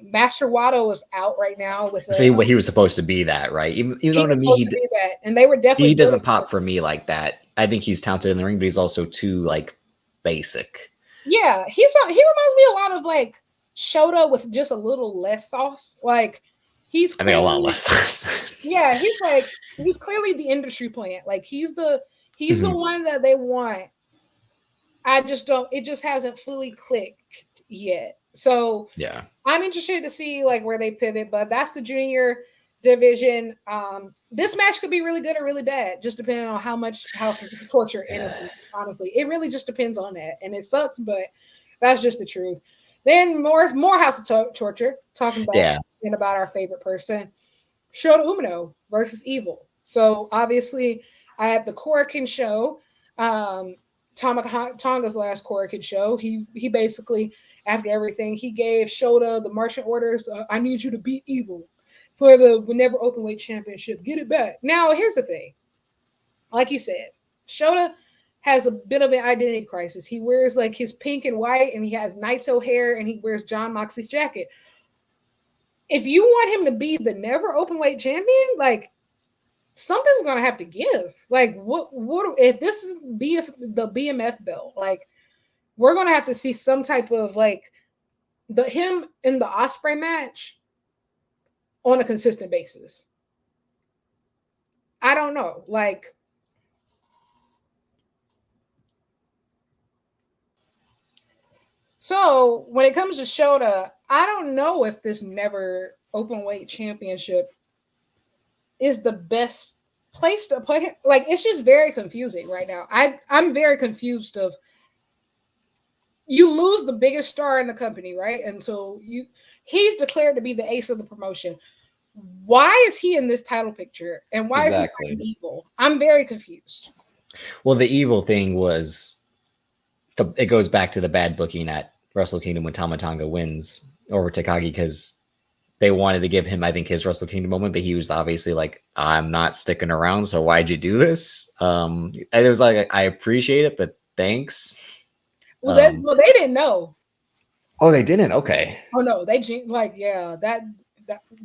Master Wato is out right now with a. So he was supposed to be that, right? Even though to Was me supposed to be that, and they were definitely. He doesn't pop for me like that. I think he's talented in the ring, but he's also too like basic. Yeah, he reminds me a lot of like Shota with just a little less sauce. Like he's clearly, I mean, a lot less sauce. Yeah, he's clearly the industry plant. Like he's the one that they want. I just don't. It just hasn't fully clicked yet. So yeah, I'm interested to see like where they pivot. But that's the junior division. This match could be really good or really bad, just depending on how torture interview. Honestly, it really just depends on that, and it sucks, but that's just the truth. Then more House of Torture, talking about our favorite person, Shota Umino versus Evil. So obviously, I had the Korakuen show, Tonga's last Korakuen show. He basically, after everything, he gave Shota the marching orders. I need you to beat Evil for the Never Openweight Championship. Get it back. Now, here's the thing. Like you said, Shota has a bit of an identity crisis. He wears like his pink and white, and he has Naito hair, and he wears John Moxley's jacket. If you want him to be the Never Openweight Champion, like something's gonna have to give. Like what if this is the BMF belt? Like we're gonna have to see some type of like him in the Ospreay match on a consistent basis. I don't know. Like so when it comes to Shota, I don't know if this Never Openweight Championship is the best place to put him. Like it's just very confusing right now. I'm very confused of you lose the biggest star in the company, right? And so he's declared to be the ace of the promotion. Why is he in this title picture? And why is he Evil? I'm very confused. Well, the Evil thing was it goes back to the bad booking at Wrestle Kingdom when Tama Tonga wins over Takagi, because they wanted to give him, I think, his Wrestle Kingdom moment, but he was obviously like, I'm not sticking around, so why'd you do this? And it was like, I appreciate it, but thanks. Well, they didn't know. Oh, they didn't? Okay. Oh no, they like, yeah, that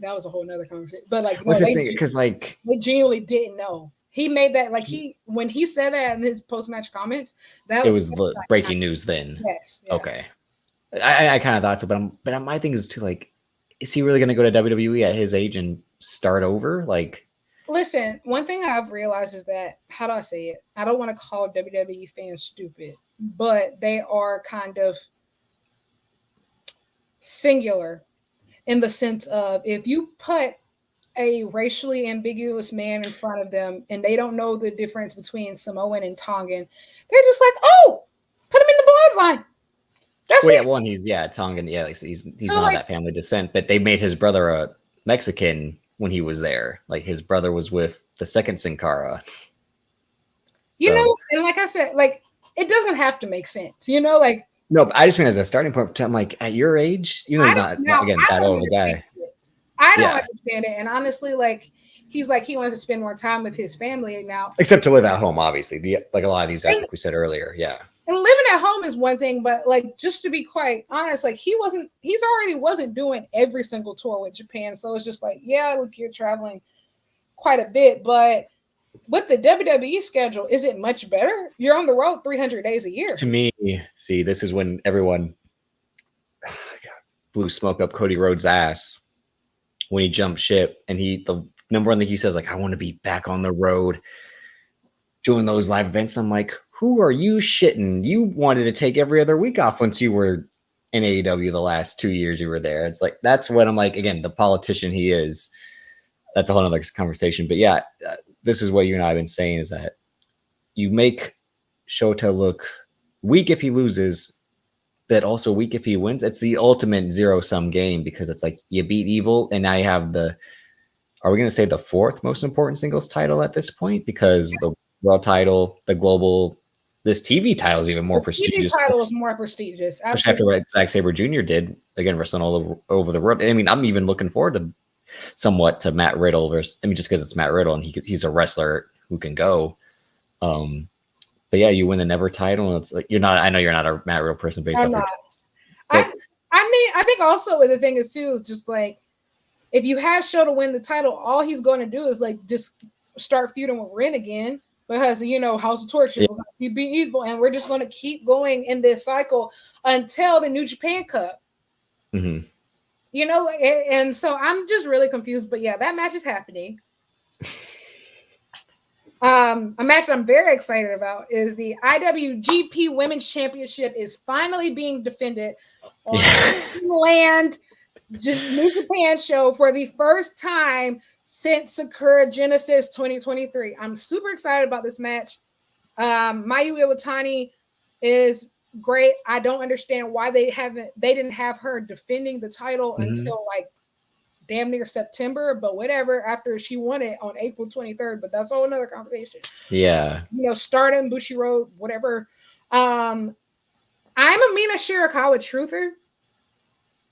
was a whole nother conversation. But like, what's this thing? Because like they genuinely didn't know. He made that like when he said that in his post-match comments, that was breaking news then. Yes. Yeah. Okay. I kind of thought so, but my thing is too, like, is he really going to go to WWE at his age and start over? Like, listen, one thing I've realized is that, how do I say it? I don't want to call WWE fans stupid, but they are kind of singular in the sense of if you put a racially ambiguous man in front of them and they don't know the difference between Samoan and Tongan, they're just like, oh, put him in the bloodline. That's it. Yeah, one, he's Tongan, yeah, like, he's so, not that family descent, but they made his brother a Mexican when he was there. Like his brother was with the second Sin Cara. You know, and like I said, like it doesn't have to make sense, you know, like no, but I just mean as a starting point, I'm like, at your age, you know, he's not again that old a guy. I don't understand it, and honestly, like he's like he wants to spend more time with his family now, except to live at home. Obviously, like a lot of these guys, like we said earlier, yeah. And living at home is one thing, but like just to be quite honest, like he's already wasn't doing every single tour with Japan, so it's just like, yeah, look, you're traveling quite a bit, but with the WWE schedule, is it much better? You're on the road 300 days a year. To me, see, this is when everyone blew smoke up Cody Rhodes' ass when he jumped ship, and the number one thing he says, like, I want to be back on the road doing those live events. I'm like, who are you shitting? You wanted to take every other week off once you were in AEW the last 2 years you were there. It's like, that's what I'm like, again, the politician he is. That's a whole other conversation. But yeah, this is what you and I have been saying, is that you make Shota look weak if he loses, but also weak if he wins. It's the ultimate zero-sum game because it's like you beat Evil, and now you have the. Are we going to say the fourth most important singles title at this point? Because the world title, the global, this TV title is even more The TV prestigious. title is more prestigious. Especially after Absolutely. what Zack Sabre Jr. did, again, wrestling all over the world. I mean, I'm even looking forward to somewhat to Matt Riddle versus, I mean, just because it's Matt Riddle and he's a wrestler who can go. But yeah, you win the Never title, and it's like I know you're not a Matt Riddle person based I'm off your not. titles, I but mean, I think also the thing is too is just like if you have Show to win the title, all he's going to do is like just start feuding with Ren again because House of Torture, he beat Evil, and we're just going to keep going in this cycle until the New Japan Cup. Mm-hmm. And so I'm just really confused. But yeah, that match is happening. A match that I'm very excited about is the IWGP Women's Championship is finally being defended on land New Japan show for the first time since Sakura Genesis 2023. I'm super excited about this match. Mayu Iwatani is great. I don't understand why they didn't have her defending the title until like damn near September, but whatever, after she won it on April 23rd, but that's all another conversation. Yeah. Stardom, Bushiroad, whatever. I'm a Mina Shirakawa truther.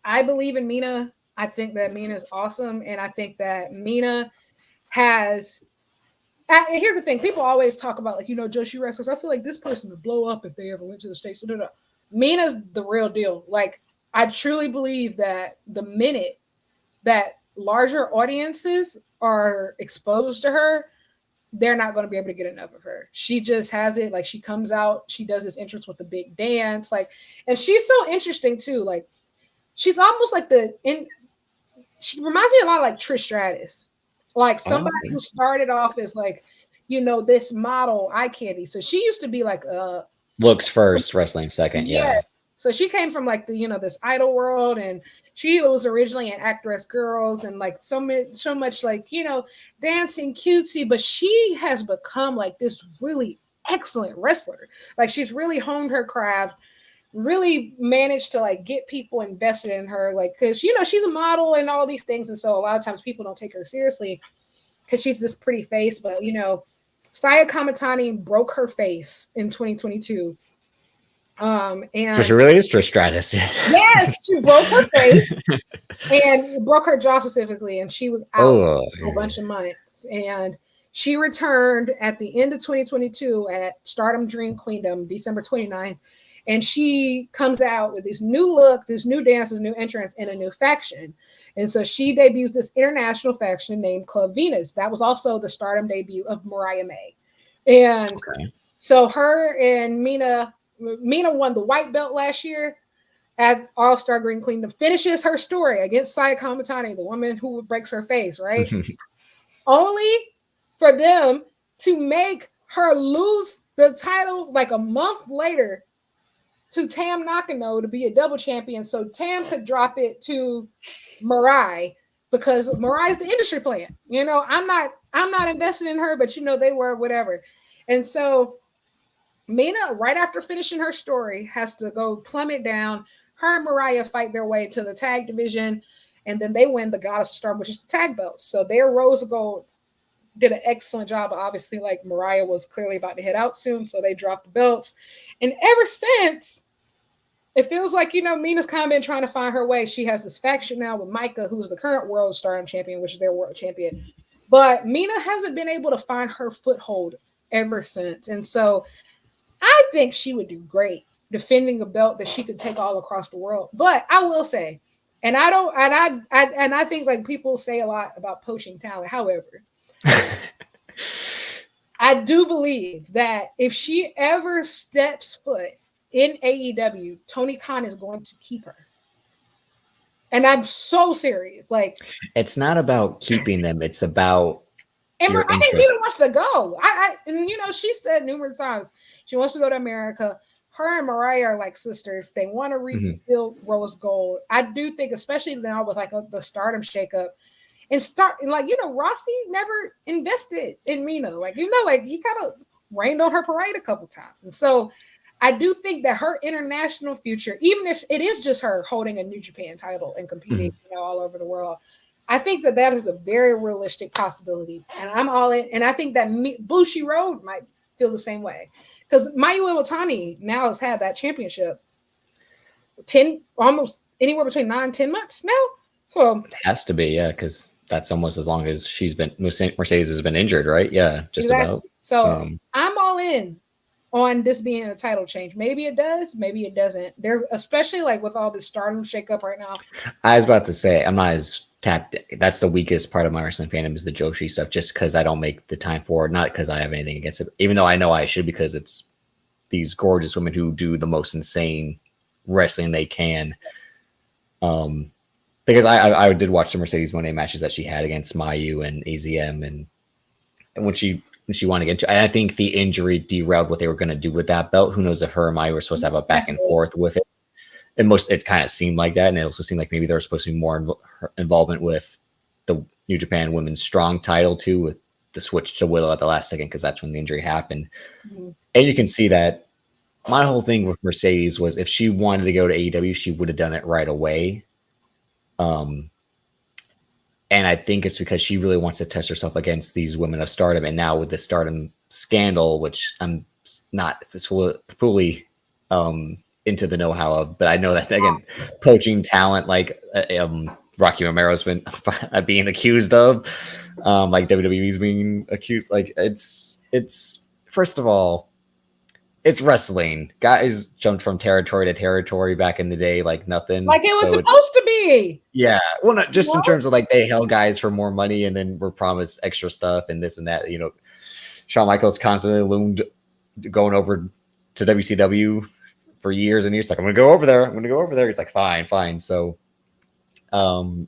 I believe in Mina. I think that Mina is awesome, and I think that Mina has. Here's the thing: people always talk about Joshi wrestlers. I feel like this person would blow up if they ever went to the States. No. Mina's the real deal. Like I truly believe that the minute that larger audiences are exposed to her, they're not going to be able to get enough of her. She just has it. Like she comes out, she does this entrance with the big dance, and she's so interesting too. Like she's almost like she reminds me a lot of like Trish Stratus, like somebody who started off as like, this model eye candy. So she used to be like looks first, wrestling second. Yeah. So she came from like the this idol world, and she was originally an actress girls and like so much like dancing cutesy, but she has become like this really excellent wrestler. Like she's really honed her craft, really managed to like get people invested in her, like because she's a model and all these things, and so a lot of times people don't take her seriously because she's this pretty face. But Saya Kamatani broke her face in 2022. And so she really is Trish Stratus. Yes, she broke her face and broke her jaw specifically, and she was out for a bunch of months. And she returned at the end of 2022 at Stardom Dream Queendom, December 29th. And she comes out with this new look, this new dance, this new entrance, and a new faction. And so she debuts this international faction named Club Venus. That was also the Stardom debut of Mariah May. And so her and Mina won the white belt last year at All-Star Green Queendom, finishes her story against Saya Kamatani, the woman who breaks her face, right? Only for them to make her lose the title like a month later to Tam Nakano to be a double champion, so Tam could drop it to Mariah because Mariah's the industry plant. I'm not invested in her, but they were, whatever. And so Mina, right after finishing her story, has to go plummet down. Her and Mariah fight their way to the tag division, and then they win the Goddess of Stardom, which is the tag belts. So their Rose of Gold did an excellent job. Obviously, like Mariah was clearly about to head out soon, so they dropped the belts. And ever since, it feels like, Mina's kind of been trying to find her way. She has this faction now with Micah, who's the current World Stardom champion, which is their world champion. But Mina hasn't been able to find her foothold ever since. And so I think she would do great defending a belt that she could take all across the world. But I will say, and I think like people say a lot about poaching talent. However, I do believe that if she ever steps foot in AEW, Tony Khan is going to keep her. And I'm so serious. Like, it's not about keeping them; it's about and I think Mina wants to go. And she said numerous times she wants to go to America. Her and Mariah are like sisters. They want to rebuild Rose Gold. I do think, especially now with like the Stardom shakeup, and Rossi never invested in Mina. Like, like he kind of rained on her parade a couple times. And so I do think that her international future, even if it is just her holding a New Japan title and competing, all over the world, I think that that is a very realistic possibility, and I'm all in. And I think that Bushi Road might feel the same way because Mayu Iwatani now has had that championship 10, almost anywhere between 9-10 months now. So it has to be, yeah, because that's almost as long as she's been Mercedes has been injured, right? Yeah, just about. So I'm all in on this being a title change. Maybe it does, maybe it doesn't. There's especially like with all this Stardom shakeup right now. I was about to say I'm not as tapped. That's the weakest part of my wrestling fandom is the Joshi stuff, just because I don't make the time for it. Not because I have anything against it, even though I know I should, because it's these gorgeous women who do the most insane wrestling they can. Because I did watch the Mercedes Moné matches that she had against Mayu and AZM, and when she wanted to get into, and I think the injury derailed what they were going to do with that belt. Who knows if her and Mayu were supposed to have a back and forth with it. And it kind of seemed like that, and it also seemed like maybe there was supposed to be more involvement with the New Japan Women's Strong title too, with the switch to Willow at the last second, because that's when the injury happened. And you can see that my whole thing with Mercedes was if she wanted to go to AEW, she would have done it right away. And I think it's because she really wants to test herself against these women of Stardom. And now with the Stardom scandal, which I'm not fully into the know-how of, but I know that, again, poaching talent like Rocky Romero's been being accused of, like WWE's being accused. Like it's first of all, it's wrestling. Guys jumped from territory to territory back in the day like nothing. Like it was supposed to be. Yeah. Well, not just in terms of like they held guys for more money and then were promised extra stuff and this and that. Shawn Michaels constantly loomed going over to WCW for years and years. Like, I'm going to go over there. He's like, fine. So to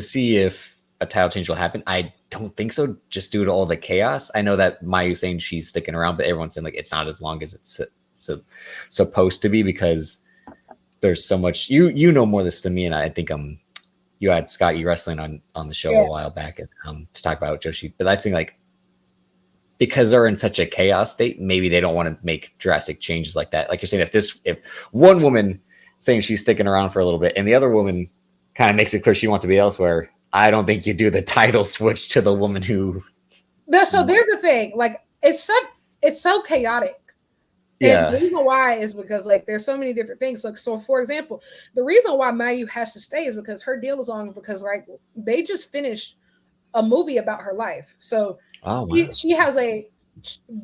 see if a title change will happen, I don't think so, just due to all the chaos. I know that Mayu's saying she's sticking around, but everyone's saying like it's not as long as it's supposed to be, because there's so much. You know more this than me, and I think you had Scott E Wrestling on the show a while back to talk about Joshi, but that's like, because they're in such a chaos state, maybe they don't want to make drastic changes like that. Like you're saying, if one woman saying she's sticking around for a little bit and the other woman kind of makes it clear she wants to be elsewhere, I don't think you do the title switch to the woman who. So there's the thing, like it's so chaotic. Yeah. And the reason why is because like there's so many different things. Like, so for example, the reason why Mayu has to stay is because her deal is on, because like they just finished a movie about her life. So she has a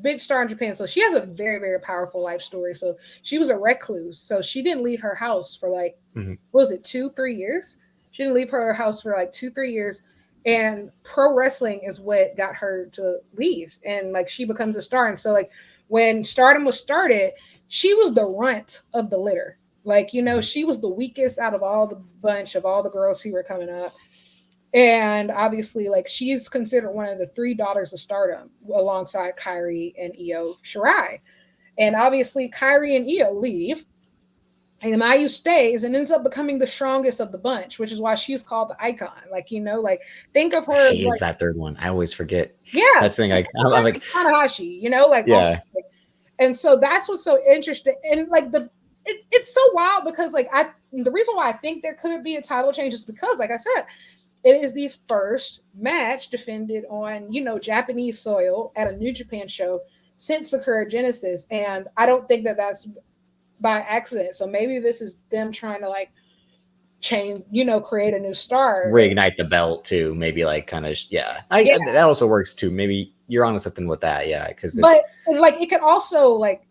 big star in Japan. So she has a very, very powerful life story. So she was a recluse. So she didn't leave her house for like, what was it, 2-3 years? She didn't leave her house for like 2-3 years. And pro wrestling is what got her to leave. And like she becomes a star. And so like when Stardom was started, she was the runt of the litter. Like, she was the weakest out of all the bunch of all the girls who were coming up. And obviously, like, she's considered one of the 3 daughters of Stardom alongside Kairi and Io Shirai. And obviously, Kairi and Io leave. And Mayu stays and ends up becoming the strongest of the bunch, which is why she's called the icon. Like, like, think of her. She is that third one. I always forget. Yeah. That's the thing. I'm like Tanahashi, like, yeah. And so that's what's so interesting. And like it's so wild because like the reason why I think there could be a title change is because, like I said, it is the first match defended on, Japanese soil at a New Japan show since Sakura Genesis. And I don't think that that's by accident. So maybe this is them trying to like change, create a new star. Reignite the belt too. Maybe like kind of, that also works too. Maybe you're onto something with that. Yeah. But like it could also like,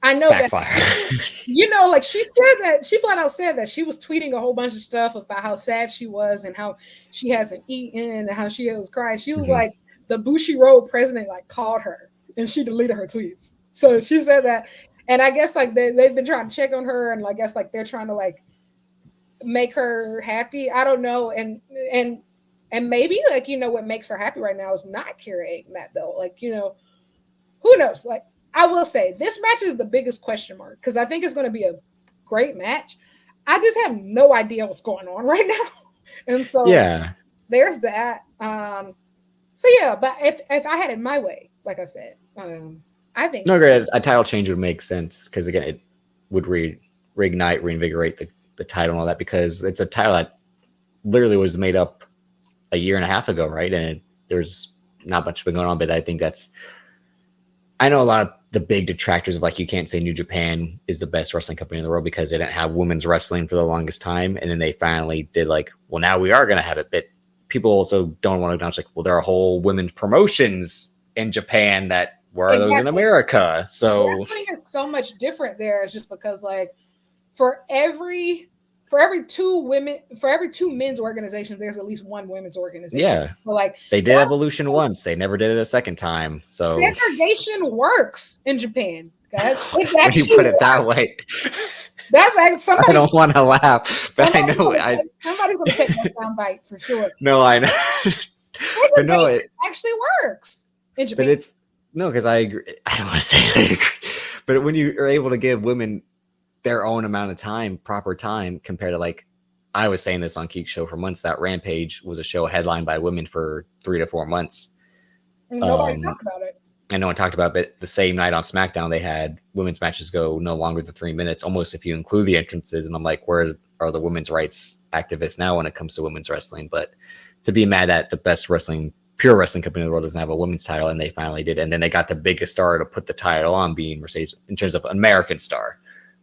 I know backfire. That, like she flat out said that she was tweeting a whole bunch of stuff about how sad she was and how she hasn't eaten and how she was crying. She was like, the Bushiroad president like called her and she deleted her tweets. So she said that. And I guess like they've been trying to check on her, and I guess like they're trying to like make her happy. I don't know. And maybe like, what makes her happy right now is not carrying that belt. Like, who knows? Like, I will say this match is the biggest question mark because I think it's going to be a great match. I just have no idea what's going on right now. And so there's that. So yeah, but if I had it my way, like I said, I think No, great. A title change would make sense because again, it would reignite, reinvigorate the title and all that because it's a title that literally was made up a year and a half ago, right? And there's not much been going on, but I think that's. I know a lot of the big detractors of like you can't say New Japan is the best wrestling company in the world because they didn't have women's wrestling for the longest time, and then they finally did like, well, now we are going to have it. But people also don't want to acknowledge like, well, there are whole women's promotions in Japan that where are those in America? So wrestling is so much different there. It's just because like for every two men's organizations, there's at least one women's organization. Yeah, so like they did Evolution once, they never did it a second time. So segregation works in Japan, guys. When you put it that way, that's like somebody. I don't want to laugh, but I know somebody's going to take that soundbite for sure. No, I know, but no, it actually works in Japan. But it's no, because I agree. I don't want to say I agree, but when you are able to give women their own amount of time, proper time, compared to like I was saying this on Keek's show for months, that Rampage was a show headlined by women for 3 to 4 months. And nobody talked about it. And no one talked about it. But the same night on SmackDown, they had women's matches go no longer than 3 minutes, almost if you include the entrances. And I'm like, where are the women's rights activists now when it comes to women's wrestling? But to be mad at the best pure wrestling company in the world doesn't have a women's title, and they finally did. And then they got the biggest star to put the title on, being Mercedes, in terms of American star,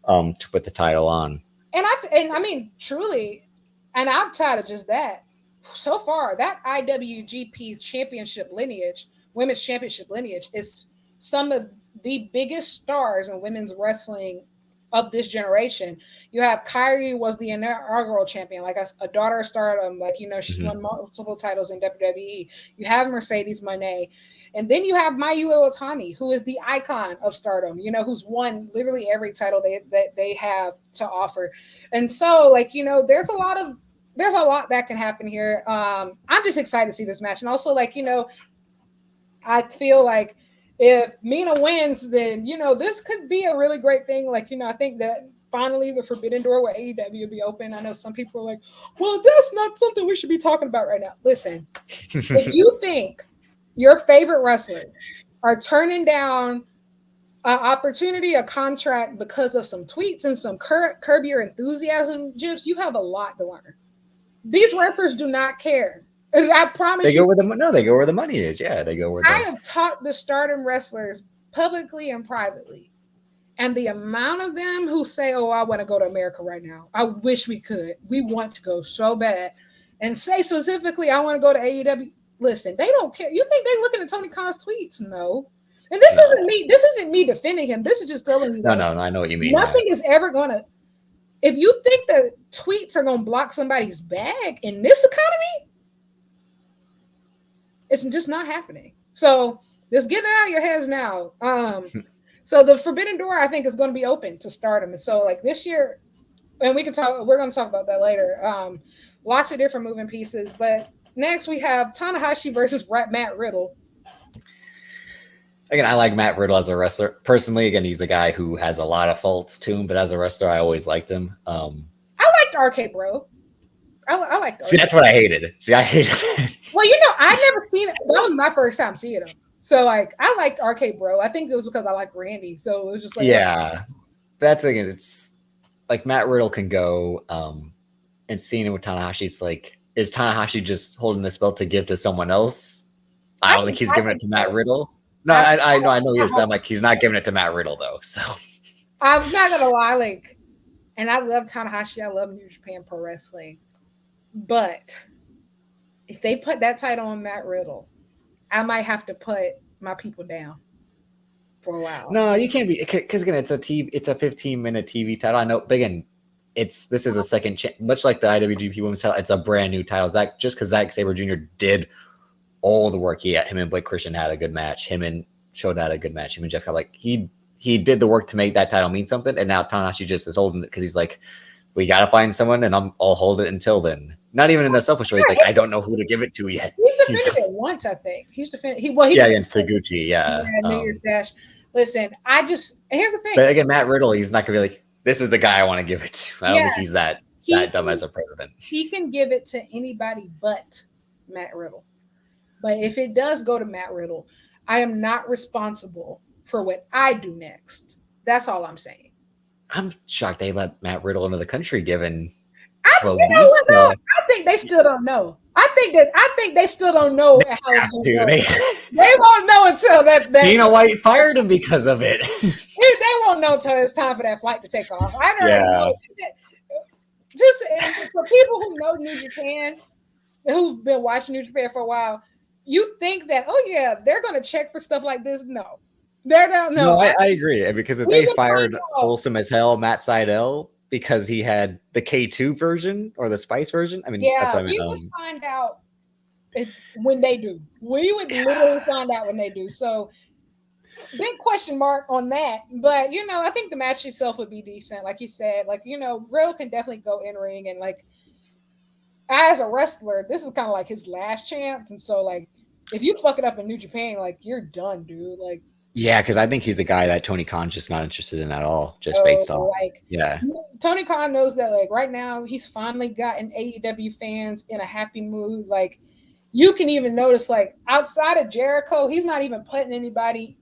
to put the title on. And I mean, truly, and outside of just that, so far, that IWGP championship lineage, women's championship lineage, is some of the biggest stars in women's wrestling of this generation. You have Kyrie was the inaugural champion, like a daughter of Stardom, like, you know, she won multiple titles in WWE. You have Mercedes Moné, and then you have Mayu Iwatani, who is the icon of Stardom, you know, who's won literally every title they have to offer. And so, like, you know, there's a lot that can happen here. I'm just excited to see this match. And also, like, you know, I feel like if Mina wins, then, you know, this could be a really great thing. Like, you know, I think that finally the Forbidden Door with AEW will be open. I know some people are like, well, that's not something we should be talking about right now. Listen, if you think your favorite wrestlers are turning down an opportunity, a contract because of some tweets and some Curb Your Enthusiasm gifs, you have a lot to learn. These wrestlers do not care. I promise they go where the money is. Yeah, they go where I have talked to Stardom wrestlers publicly and privately, and the amount of them who say, oh, I want to go to America right now. I wish we could. We want to go so bad. And say specifically, I want to go to AEW. Listen, they don't care. You think they're looking at Tony Khan's tweets? No. And this isn't me defending him. This is just telling you that. No, I know what you mean. Nothing is ever going to. If you think that tweets are going to block somebody's bag in this economy, it's just not happening. So just get it out of your heads now. So the Forbidden Door, I think, is going to be open to Stardom. And so, like, this year, and we're going to talk about that later. Lots of different moving pieces. But next we have Tanahashi versus Matt Riddle. Again, I like Matt Riddle as a wrestler. Personally, again, he's a guy who has a lot of faults to him, but as a wrestler, I always liked him. I liked RK Bro. I like. See, that's what I hated. I hated it. Well, you know, I never seen it. That was my first time seeing him. So, like, I liked RK Bro. I think it was because I like Randy. So it was just like, yeah, that's again. It's like Matt Riddle can go, and seeing it with Tanahashi. It's like, is Tanahashi just holding this belt to give to someone else? I don't think he's giving it to Matt Riddle. No, I know he is, but I'm like, he's not giving it to Matt Riddle though. So I'm not gonna lie, like, and I love Tanahashi. I love New Japan Pro Wrestling. But if they put that title on Matt Riddle, I might have to put my people down for a while. No, you can't be, because again, it's a 15-minute TV title. I know, but again, this is a second chance, much like the IWGP Women's title. It's a brand new title. Just because Zack Sabre Jr. did all the work, him and Blake Christian had a good match. Him and Shota had a good match. Him and Jeff, like he did the work to make that title mean something. And now Tanahashi just is holding it because he's like, we got to find someone, and I'll hold it until then. Not even in a selfish way. He's like, I don't know who to give it to yet. He's defended it once, I think. He's defended. Against Taguchi. Yeah. New Year's Dash. Listen, here's the thing. But again, Matt Riddle, he's not gonna be like, this is the guy I want to give it to. I don't think he's that dumb as a president. He can give it to anybody but Matt Riddle. But if it does go to Matt Riddle, I am not responsible for what I do next. That's all I'm saying. I'm shocked they let Matt Riddle into the country given I, 12 you know weeks. what? No, I think they still don't know. I think they still don't know how it's going to go. They won't know until that. Dana White fired him because of it. They won't know until it's time for that flight to take off. I already know. Just for people who know New Japan, who've been watching New Japan for a while, you think that, oh yeah, they're going to check for stuff like this. No, they don't know. No, I agree. Because if they fired wholesome as hell Matt Sydal because he had the K2 version or the Spice version, I mean, that's what I mean. We would find out when they do. We would literally find out when they do. So, big question mark on that. But, I think the match itself would be decent. Like you said, Riddle can definitely go in ring. And, as a wrestler, this is kind of like his last chance. And so, if you fuck it up in New Japan, you're done, dude. Yeah, because I think he's a guy that Tony Khan's just not interested in at all, just based on. Tony Khan knows that, right now, he's finally gotten AEW fans in a happy mood. You can even notice, outside of Jericho, he's not even putting anybody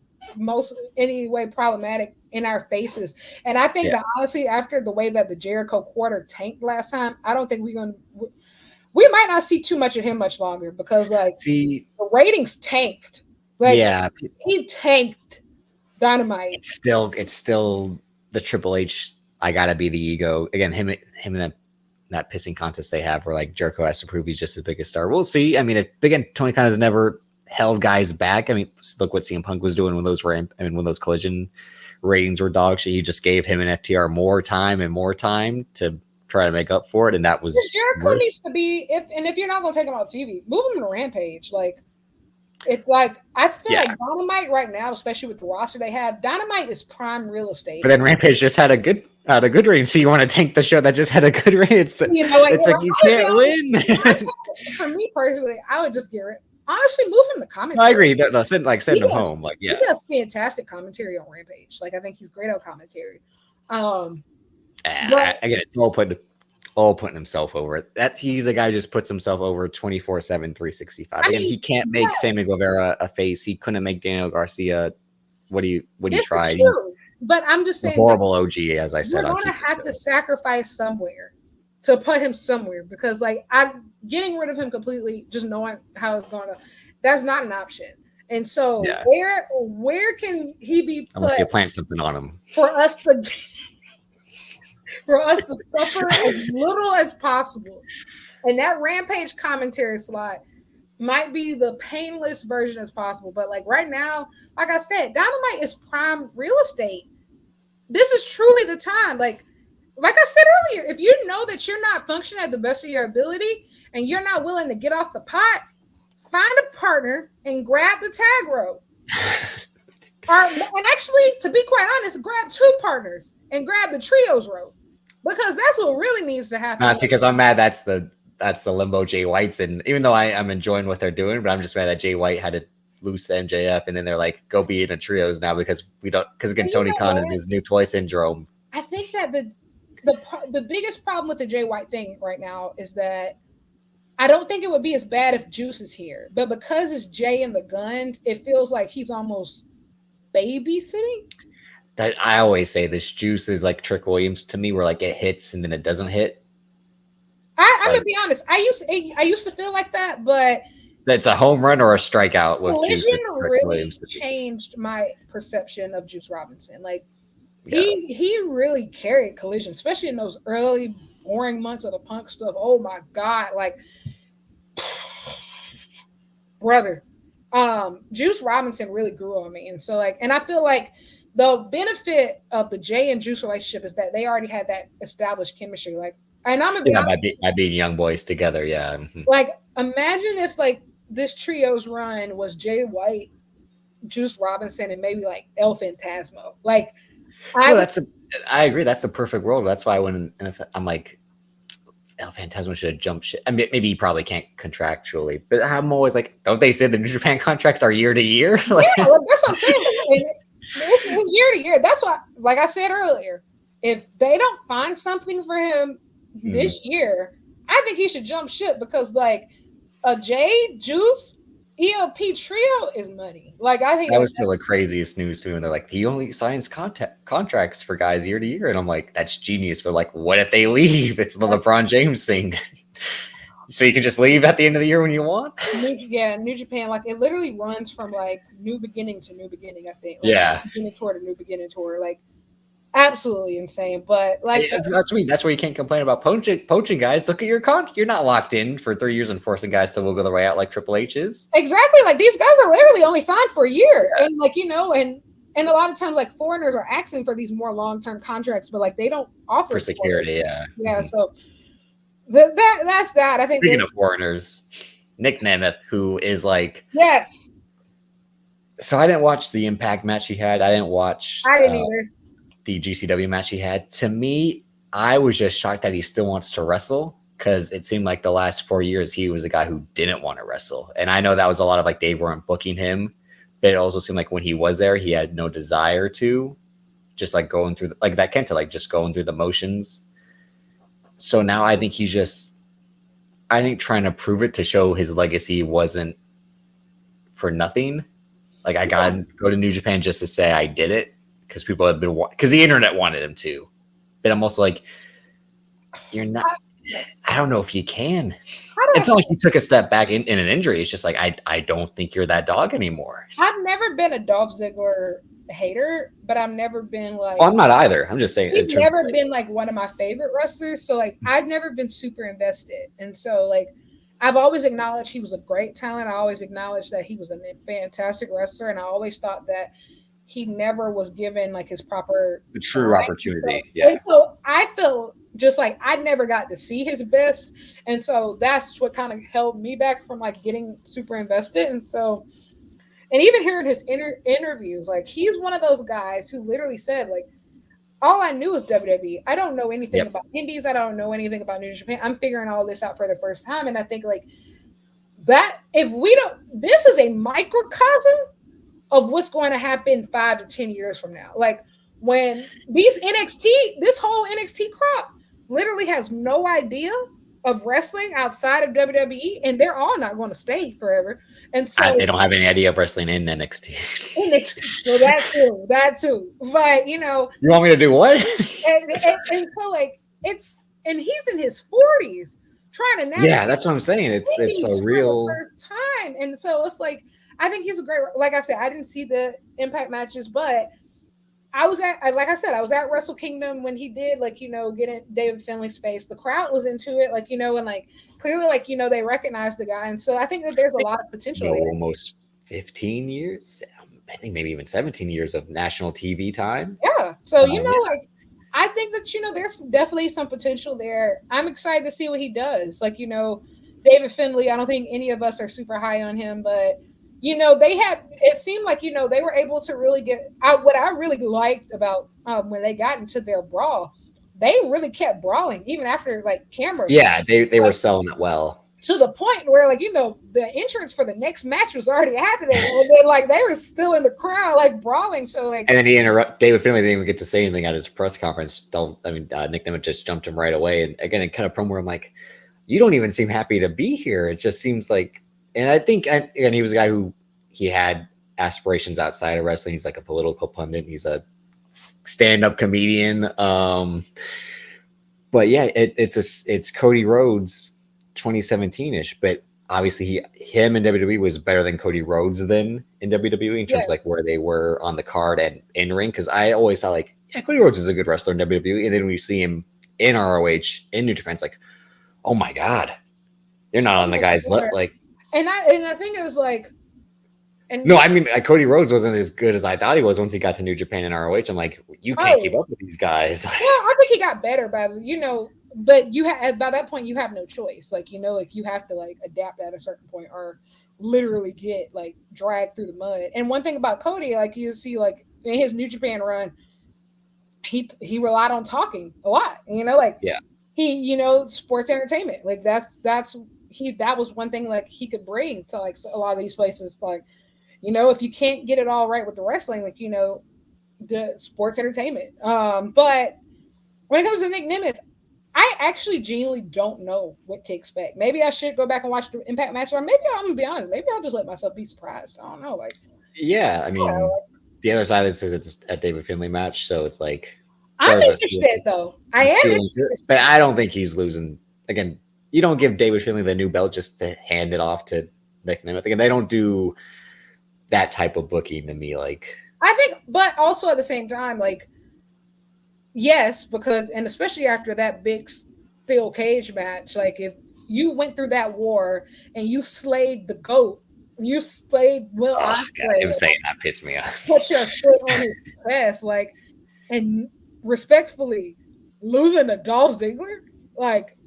any way problematic in our faces. And I think that, honestly, after the way that the Jericho quarter tanked last time, I don't think we might not see too much of him much longer because, the ratings tanked. He tanked Dynamite. It's still the Triple H. I gotta be the ego again. Him in that pissing contest they have where Jericho has to prove he's just as big a star. We'll see. I mean, again, Tony Khan has never held guys back. I mean, look what CM Punk was doing when those collision ratings were dog shit. He just gave him and FTR more time to try to make up for it, and that was Jericho needs to be if you're not gonna take him off TV, move him to Rampage. It's I feel like Dynamite right now, especially with the roster they have, Dynamite is prime real estate. But then Rampage just had a good rating. So you want to tank the show that just had a good rating? It's you can't win. For me personally, I would just get it. Honestly, move him to commentary. I agree. No, send him home. He does fantastic commentary on Rampage. I think he's great on commentary. Again, it's all putting himself over. He's a guy who just puts himself over 24/7, 365. Again, he can't make Sammy Guevara a face. He couldn't make Daniel Garcia. What he tried. But I'm just saying, horrible OG, as I said. We're going to have to sacrifice somewhere to put him somewhere because, I'm getting rid of him completely, just knowing how it's going to. That's not an option. And so, where can he be put? Unless you plant something on him for us to suffer as little as possible. And that Rampage commentary slot might be the painless version as possible. But right now, like I said, Dynamite is prime real estate. This is truly the time. Like I said earlier, if you know that you're not functioning at the best of your ability and you're not willing to get off the pot, find a partner and grab the tag rope. And actually, to be quite honest, grab two partners and grab the trios rope. Because that's what really needs to happen. Honestly, because I'm mad that's the limbo Jay White's in. Even though I'm enjoying what they're doing, but I'm just mad that Jay White had to lose to MJF, and then they're like, go be in a trios now because again, Tony Khan and his new toy syndrome. I think that the biggest problem with the Jay White thing right now is that I don't think it would be as bad if Juice is here, but because it's Jay and the Guns, it feels like he's almost babysitting. That I always say this Juice is like Trick Williams to me, where it hits and then it doesn't hit. I'm gonna be honest. I used to feel like that, but that's a home run or a strikeout with Juice. Really changed my perception of Juice Robinson. He really carried Collision, especially in those early boring months of the Punk stuff. Oh my God, brother, Juice Robinson really grew on me, and so and I feel like the benefit of the Jay and Juice relationship is that they already had that established chemistry. And I'm gonna be honest, by being young boys together, yeah. Imagine if this trios run was Jay White, Juice Robinson, and maybe El Phantasmo. I agree. That's the perfect world. That's why I'm like, El Phantasmo should have jumped shit. I mean, maybe he probably can't contractually, but I'm always don't they say the New Japan contracts are year to year? That's what I'm saying. It's year to year. That's why, like I said earlier, if they don't find something for him this year, I think he should jump ship because a Jay Juice ELP trio is money. Like I think That was still the craziest news to me when they're like, he only signs contracts for guys year to year. And I'm like, that's genius. But like, what if they leave? It's the LeBron James thing. So you can just leave at the end of the year when you want? New Japan, like it literally runs from like New Beginning to New Beginning, I think. Like Yeah. New Beginning tour to New Beginning tour. Like absolutely insane. But like That's why you can't complain about poaching guys. Look at your you're not locked in for 3 years and forcing guys to will go the way out like Triple H is. exactly, like these guys are literally only signed for a year. Yeah. And like, and a lot of times like foreigners are asking for these more long-term contracts, but like they don't offer for security, yeah. Yeah, so that's that. I think speaking of foreigners, Nick Nemeth, who is like, yes. So I didn't watch the Impact match he had. I didn't either. The GCW match he had. To me, I was just shocked that he still wants to wrestle, because it seemed like the last 4 years he was a guy who didn't want to wrestle. And I know that was a lot of like they weren't booking him, but it also seemed like when he was there, he had no desire to, just like going through like that Kenta, like just going through the motions. So now I think he's just, I think trying to prove it to show his legacy wasn't for nothing. Like I gotta go to New Japan just to say I did it, because people have been, because the internet wanted him to. But I'm also like, you're not. I don't know if you can. It's not like you took a step back in an injury. It's just like I don't think you're that dog anymore. I've never been a Dolph Ziggler hater, but I've never been like. Oh, I'm not either. I'm just saying he's never been like one of my favorite wrestlers. So like I've never been super invested, and so like I've always acknowledged he was a great talent. I always acknowledged that he was a fantastic wrestler, and I always thought that he never was given like his proper true opportunity. So, yeah. And so I feel just like I never got to see his best, and so that's what kind of held me back from like getting super invested. And so, and even hearing his interviews, like he's one of those guys who literally said like, all I knew was WWE. I don't know anything about Indies. I don't know anything about New Japan. I'm figuring all this out for the first time. And I think like that, if we don't, this is a microcosm of what's going to happen 5 to 10 years from now. Like when these this whole NXT crop literally has no idea of wrestling outside of WWE, and they're all not going to stay forever. And so they don't have any idea of wrestling in NXT. So that too. But you want me to do what? and so like and he's in his 40s trying to navigate. Yeah, that's what I'm saying. It's a real first time, and so it's like I think he's a great. Like I said, I didn't see the Impact matches, but I was at Wrestle Kingdom when he did get in David Finlay's face. The crowd was into it, and like clearly, they recognized the guy, and so I think that there's a lot of potential. Almost 15 years, I think maybe even 17 years of national TV time. Yeah, so I think that there's definitely some potential there. I'm excited to see what he does. David Finlay, I don't think any of us are super high on him, but. It seemed like, they were able to really get out. What I really liked about when they got into their brawl, they really kept brawling even after cameras. Yeah, they were selling it well. To the point where the entrance for the next match was already happening. And then they were still in the crowd brawling. So and then David Finlay didn't even get to say anything at his press conference. Nick Nemeth just jumped him right away. And again, it kind of promo where I'm like, you don't even seem happy to be here. It just seems like. And I think, again, he was a guy who he had aspirations outside of wrestling. He's like a political pundit. He's a stand-up comedian. But yeah, it's Cody Rhodes 2017-ish. But obviously, him in WWE was better than Cody Rhodes then in WWE in terms of where they were on the card and in ring. Because I always thought Cody Rhodes is a good wrestler in WWE. And then when you see him in ROH in New Japan, it's like, oh my God, you're not on the guy's And I think it was no, I mean Cody Rhodes wasn't as good as I thought he was once he got to New Japan and ROH. I'm like, you can't keep up with these guys. Well, I think he got better but by that point you have no choice. You have to adapt at a certain point or literally get dragged through the mud. And one thing about Cody, you see in his New Japan run, he relied on talking a lot. He sports entertainment. That was one thing he could bring to a lot of these places. If you can't get it all right with the wrestling, the sports entertainment. But when it comes to Nick Nemeth, I actually genuinely don't know what to expect. Maybe I should go back and watch the Impact match, or maybe I'm gonna be honest. Maybe I'll just let myself be surprised. I don't know. Like, Yeah, I yeah, mean, the other side of this is it's a David Finlay match, so it's like I'm there's interested though. I a am ceiling to interested it, to but see. I don't think he's losing. Again, you don't give David Finlay the new belt just to hand it off to Nick Nemeth. Again, they don't do that type of booking to me. Like, I think, but also at the same time, like, yes, because and especially after that big steel cage match, like if you went through that war and you slayed the goat, you slayed Will oh god, Ospreay, him and saying that pissed me off. put your foot on his chest, like, and respectfully losing to Dolph Ziggler, like,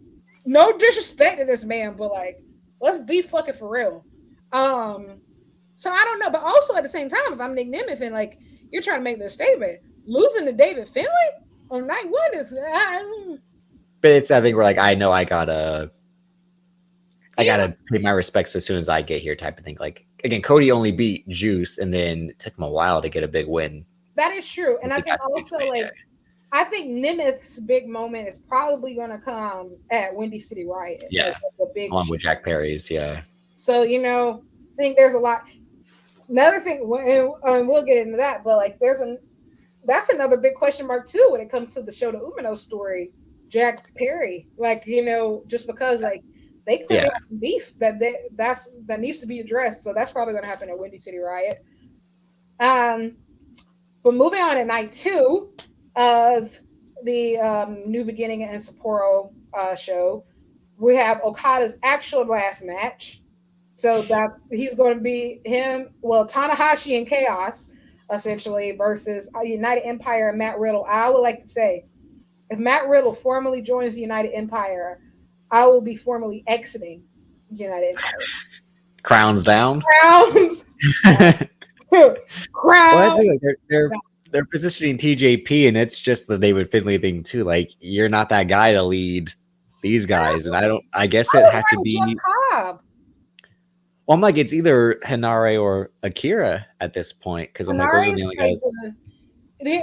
no disrespect to this man, but like, let's be fucking for real. Um, so I don't know, but also at the same time, if I'm Nick Nemeth and like you're trying to make this statement, losing to David Finlay on night one is, But it's I think we're like I know I yeah, gotta pay my respects as soon as I get here type of thing. Like again, Cody only beat Juice, and then it took him a while to get a big win. that is true, and Once I he think got the big also payday. like I think Nemeth's big moment is probably going to come at Windy City Riot, like Yeah, the big. along with Jack Perry's. Yeah, So I think there's a lot. Another thing, and we'll get into that, but like that's another big question mark too when it comes to the Shota Umino story. Jack Perry, like just because like they clearly yeah. have beef that needs to be addressed. So that's probably going to happen at Windy City Riot. Um, but moving on to night two of the New Beginning and Sapporo show, we have Okada's actual last match. So he's going to be him, well, Tanahashi and Chaos, essentially, versus United Empire and Matt Riddle. I would like to say, if Matt Riddle formally joins the United Empire, I will be formally exiting United Empire. Crowns down. Crowns, Well, that's crowns. it. Like they're positioning TJP, and it's just the David Finlay thing too. Like you're not that guy to lead these guys, and I don't. I guess I it would had to rather Jeff be. Cobb. Well, I'm like it's either Hinare or Akira at this point because I'm like those Hanare are the is only like guys.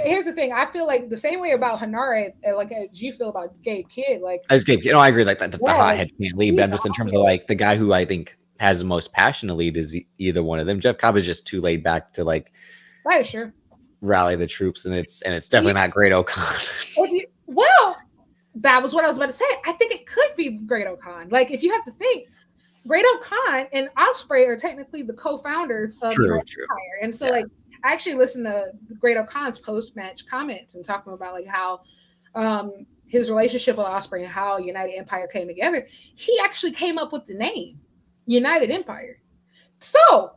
here's the thing. I feel like the same way about Hanare, like as you feel about Gabe Kidd. Like, I just gave. I agree. Like the yeah, like hothead can't lead, but he's I'm the just in terms of hothead. like the guy who I think has the most passion to lead is either one of them. Jeff Cobb is just too laid back to like That is true. rally the troops, and it's Yeah, definitely not Great O'Con. well, that was what I was about to say. I think it could be Great O'Con. Like, if you have to think, Great O'Con and Ospreay are technically the co-founders of True, United true. Empire, and so Yeah. like I actually listened to Great O'Con's post-match comments and talking about like how his relationship with Ospreay and how United Empire came together. He actually came up with the name United Empire. So,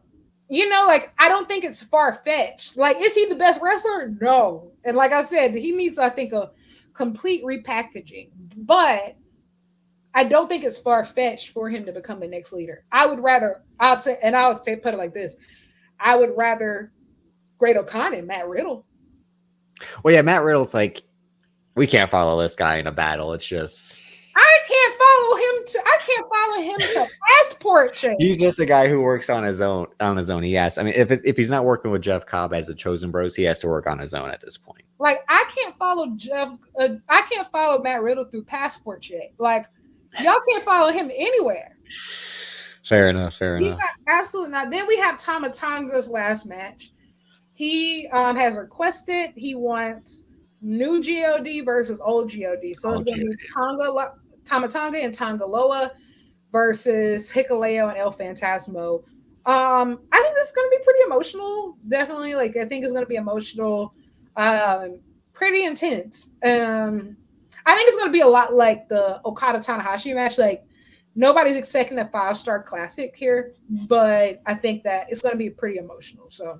like I don't think it's far fetched. Like, is he the best wrestler? No. And like I said, he needs, I think, a complete repackaging. But I don't think it's far fetched for him to become the next leader. I would say, put it like this: I would rather Great O'Con and Matt Riddle. Well, yeah, Matt Riddle's like we can't follow this guy in a battle. It's just I can't follow him to passport check. he's just a guy who works on his own. On his own, he has. I mean, if he's not working with Jeff Cobb as the Chosen Bros, he has to work on his own at this point. Like, I can't follow I can't follow Matt Riddle through passport check. Like, y'all can't follow him anywhere. Fair enough. Fair He's enough. not, absolutely not. Then we have Tama Tonga's last match. He has requested he wants new God versus old God. So it's going to be Tama Tonga and Tangaloa versus Hikuleo and El Phantasmo. I think this is going to be pretty emotional. Definitely, like I think it's going to be emotional, pretty intense. I think it's going to be a lot like the Okada Tanahashi match. Like nobody's expecting a 5-star classic here, but I think that it's going to be pretty emotional. So,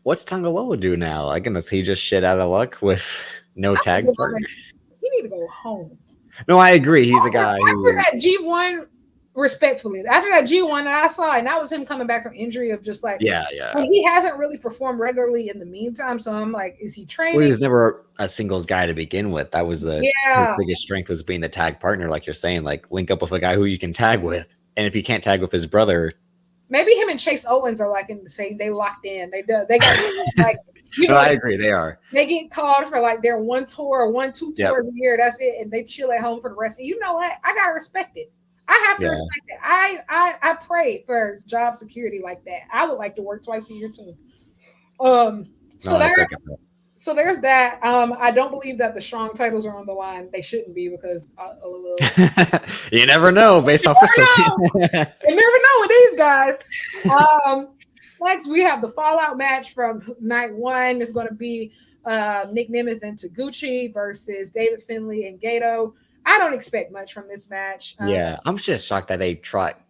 what's Tangaloa do now? Like, does he just shit out of luck with no tag partner? He need to go home. No, I agree. He's a guy after that G1. Respectfully, after that G1 that I saw, and that was him coming back from injury of just like, yeah. He hasn't really performed regularly in the meantime. So I'm like, is he training? Well, he was never a singles guy to begin with. That was his biggest strength was being the tag partner, like you're saying, like link up with a guy who you can tag with. And if you can't tag with his brother, maybe him and Chase Owens are like in the same. They locked in. They got like You No, know, I agree. They are. they get called for like their one tour or two Yep. tours a year. That's it, and they chill at home for the rest. You know what? I gotta respect it. I have to Yeah. respect it. I pray for job security like that. I would like to work twice a year too. So No, I there, second that. so there's that. I don't believe that the strong titles are on the line. They shouldn't be because You never know based you off wrestling. never know with these guys. Next, we have the fallout match from night one. It's going to be Nick Nemeth and Taguchi versus David Finlay and Gato. I don't expect much from this match. Yeah, I'm just shocked that they trot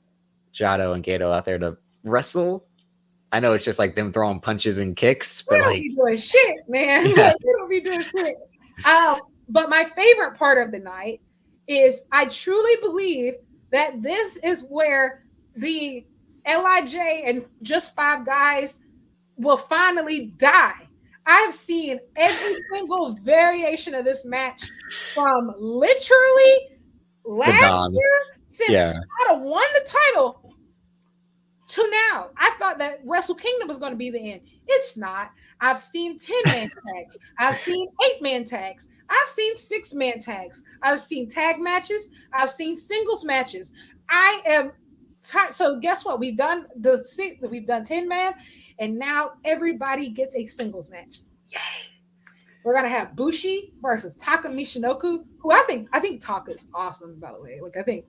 Jado and Gato out there to wrestle. I know it's just like them throwing punches and kicks, They but don't like, be doing shit, man. yeah, They don't be doing shit. But my favorite part of the night is I truly believe that this is where the LIJ and just five guys will finally die. I've seen every single variation of this match from literally the last Don. year since Yeah, Sonata won the title to now. I thought that Wrestle Kingdom was going to be the end. It's not. I've seen 10-man tags. I've seen 8-man tags. I've seen 6-man tags. I've seen tag matches. I've seen singles matches. I am so guess what? We've done 10-man, and now everybody gets a singles match. Yay! We're gonna have Bushi versus Taka Michinoku, who I think Taka is awesome, by the way. Like I think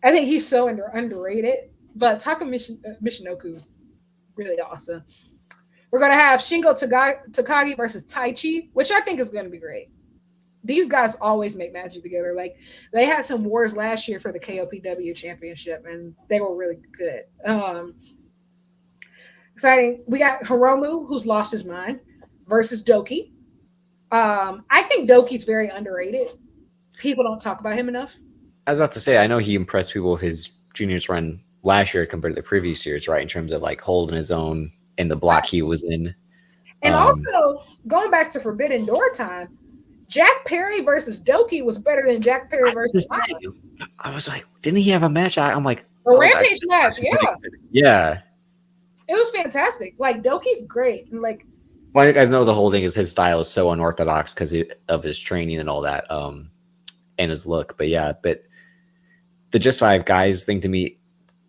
he's so underrated. But Taka Michinoku is really awesome. We're going to have Shingo Takagi versus Taichi, which I think is going to be great. These guys always make magic together. Like they had some wars last year for the KOPW championship, and they were really good. Exciting. We got Hiromu, who's lost his mind, versus Doki. I think Doki's very underrated. People don't talk about him enough. I was about to say, I know he impressed people with his juniors run last year compared to the previous years, right? In terms of like holding his own in the block he was in. And also going back to Forbidden Door time, Jack Perry versus Doki was better than Jack Perry versus I was like, didn't he have a match? I'm like, a Rampage match, yeah. Yeah. It was fantastic. Like Doki's great. And like, well, you guys know the whole thing is his style is so unorthodox because of his training and all that, and his look. But yeah, but the Just Five Guys thing to me,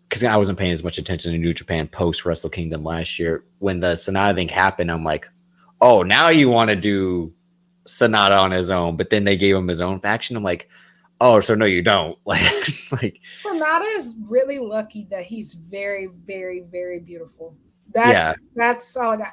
because I wasn't paying as much attention to New Japan post Wrestle Kingdom last year. When the Sonata thing happened, I'm like, oh, now you want to do Sonata on his own. But then they gave him his own faction. I'm like, oh, so no, you don't. like Sonata is really lucky that he's very, very, very beautiful. That's all I got.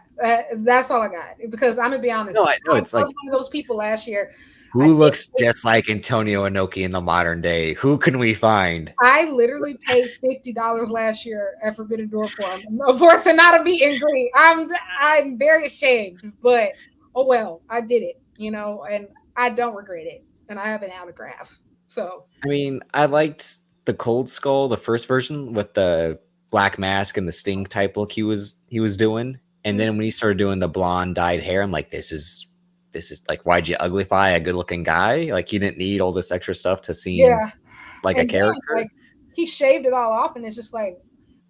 That's all I got. Because I'm gonna be honest. No, I know it's like one of those people last year. Who looks just like Antonio Inoki in the modern day? Who can we find? I literally paid $50 last year at Forbidden Door for Sonata meet and greet. I'm very ashamed, but oh well, I did it, and I don't regret it. And I have an autograph. So I mean, I liked the Cold Skull, the first version with the black mask and the Sting type look he was doing. And then when he started doing the blonde dyed hair, I'm like, this is like, why'd you uglify a good looking guy? Like he didn't need all this extra stuff to seem like a character. Then, like he shaved it all off, and it's just like,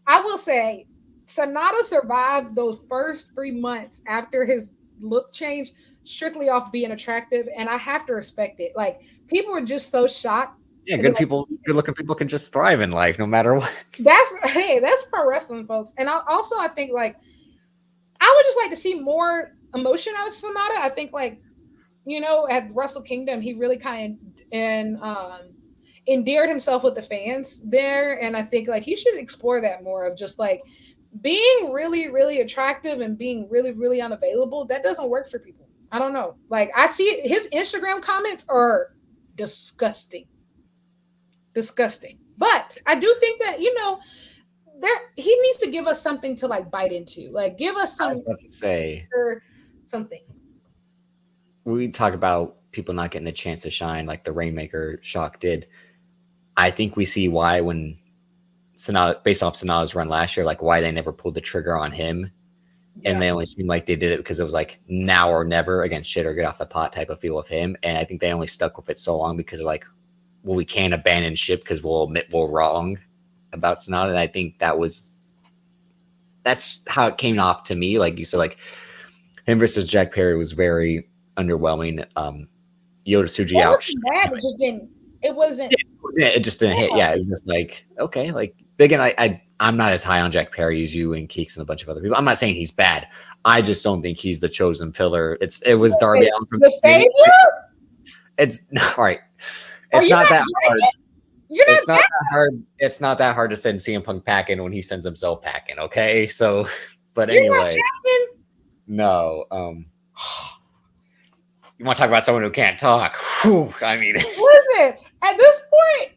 I will say, Sonata survived those first 3 months after his look change strictly off being attractive, and I have to respect it. Like people were just so shocked. Yeah, good looking people can just thrive in life no matter what. That's pro wrestling, folks. And I think like I would just like to see more emotion out of Sonata. I think like, at Wrestle Kingdom, he really kind of endeared himself with the fans there. And I think like he should explore that more of just like being really, really attractive and being really, really unavailable. That doesn't work for people. I don't know. Like I see his Instagram comments are disgusting. But I do think that, he needs to give us something to like bite into. Like give us some something. We talk about people not getting the chance to shine like the Rainmaker Shock did. I think we see why when Sonata, based off Sonata's run last year, like why they never pulled the trigger on him. Yeah. And they only seemed like they did it because it was like now or never, against shit or get off the pot type of feel of him. And I think they only stuck with it so long because they're like, well, we can't abandon ship because we'll admit we're wrong about Sonata. And I think that's how it came off to me. Like you said, like him versus Jack Perry was very underwhelming. Yota Tsuji It out. wasn't bad. It just didn't. It wasn't. Yeah, it just didn't hit. Yeah, it was just like, okay, like again, I'm not as high on Jack Perry as you and Keeks and a bunch of other people. I'm not saying he's bad. I just don't think he's the chosen pillar. It was Darby Allin from the savior. It's all right. Are It's you not not that hard. You're It's not not that hard. It's not that hard to send CM Punk packing when he sends himself packing. Okay, so, but You're not anyway, champion. no. You want to talk about someone who can't talk? Whew, I mean, Listen, at this point,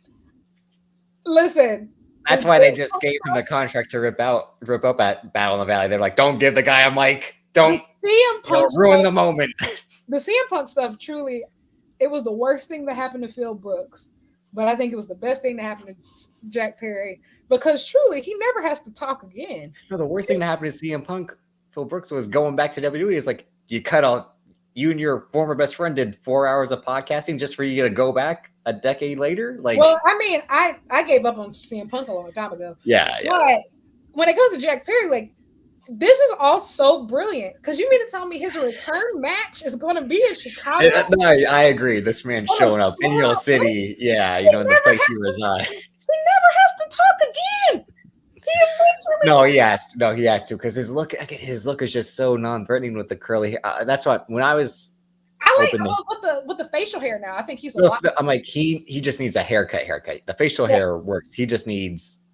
listen. that's why they just gave him the contract to rip up at Battle in the Valley. They're like, don't give the guy a mic. Don't CM Punk ruin the moment. The CM Punk stuff, truly, it was the worst thing that happened to Phil Brooks. But I think it was the best thing that happened to Jack Perry because truly, he never has to talk again. No, the worst thing that happened to CM Punk, Phil Brooks, was going back to WWE. It's like you cut out. You and your former best friend did 4 hours of podcasting just for you to go back a decade later. Like, well, I mean, I gave up on CM Punk a long time ago. Yeah. But when it comes to Jack Perry, like, this is all so brilliant because you mean to tell me his return match is going to be in Chicago? No, I agree. This man's showing up in Hill City. Yeah, in the place he resides. He never has to talk again. He has to because his look is just so non-threatening with the curly hair. That's what when I was. I like with the facial hair now. I think he's a lot. I'm like he just needs a haircut. The facial hair works. He just needs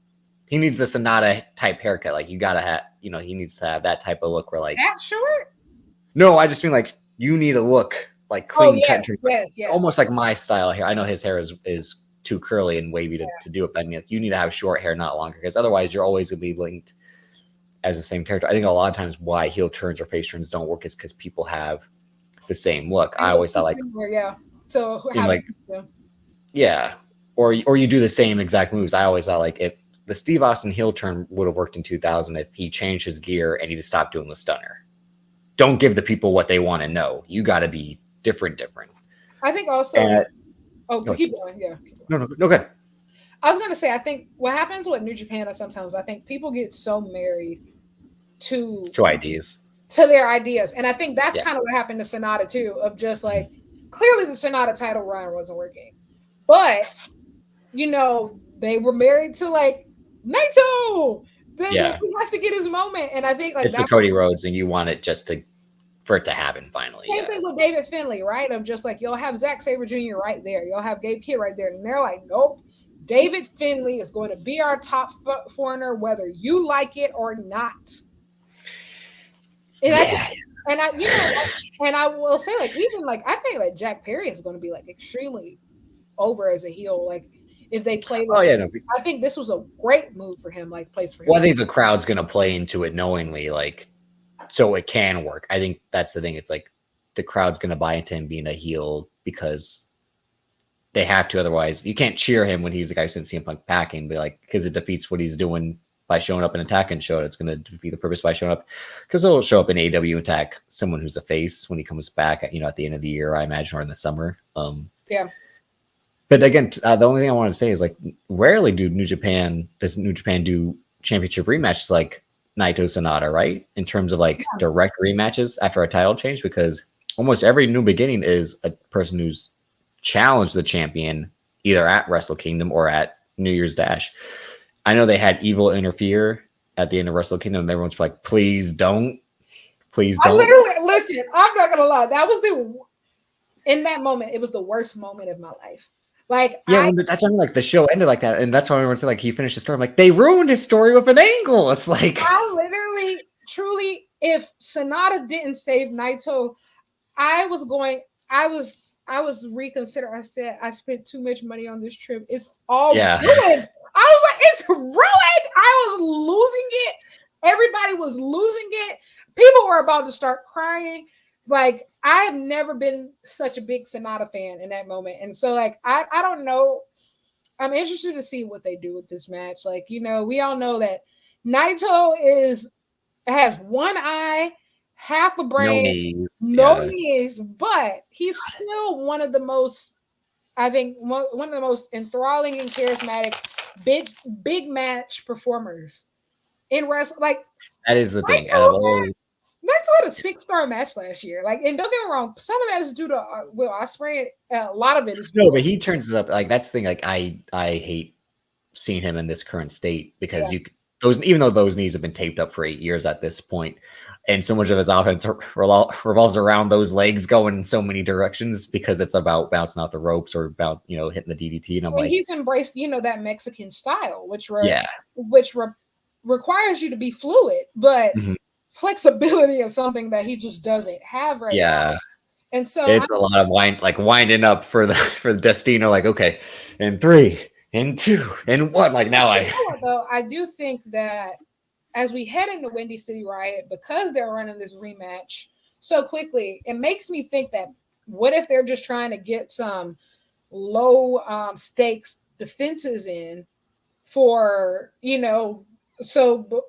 the Sonata type haircut. Like you gotta have, he needs to have that type of look where like that short. No, I just mean like you need a look like clean cut. Yes. Almost like my style hair. I know his hair is too curly and wavy to do it, but I mean like, you need to have short hair, not longer, because otherwise you're always gonna be linked as the same character. I think a lot of times why heel turns or face turns don't work is because people have the same look. I always thought like so or you do the same exact moves. I always thought like if the Steve Austin heel turn would have worked in 2000 if he changed his gear and he just stopped doing the stunner. Don't give the people what they want to know. You got to be different. I think also. Keep going. Yeah. No, good. I was gonna say, I think what happens with New Japan is sometimes I think people get so married to ideas. To their ideas. And I think that's kind of what happened to Sonata too, of just like clearly the Sonata title run wasn't working. But they were married to like Naito. He has to get his moment. And I think like it's the Cody Rhodes and you want it for it to happen finally. Same thing with David Finlay, right? Of just like you'll have Zack Sabre Jr. right there. You'll have Gabe Kidd right there. And they're like, nope. David Finlay is going to be our top foreigner, whether you like it or not. And I will say, like, even like I think like Jack Perry is going to be like extremely over as a heel. Like if they play this, I think this was a great move for him. Like plays for him. Well, I think the crowd's going to play into it knowingly, like so it can work. I think that's the thing. It's like the crowd's going to buy into him being a heel because they have to. Otherwise, you can't cheer him when he's the guy who sent CM Punk packing, but like because it defeats what he's doing by showing up and attacking show. It's going to defeat the purpose by showing up because he'll show up in AEW and attack someone who's a face when he comes back at the end of the year, I imagine, or in the summer. But again, the only thing I want to say is like rarely does New Japan do championship rematches like Naito Sonata, right? In terms of like direct rematches after a title change, because almost every New Beginning is a person who's challenged the champion either at Wrestle Kingdom or at New Year's Dash. I know they had Evil interfere at the end of Wrestle Kingdom, and everyone's like, please don't. I literally, listen, I'm not gonna lie. That was in that moment, it was the worst moment of my life. Like, that's when like the show ended like that, and that's why everyone said like he finished the story. I'm like, they ruined his story with an angle. It's like I literally, truly, if Sonata didn't save Naito, I was reconsidering. I said I spent too much money on this trip. It's all ruined. I was like, it's ruined. I was losing it. Everybody was losing it. People were about to start crying. Like, I have never been such a big Sonata fan in that moment. And so, like, I don't know. I'm interested to see what they do with this match. Like, we all know that Naito has one eye, half a brain, no knees, but he's still one of the most, I think, one of the most enthralling and charismatic big match performers in wrestling. Like, that is the thing. Naito had a 6-star match last year. Like, and don't get me wrong, some of that is due to Will Ospreay. A lot of it is No, but he turns it up. Like that's the thing. Like I hate seeing him in this current state because yeah. those even though those knees have been taped up for 8 years at this point, and so much of his offense revolves around those legs going in so many directions because it's about bouncing off the ropes or about hitting the DDT. And I'm And like, he's embraced, that Mexican style, yeah, requires you to be fluid, but Mhm. flexibility is something that he just doesn't have right now. Yeah. And so It's a lot of winding up for the Destino. Like, okay, and 3 and 2 and 1. Like now though, I do think that as we head into Windy City Riot, because they're running this rematch so quickly, it makes me think that what if they're just trying to get some low stakes defenses in for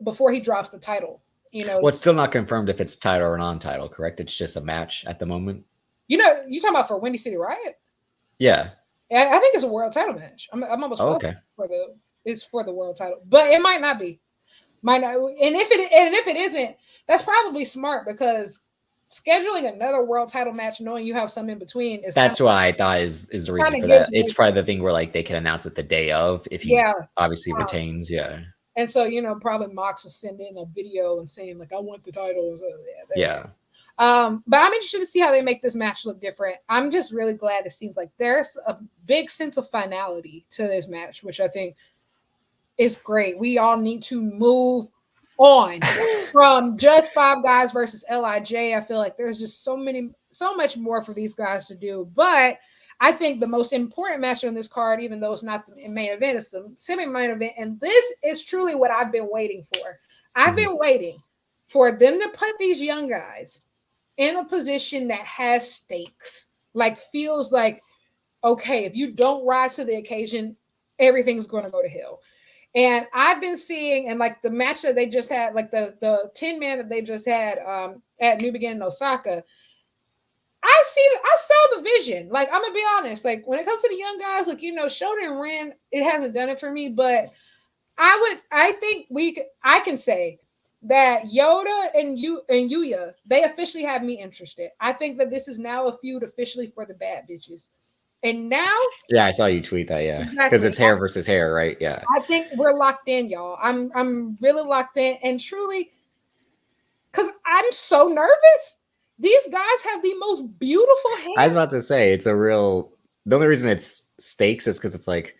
before he drops the title. Well, it's still not confirmed if it's title or non-title, correct? It's just a match at the moment. You talking about for Windy City Riot? Yeah. I think it's a world title match. I'm almost okay. It's for the world title, but it might not be. Might not, and if it isn't, that's probably smart because scheduling another world title match, knowing you have some in between, is that's why I thought is the reason for that. It's probably the thing where like they can announce it the day of if he obviously retains. Yeah. And so probably Mox will send in a video and saying like, "I want the title." So, yeah. But I'm interested to see how they make this match look different. I'm just really glad it seems like there's a big sense of finality to this match, which I think is great. We all need to move on from just 5 guys versus LIJ. I feel like there's just so much more for these guys to do. But I think the most important match on this card, even though it's not the main event, it's the semi-main event. And this is truly what I've been waiting for. I've been waiting for them to put these young guys in a position that has stakes, like feels like, okay, if you don't rise to the occasion, everything's going to go to hell. And I've been seeing, and like the match that they just had, like the 10-man that they just had at New Beginning Osaka, I saw the vision. Like, I'm gonna be honest, like when it comes to the young guys, like Shota and Ren, it hasn't done it for me, but I think I can say that Yoda and Yuya, they officially have me interested. I think that this is now a feud officially for the bad bitches. And now, yeah, I saw you tweet that, yeah, because it's hair versus hair, right? Yeah, I think we're locked in, y'all. I'm really locked in, and truly, because I'm so nervous. These guys have the most beautiful hair. I was about to say it's a real. The only reason it's stakes is because it's like,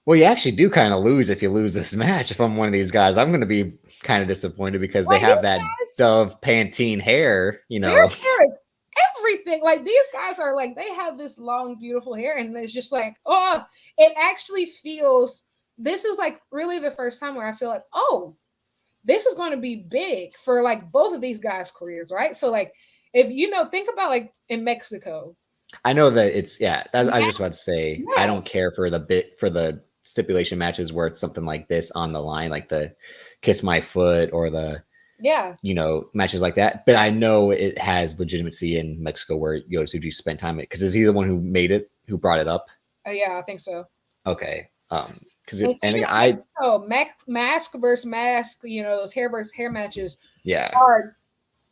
well, you actually do kind of lose if you lose this match. If I'm one of these guys, I'm going to be kind of disappointed because they have that Dove Pantene hair. Their hair is everything. Like these guys are like, they have this long, beautiful hair, and it's just like, oh, it actually feels. This is like really the first time where I feel like, oh, this is going to be big for like both of these guys' careers, right? So like, if think about like in Mexico. I know that it's I was just about to say I don't care for the stipulation matches where it's something like this on the line, like the kiss my foot or the matches like that. But I know it has legitimacy in Mexico where Yota Tsuji spent time because is he the one who made it, who brought it up? Yeah, I think so. Okay. Because mask versus mask, those hair versus hair matches, yeah,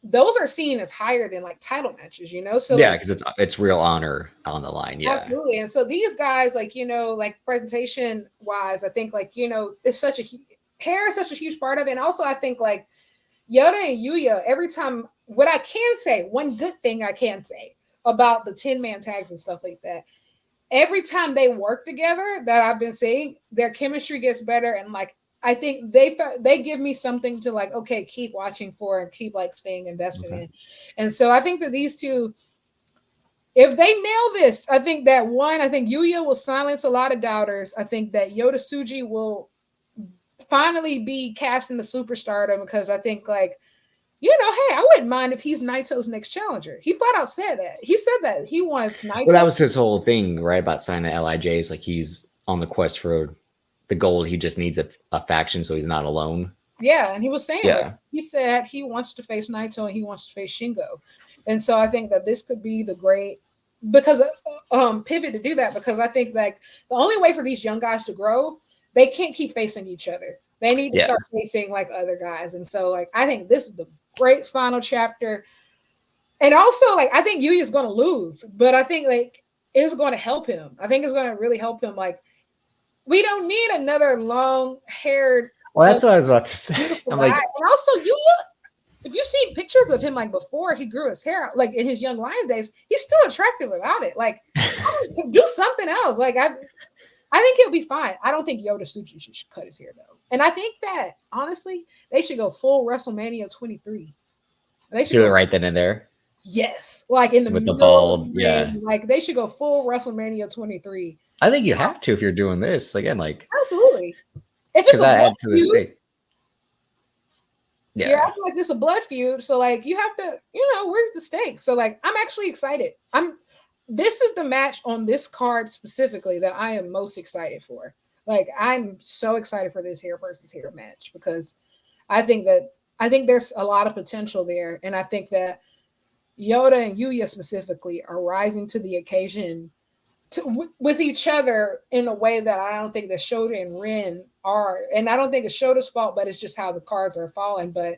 those are seen as higher than like title matches, So yeah, because it's real honor on the line, yeah, absolutely. And so these guys, like like presentation wise, I think like it's hair is such a huge part of it, and also I think like Yoda and Yuya, every time, what I can say, one good thing I can say about the 10-man tags and stuff like that. Every time they work together that I've been seeing, their chemistry gets better. And like, I think they give me something to like, okay, keep watching for and keep like staying invested in. And so I think that these two, if they nail this, I think Yuya will silence a lot of doubters. I think that Yota Tsuji will finally be cast into superstardom because I think like, hey, I wouldn't mind if he's Naito's next challenger. He flat out said that. He said that he wants Naito. Well, that was his whole thing, right? About signing LIJ. Is like he's on the quest for the gold. He just needs a faction, so he's not alone. Yeah, and he was saying, like, he said he wants to face Naito and he wants to face Shingo, and so I think that this could be the great pivot to do that because I think like the only way for these young guys to grow, they can't keep facing each other. They need to start facing like other guys, and so like I think this is the great final chapter. And also, like, I think Yuya's going to lose, but I think, like, it's going to help him. I think it's going to really help him. Like, we don't need another long-haired, Well, that's what I was about to say. beautiful I'm guy. like, And also, Yuya, if you see pictures of him, like, before he grew his hair out, like, in his young Lions days, he's still attractive without it. Like, do something else. Like, I think he'll be fine. I don't think Yota Tsuji should cut his hair, though. And I think that, honestly, they should go full WrestleMania 23. They should do go, it right then and there. yes, like in the With the middle bald, of the ring. yeah. Like, they should go full WrestleMania 23. I think you have to if you're doing this again. Like, absolutely. If it's a that blood adds to the feud, stake. you're Yeah. acting like this is a blood feud. So, like, you have to, where's the stakes? So, like, I'm actually excited. This is the match on this card specifically that I am most excited for. Like, I'm so excited for this hair versus hair match because I think there's a lot of potential there. And I think that Yoda and Yuya specifically are rising to the occasion with each other in a way that I don't think that Shota and Rin are. And I don't think it's Shota's fault, but it's just how the cards are falling. But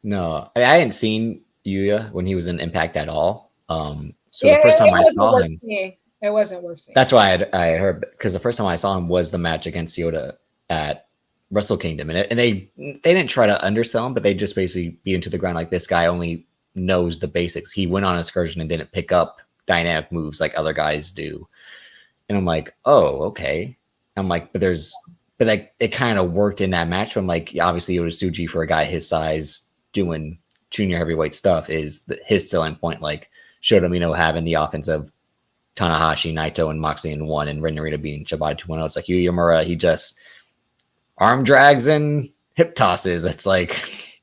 no, I hadn't seen Yuya when he was in Impact at all. So yeah, the first time I wasn't saw worth him, seeing. It wasn't worth seeing. that's why I had heard, because the first time I saw him was the match against Yoda at Wrestle Kingdom, and they didn't try to undersell him, but they just basically be into the ground like, this guy only knows the basics. He went on excursion and didn't pick up dynamic moves like other guys do. And I'm like, oh, okay. I'm like, but like, it kind of worked in that match. I'm like, obviously Yoda Tsuji, for a guy his size doing junior heavyweight stuff, is his selling point. Like, Shota Umino having the offense of Tanahashi, Naito, and Moxley in one, and Ren Narita being Shibata 2.0. It's like Yuya Uemura, he just arm drags and hip tosses. It's like, hey,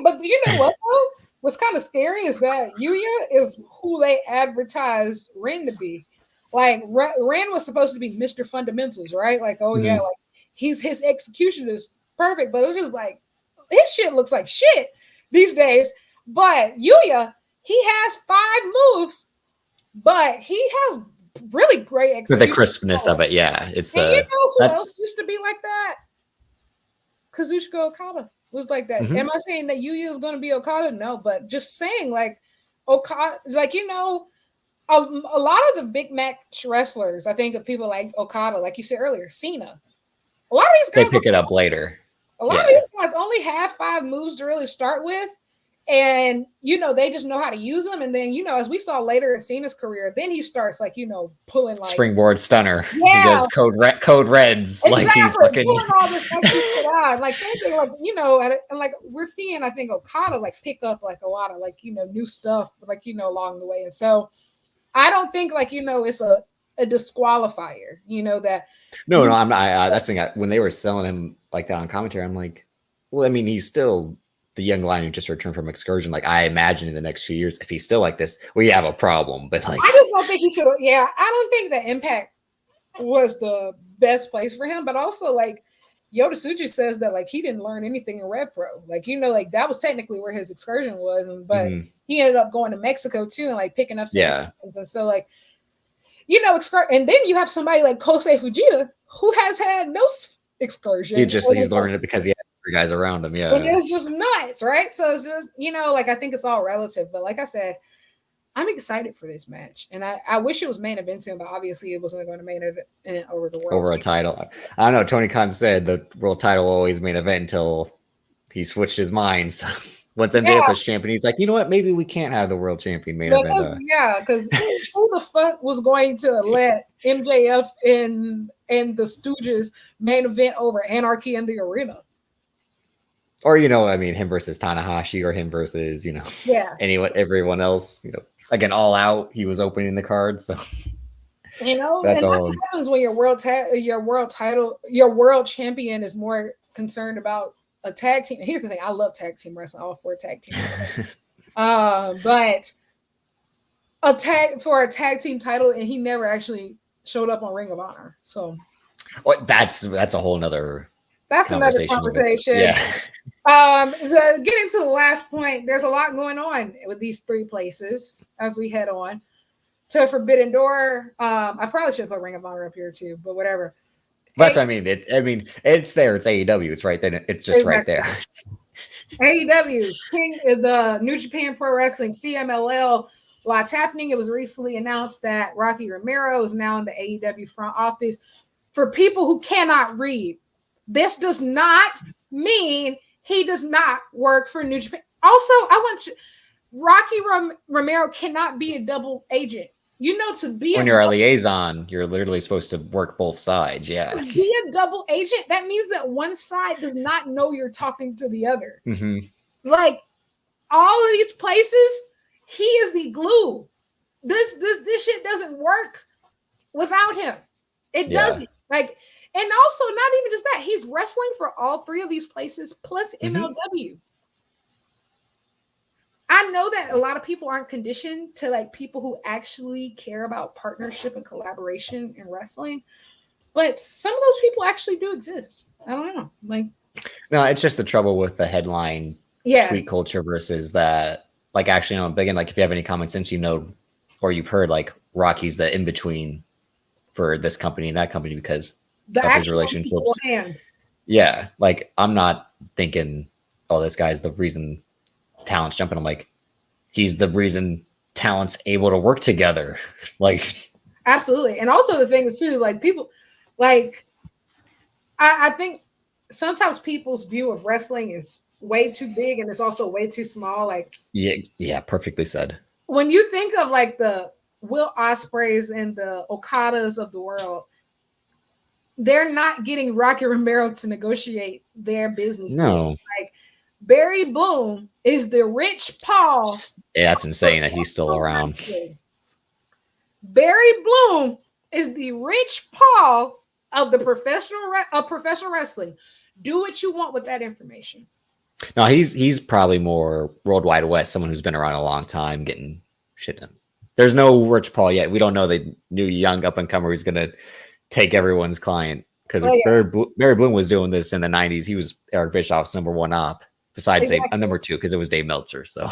but you know what though? What's kind of scary is that Yuya is who they advertised Ren to be. Like, Ren was supposed to be Mr. Fundamentals, right? Like, oh yeah, like his execution is perfect, but it's just like his shit looks like shit these days. But Yuya, he has 5 moves, but he has really great execution. With the crispness of it, yeah. It's and you know who else used to be like that? Kazuchika Okada was like that. Am I saying that Yuya is going to be Okada? No, but just saying, like, Okada, like, a lot of the big match wrestlers, I think of people like Okada, like you said earlier, Cena. A lot of these guys, they pick it up later. A lot of these guys only have 5 moves to really start with. And, they just know how to use them. And then, as we saw later in Cena's career, then he starts, like, pulling, like, springboard stunner. Yeah. He does code reds. Exactly. Like, he's fucking pulling all this shit out. Like, same thing, like, and like, we're seeing, I think, Okada, like, pick up, like, a lot of, like, new stuff, like, along the way. And so I don't think, like, it's a disqualifier, that. No, I'm not. That's the thing. When they were selling him like that on commentary, I'm like, well, I mean, he's still the young lion who just returned from excursion. Like, I imagine in the next few years, if he's still like this, we have a problem. But like, I just don't think he should. Yeah, I don't think that Impact was the best place for him. But also, like, Yota Tsuji says that, like, he didn't learn anything in Rev Pro. Like, like, that was technically where his excursion was, but he ended up going to Mexico too and, like, picking up some things. And so, like, and then you have somebody like Kosei Fujita who has had no excursion. He's learning it because he had 3 guys around him. Yeah, and it's just nuts, right? So it's just, like, I think it's all relative. But like I said, I'm excited for this match, and I wish it was main eventing, but obviously it wasn't going to main event over the world over a title. I don't know. Tony Khan said the world title will always main event until he switched his mind. So once MJF was champion, he's like, you know what? Maybe we can't have the world champion main event. Because who the fuck was going to let MJF and the Stooges main event over Anarchy in the Arena? Or, I mean, him versus Tanahashi, or him versus, everyone else, again, All Out, he was opening the card. So, that's what happens when your world champion is more concerned about a tag team. Here's the thing: I love tag team wrestling, all 4 tag team. But a tag team title, and he never actually showed up on Ring of Honor. So, that's a whole nother. That's another conversation. Yeah. Getting to the last point, there's a lot going on with these 3 places as we head on to Forbidden Door. I probably should put Ring of Honor up here too, but whatever. That's what I mean. It's there. It's AEW. It's right there. It's just right there. AEW, the New Japan Pro Wrestling CMLL, lots happening. It was recently announced that Rocky Romero is now in the AEW front office. For people who cannot read, this does not mean he does not work for New Japan. Also, I want you, Rocky Romero cannot be a double agent. You know, to be When you're a liaison, you're literally supposed to work both sides. Yeah. to be a double agent, that means that one side does not know you're talking to the other. Mm-hmm. Like all of these places, he is the glue. This shit doesn't work without him. It doesn't. Like, and also not even just that, he's wrestling for all three of these places plus MLW. I know that a lot of people aren't conditioned to like people who actually care about partnership and collaboration in wrestling, but some of those people actually do exist. I don't know. Like, no, it's just the trouble with the headline tweet culture versus that. Like, actually, no, again, like if you have any common sense, you know, or you've heard like Rocky's the in between for this company and that company because the of his relationships. Yeah, like I'm not thinking, oh, this guy's the reason talent's jumping. I'm like, he's the reason talent's able to work together. Like, absolutely. And also the thing is too, like people, like I think sometimes people's view of wrestling is way too big and it's also way too small. Like, yeah, perfectly said. When you think of like the Will Ospreays and the Okadas of the world, they're not getting Rocky Romero to negotiate their business. No. Like Barry Bloom is the Rich Paul. Yeah, that's insane that he's still around. Barry Bloom is the Rich Paul of the professional wrestling. Do what you want with that information. No, he's probably more Worldwide West, someone who's been around a long time getting shit done. There's no Rich Paul yet. We don't know the new young up and comer who's gonna take everyone's client because Barry Bloom was doing this in the 90s. He was Eric Bischoff's number one op, besides number two because it was Dave Meltzer. So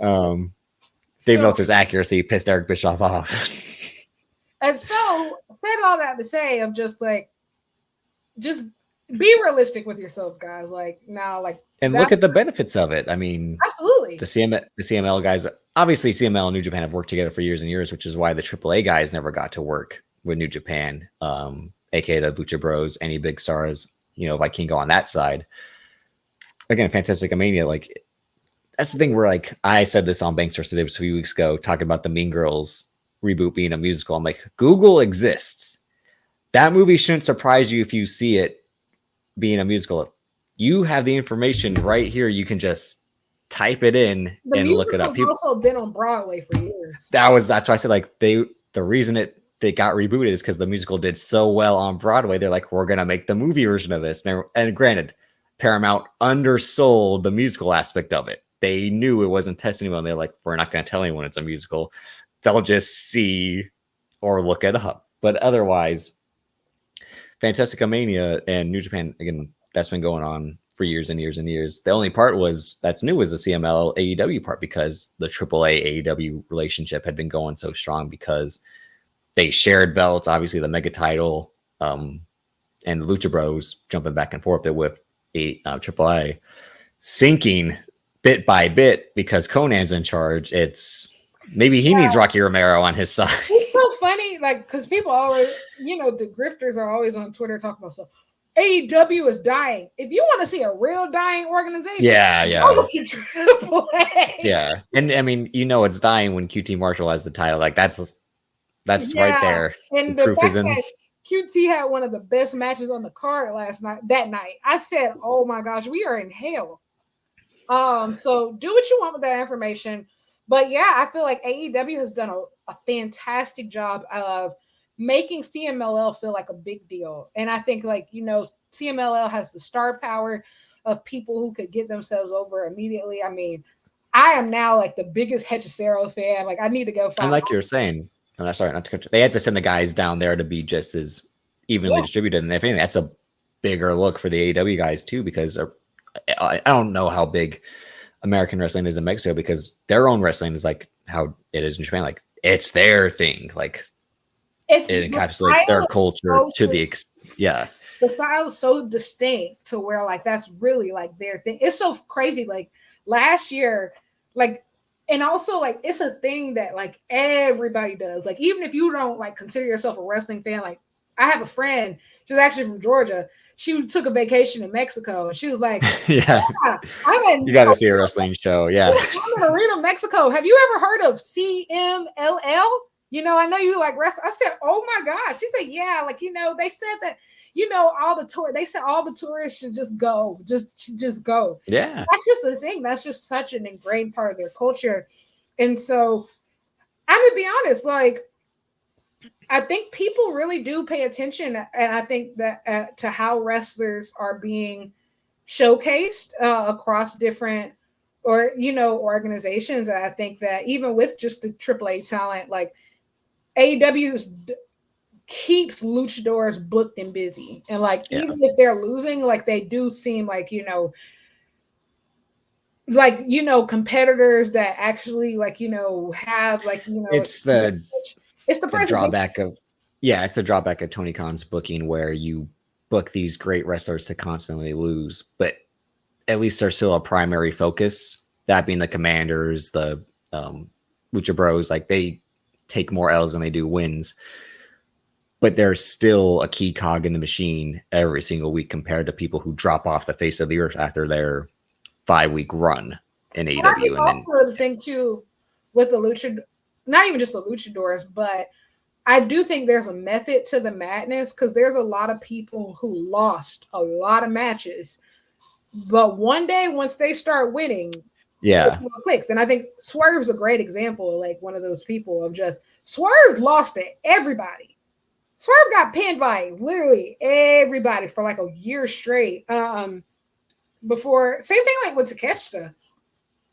Dave Meltzer's accuracy pissed Eric Bischoff off. And so said all that to say of just like, just be realistic with yourselves, guys. Like now, like, and look at the benefits of it. I mean, absolutely. The CML guys, obviously CML and New Japan have worked together for years and years, which is why the AAA guys never got to work with New Japan, aka the Lucha Bros, any big stars, you know, Vikingo on that side. Again, Fantastic Mania, like that's the thing where like I said this on Bankstars today a few weeks ago, talking about the Mean Girls reboot being a musical. I'm like, Google exists. That movie shouldn't surprise you if you see it being a musical. You have the information right here. You can just type it in and look it up. It's also been on Broadway for years. That's why I said like the reason they got rebooted is because the musical did so well on Broadway. They're like, we're gonna make the movie version of this. And granted, Paramount undersold the musical aspect of it. They knew it wasn't testing well. And they're like, we're not gonna tell anyone it's a musical. They'll just see or look it up. But otherwise, Fantastica Mania and New Japan, again, that's been going on for years and years and years. The only part that's new is the CML AEW part because the AAA AEW relationship had been going so strong because they shared belts, obviously the mega title, and the Lucha Bros jumping back and forth with AAA, sinking bit by bit because Conan's in charge. It's maybe he needs Rocky Romero on his side. It's so funny, like, because people always, you know, the grifters are always on Twitter talking about stuff. AEW is dying. If you want to see a real dying organization, look at AAA. Yeah, and I mean, you know, it's dying when QT Marshall has the title. Like that's right there. And the proof is in. QT had one of the best matches on the card that night. I said, "Oh my gosh, we are in hell." So do what you want with that information. But yeah, I feel like AEW has done a fantastic job of making CMLL feel like a big deal. And I think, like, you know, CMLL has the star power of people who could get themselves over immediately. I mean, I am now like the biggest Hechicero fan. Like, I need to go find. And like you're saying, I'm sorry, not to cut you. They had to send the guys down there to be just as evenly distributed. And if anything, that's a bigger look for the AEW guys too, because I don't know how big American wrestling is in Mexico because their own wrestling is like how it is in Japan. Like, it's their thing. Like, it encapsulates their culture to the the style is so distinct to where like that's really like their thing. It's so crazy. Like last year, like, and also like it's a thing that like everybody does. Like even if you don't like consider yourself a wrestling fan, like I have a friend, she's actually from Georgia. She took a vacation in Mexico and she was like, Yeah, yeah, I'm in you got to see a wrestling show. Yeah. I'm in Arena, Mexico. Have you ever heard of CMLL? You know, I know you like wrestling. I said, oh my gosh. She said, yeah, like, you know, they said that, you know, they said all the tourists should just go, just go. Yeah. That's just the thing. That's just such an ingrained part of their culture. And so I'm gonna be honest, like, I think people really do pay attention, and I think that to how wrestlers are being showcased across different or organizations. I think that even with just the AAA talent, like AEW keeps luchadors booked and busy, and like Yeah. even if they're losing, like they do seem like competitors that actually have It's the it's the presentation. drawback of it's the drawback of Tony Khan's booking, where you book these great wrestlers to constantly lose, but at least there's still a primary focus, that being the Commanders, the Lucha Bros. Like they take more L's than they do wins, but there's still a key cog in the machine every single week compared to people who drop off the face of the earth after their 5-week run in AEW. I think also the thing too with the lucha, not even just the luchadors, but I do think there's a method to the madness, because there's a lot of people who lost a lot of matches, but one day once they start winning, yeah, it clicks. And I think Swerve's a great example, like one of those people of just Swerve lost to everybody. Swerve got pinned by literally everybody for like a year straight. Before same thing like with Takeshita.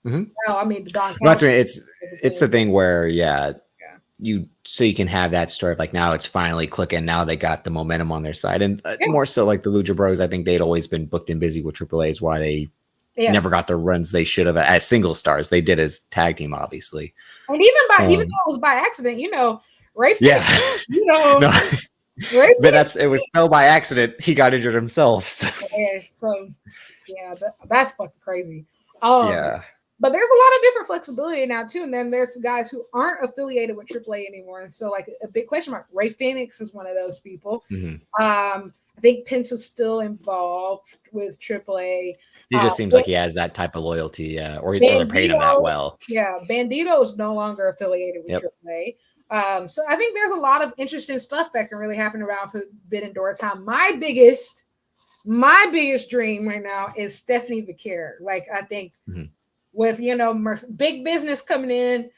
mm-hmm. Well, I mean the Don. That's right. It's the thing where you can have that story of like now it's finally clicking. Now they got the momentum on their side, and more so like the Lucha Bros. I think they'd always been booked and busy with AAA. Is why they never got the runs they should have as single stars. They did as tag team, obviously. And even though it was by accident, Ray. No. But it was so by accident he got injured himself. So that's fucking crazy. But there's a lot of different flexibility now too, and then there's guys who aren't affiliated with AAA anymore, and so like a big question mark. Ray Phoenix is one of those people. Mm-hmm. I think Penta's still involved with AAA. He just seems like he has that type of loyalty, or they're paying him that well. Yeah, Bandito is no longer affiliated with AAA. So I think there's a lot of interesting stuff that can really happen around Forbidden Door time. My biggest dream right now is Stephanie Vicaire. Like I think with big business coming in,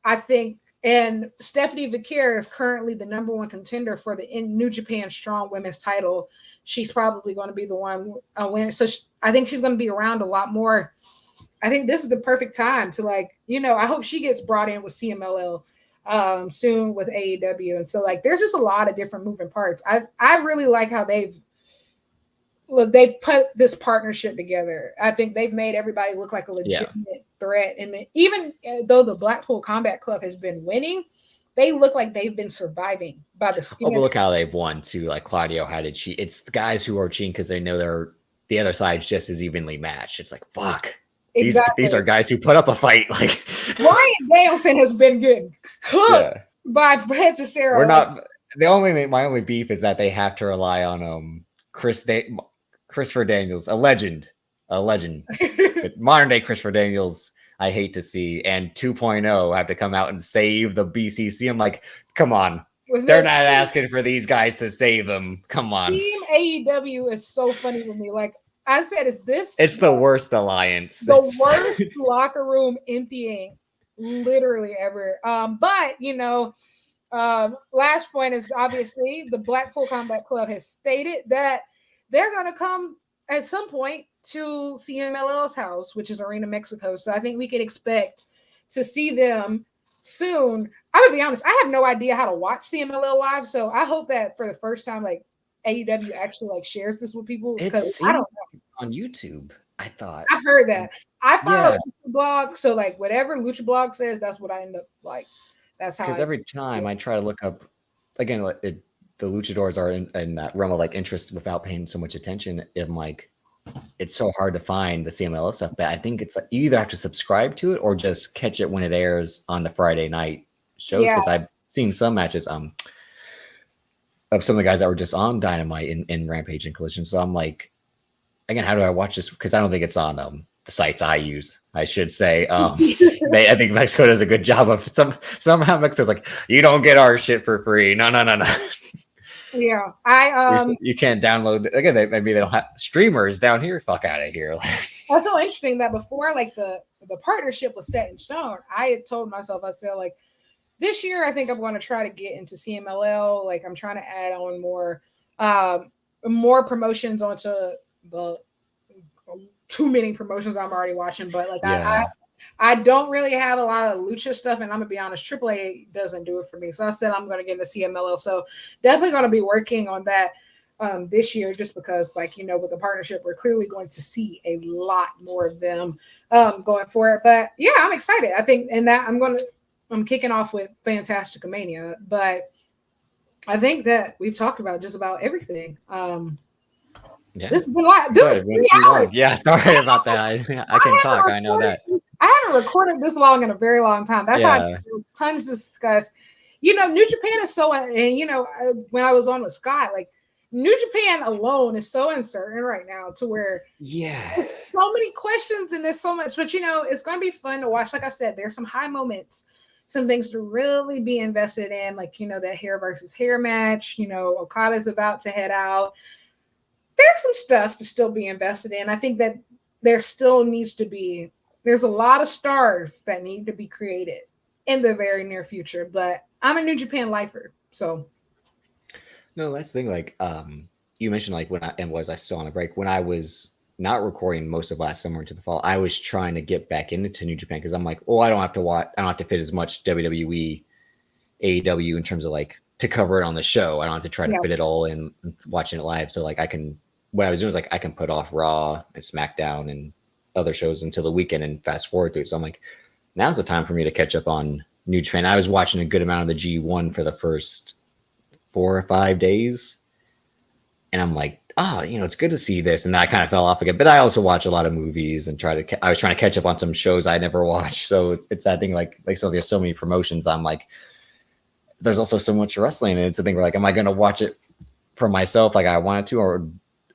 I think, and Stephanie Vicaire is currently the number one contender for the New Japan Strong Women's title. She's probably going to be the one win. So I think she's going to be around a lot more. I think this is the perfect time to I hope she gets brought in with CMLL soon with AEW. And so there's just a lot of different moving parts. I really like how they've put this partnership together. I think they've made everybody look like a legitimate threat. And even though the Blackpool Combat Club has been winning, they look like they've been surviving by the skin. But look how they've won too. Like Claudio had to cheat. It's the guys who are cheating because they know the other side's just as evenly matched. It's like, fuck. Exactly. These are guys who put up a fight. Like Bryan Danielson has been getting cooked by Brett Cicero. We're not my only beef is that they have to rely on Christopher Daniels, a legend. But modern day Christopher Daniels, I hate to see, and 2.0 have to come out and save the BCC. I'm like, come on. They're not asking for these guys to save them. Come on. Team AEW is so funny to me. Like I said, it's the worst alliance. The worst locker room emptying literally ever. But last point is obviously the Blackpool Combat Club has stated that they're going to come at some point to CMLL's house, which is Arena Mexico. So I think we can expect to see them soon. I'm gonna be honest, I have no idea how to watch CMLL live, so I hope that for the first time, AEW actually shares this with people, because I don't know. On YouTube, I thought. I heard that. I follow Lucha Blog, so whatever Lucha Blog says, that's what I end up like. That's how. Because every time I try to look up, again, the luchadors are in that realm of like interest without paying so much attention. I'm like, it's so hard to find the CMLL stuff, but I think it's like you either have to subscribe to it or just catch it when it airs on the Friday night shows. Yeah. Because I've seen some matches of some of the guys that were just on Dynamite in Rampage and Collision. So I'm like, again, how do I watch this? Because I don't think it's on the sites I use, I should say. I think Mexico does a good job of somehow Mexico's like, you don't get our shit for free. No. Yeah, You can't download. Again, maybe they don't have streamers down here. Fuck out of here. That's so interesting that before like the partnership was set in stone, I had told myself, I said like this year I think I'm going to try to get into CMLL. Like I'm trying to add on more promotions onto the too many promotions I'm already watching. But like I don't really have a lot of lucha stuff, and I'm gonna be honest, AAA doesn't do it for me. So I said I'm gonna get into CMLL. So definitely gonna be working on that this year, just because, like, with the partnership, we're clearly going to see a lot more of them going for it. But yeah, I'm excited. I think, and that I'm kicking off with Fantastic Mania, but I think that we've talked about just about everything. Yeah. This has been like this is 3 hours. Yeah, sorry about that. I can talk. I know that. I haven't recorded this long in a very long time. That's why I tons to discuss. New Japan is so, and when I was on with Scott, like New Japan alone is so uncertain right now to where there's so many questions and there's so much, but it's going to be fun to watch. Like I said, there's some high moments, some things to really be invested in, like, that hair versus hair match. Okada's about to head out. There's some stuff to still be invested in. I think that there still needs to be, there's a lot of stars that need to be created in the very near future, but I'm a New Japan lifer, so. No, that's the thing. Like, you mentioned, like, was I still on a break? When I was not recording most of last summer into the fall, I was trying to get back into New Japan because I'm like, I don't have to watch, I don't have to fit as much WWE, AEW in terms of like to cover it on the show. I don't have to try to fit it all in watching it live. So like what I was doing was like I can put off Raw and SmackDown and other shows until the weekend and fast forward through it. So I'm like, now's the time for me to catch up on New Japan. I was watching a good amount of the G1 for the first 4 or 5 days. And I'm like, it's good to see this. And then I kind of fell off again. But I also watch a lot of movies and I was trying to catch up on some shows I never watched. So it's that thing like Sylvia, so many promotions. I'm like, there's also so much wrestling. And it's a thing where like, am I going to watch it for myself like I wanted to, or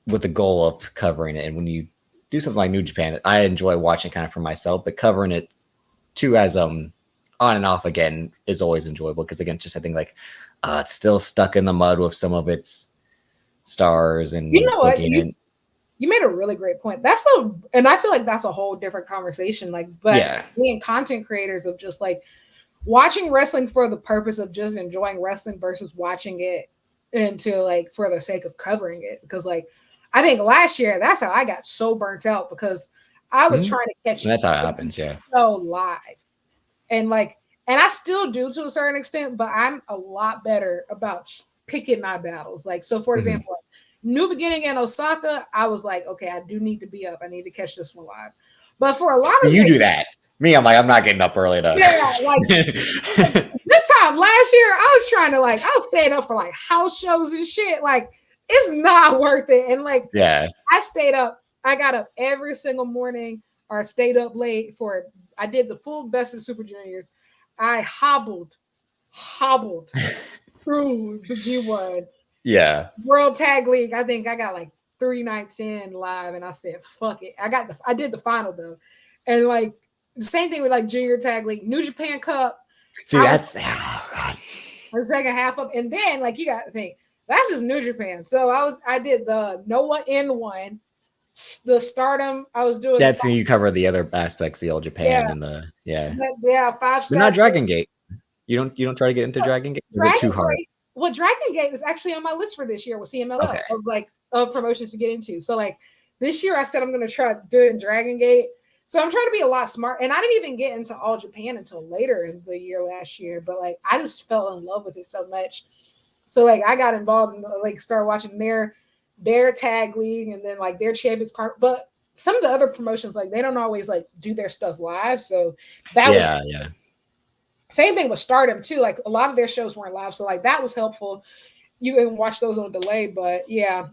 with the goal of covering it? And when you do something like New Japan, I enjoy watching kind of for myself, but covering it too as on and off again is always enjoyable. Because again, just I think like it's still stuck in the mud with some of its stars. And you know what, you made a really great point. And I feel like that's a whole different conversation. Like, but being content creators of just like watching wrestling for the purpose of just enjoying wrestling versus watching it into like for the sake of covering it. Because like I think last year that's how I got so burnt out, because I was trying to catch. That's how it happens, so live, and I still do to a certain extent, but I'm a lot better about picking my battles. Like, so for example, New Beginning in Osaka, I was like, okay, I do need to be up. I need to catch this one live. But for a lot of you do that. Me, I'm like, I'm not getting up early enough. Yeah, like this time last year, I was trying to I was staying up for like house shows and shit. Like, it's not worth it. And like, I stayed up. I got up every single morning, or stayed up late I did the full Best of Super Juniors. I hobbled through the G1. Yeah. World Tag League. I think I got like 3 nights in live, and I said, fuck it. I did the final though. And like the same thing with like Junior Tag League, New Japan Cup. See, that's the second half of, and then like you got to think that's just New Japan. So I did the Noah N1, the Stardom. I was doing that's you cover the other aspects, the old Japan and the 5-star. But not Dragon Gate. You don't try to get into Dragon Gate. Is it too hard? Well, Dragon Gate is actually on my list for this year with CMLL of promotions to get into. So like this year I said I'm going to try doing Dragon Gate. So I'm trying to be a lot smart. And I didn't even get into All Japan until later in the year last year. But like I just fell in love with it so much. So like I got involved in like started watching their tag league and then like their champions card. But some of the other promotions, like they don't always like do their stuff live. So that was same thing with Stardom too. Like a lot of their shows weren't live. So like that was helpful. you can watch those on delay. But yeah,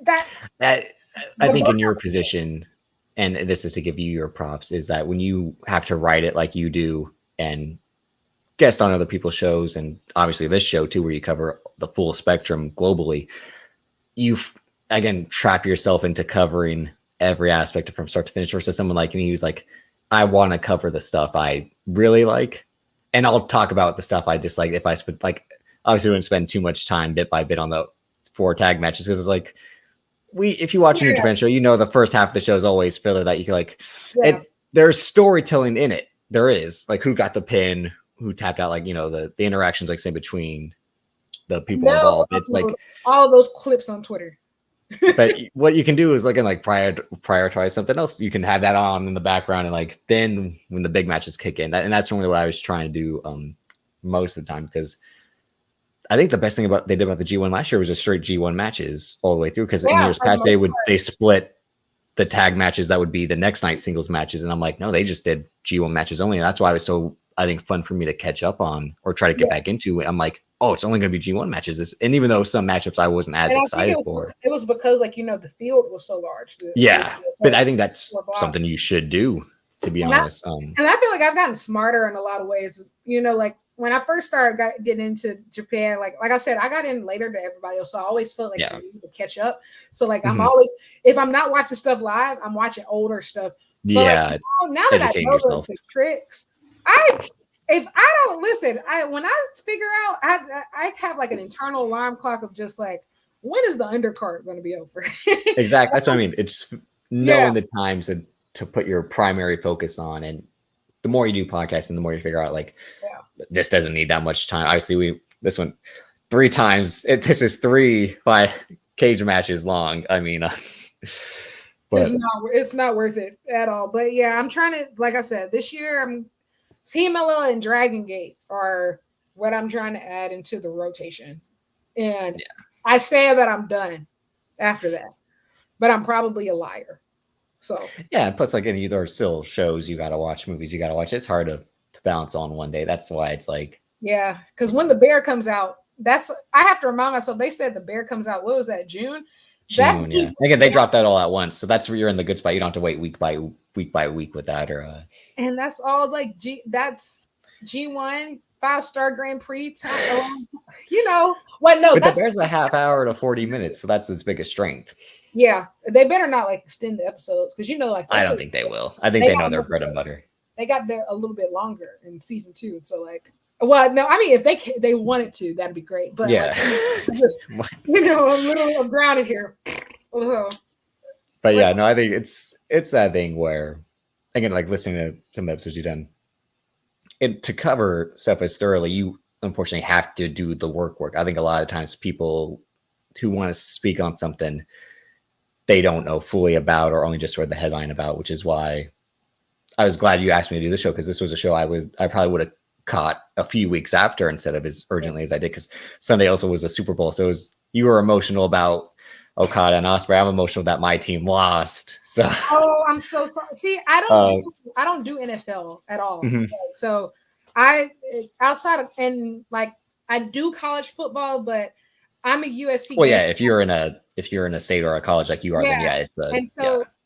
that I think in your position, and this is to give you your props, is that when you have to write it like you do and guest on other people's shows, and obviously this show too, where you cover the full spectrum globally, you again trap yourself into covering every aspect from start to finish. Versus someone like me who's like, I want to cover the stuff I really like, and I'll talk about the stuff I dislike. If I spend like, obviously, we wouldn't spend too much time bit by bit on the 4 tag matches because it's like if you watch a New Japan show, you know the first half of the show is always filler that you can like. There's storytelling in it. There is like who got the pin, who tapped out, like the interactions like say between the people involved. It's like all those clips on Twitter. But what you can do is like prioritize something else. You can have that on in the background, and like then when the big matches kick in, and that's normally what I was trying to do most of the time, because I think the best thing they did about the G1 last year was just straight G1 matches all the way through. Because in years past, they split the tag matches that would be the next night singles matches, and I'm like, no, they just did G1 matches only, and that's why it was so, I think, fun for me to catch up on or try to get back into. I'm like, oh, it's only going to be G1 matches. And even though some matchups I wasn't as excited for, it was because the field was so large. But I think that's something you should do, to be honest. And I feel like I've gotten smarter in a lot of ways. Like when I first started getting into Japan, like I said, I got in later to everybody else, so I always felt like I needed to catch up. So like I'm always, if I'm not watching stuff live, I'm watching older stuff. But now that I know the tricks, if I don't listen, when I figure out, I have like an internal alarm clock of just like, when is the undercard going to be over? Exactly. That's what I mean. It's knowing the times to put your primary focus on. And the more you do podcasting, the more you figure out like, this doesn't need that much time. Obviously, this one 3 times. This is 3 cage matches long. I mean, but it's not worth it at all. But yeah, I'm trying to, like I said, this year CMLL and Dragon Gate are what I'm trying to add into the rotation. And I say that I'm done after that, but I'm probably a liar. So yeah, plus like there are still shows you got to watch, movies you got to watch. It's hard to balance on one day. That's why it's like, yeah, because when the Bear comes out, I have to remind myself, they said the Bear comes out, what was that, June? June, yeah. Again, they dropped that all at once, so that's where you're in the good spot. You don't have to wait week by week with that, or and that's all like that's G1 5-star Grand Prix time. What? No, but there's a half hour to 40 minutes, so that's its biggest strength. Yeah, they better not like extend the episodes, because like I don't think they will. I think they know their bread and butter. They got there a little bit longer in season 2, so like, well, no, I mean, if they wanted to, that'd be great. But yeah, just, I'm grounded here. But yeah, no, I think it's that thing where, again, like listening to some episodes you've done, and to cover stuff as thoroughly, you unfortunately have to do the work. I think a lot of times people who want to speak on something they don't know fully about, or only just read the headline about, which is why I was glad you asked me to do this show, because this was a show I probably would have caught a few weeks after instead of as urgently as I did, because Sunday also was a Super Bowl. So you were emotional about Okada and Ospreay. I'm emotional that my team lost. So I'm so sorry. See, I don't do NFL at all. Mm-hmm. So outside of, and like I do college football, but I'm a USC. Well, yeah, if you're in a state or a college like you are, then it's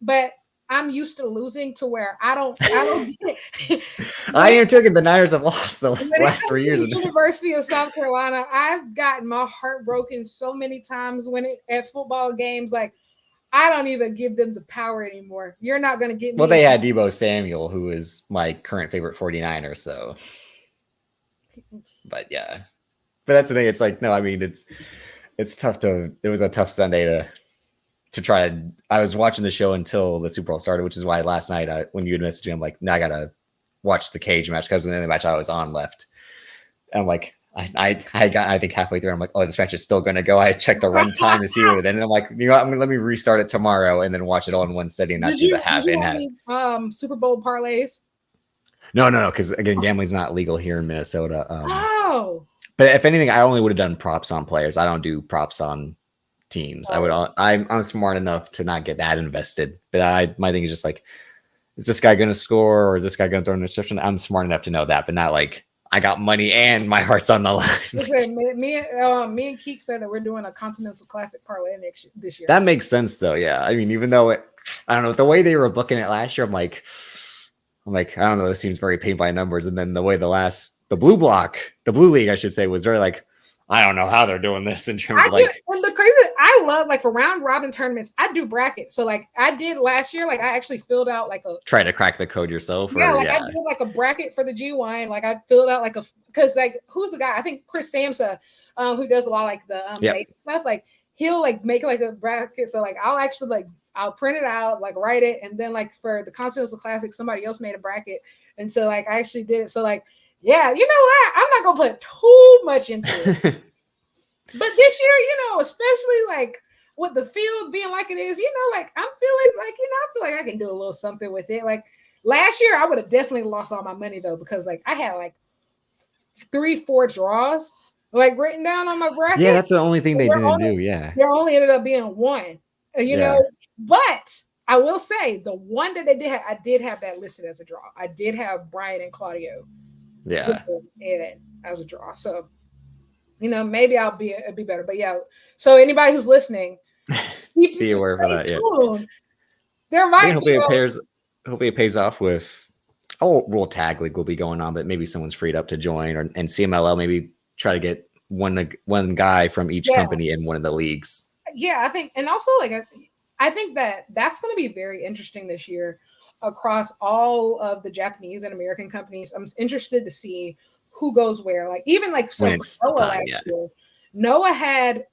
but I'm used to losing to where I don't I am taking the Niners have lost the last 3 years. University of South Carolina, I've gotten my heart broken so many times at football games. Like, I don't even give them the power anymore. You're not going to get me. Well, they had Deebo Samuel, who is my current favorite 49er. So, but yeah, but that's the thing. It's like, no, I mean, it's tough it was a tough Sunday to try to. I was watching the show until the Super Bowl started, which is why last night when you had messaged me, I'm like, no, I gotta watch the cage match, because the only match I was on left. And I'm like, I think halfway through, I'm like, oh, this match is still gonna go. I checked the run time to see what it ended. I'm like, you know what, let me restart it tomorrow and then watch it all in one setting, not do the half in half. Super Bowl parlays? No, because again, gambling's not legal here in Minnesota. But if anything, I only would have done props on players. I don't do props on teams. I'm smart enough to not get that invested. But my thing is just like, is this guy going to score, or is this guy going to throw an interception? I'm smart enough to know that, but not like I got money and my heart's on the line. Listen, me and Keek said that we're doing a Continental Classic parlay this year. That makes sense, though. Yeah, I mean, even though I don't know the way they were booking it last year, I'm like, I don't know. This seems very paint by numbers. And then the way the blue league, I should say, was very like, I don't know how they're doing this in terms of like. And the crazy, I love like for round robin tournaments, I do brackets. So like I did last year, like I actually filled out like try to crack the code yourself. Yeah, I did like a bracket for the G1. Like I filled out like because like who's the guy? I think Chris Samsa, who does a lot of like the stuff. Like he'll like make like a bracket. So like I'll print it out, like write it, and then like for the Continental Classic, somebody else made a bracket, and so like I actually did it. So like yeah, you know what? I'm not gonna put too much into it. But this year, especially like with the field being like it is, like I'm feeling like, I feel like I can do a little something with it. Like last year, I would have definitely lost all my money though, because like I had like 3-4 draws like written down on my bracket. Yeah, that's the only thing they didn't do. Yeah. There only ended up being one, know, but I will say the one that they did have, I did have that listed as a draw. I did have Bryan and Claudio. Yeah. And as a draw. So maybe it'll be better. But yeah, so anybody who's listening, be aware of that. Yeah, there might hopefully it pays off with World Tag League will be going on, but maybe someone's freed up to join, and CMLL maybe try to get one guy from each company in one of the leagues. Yeah, I think, and also like I think that's going to be very interesting this year across all of the Japanese and American companies. I'm interested to see who goes where, like even like so Noah last year. Noah had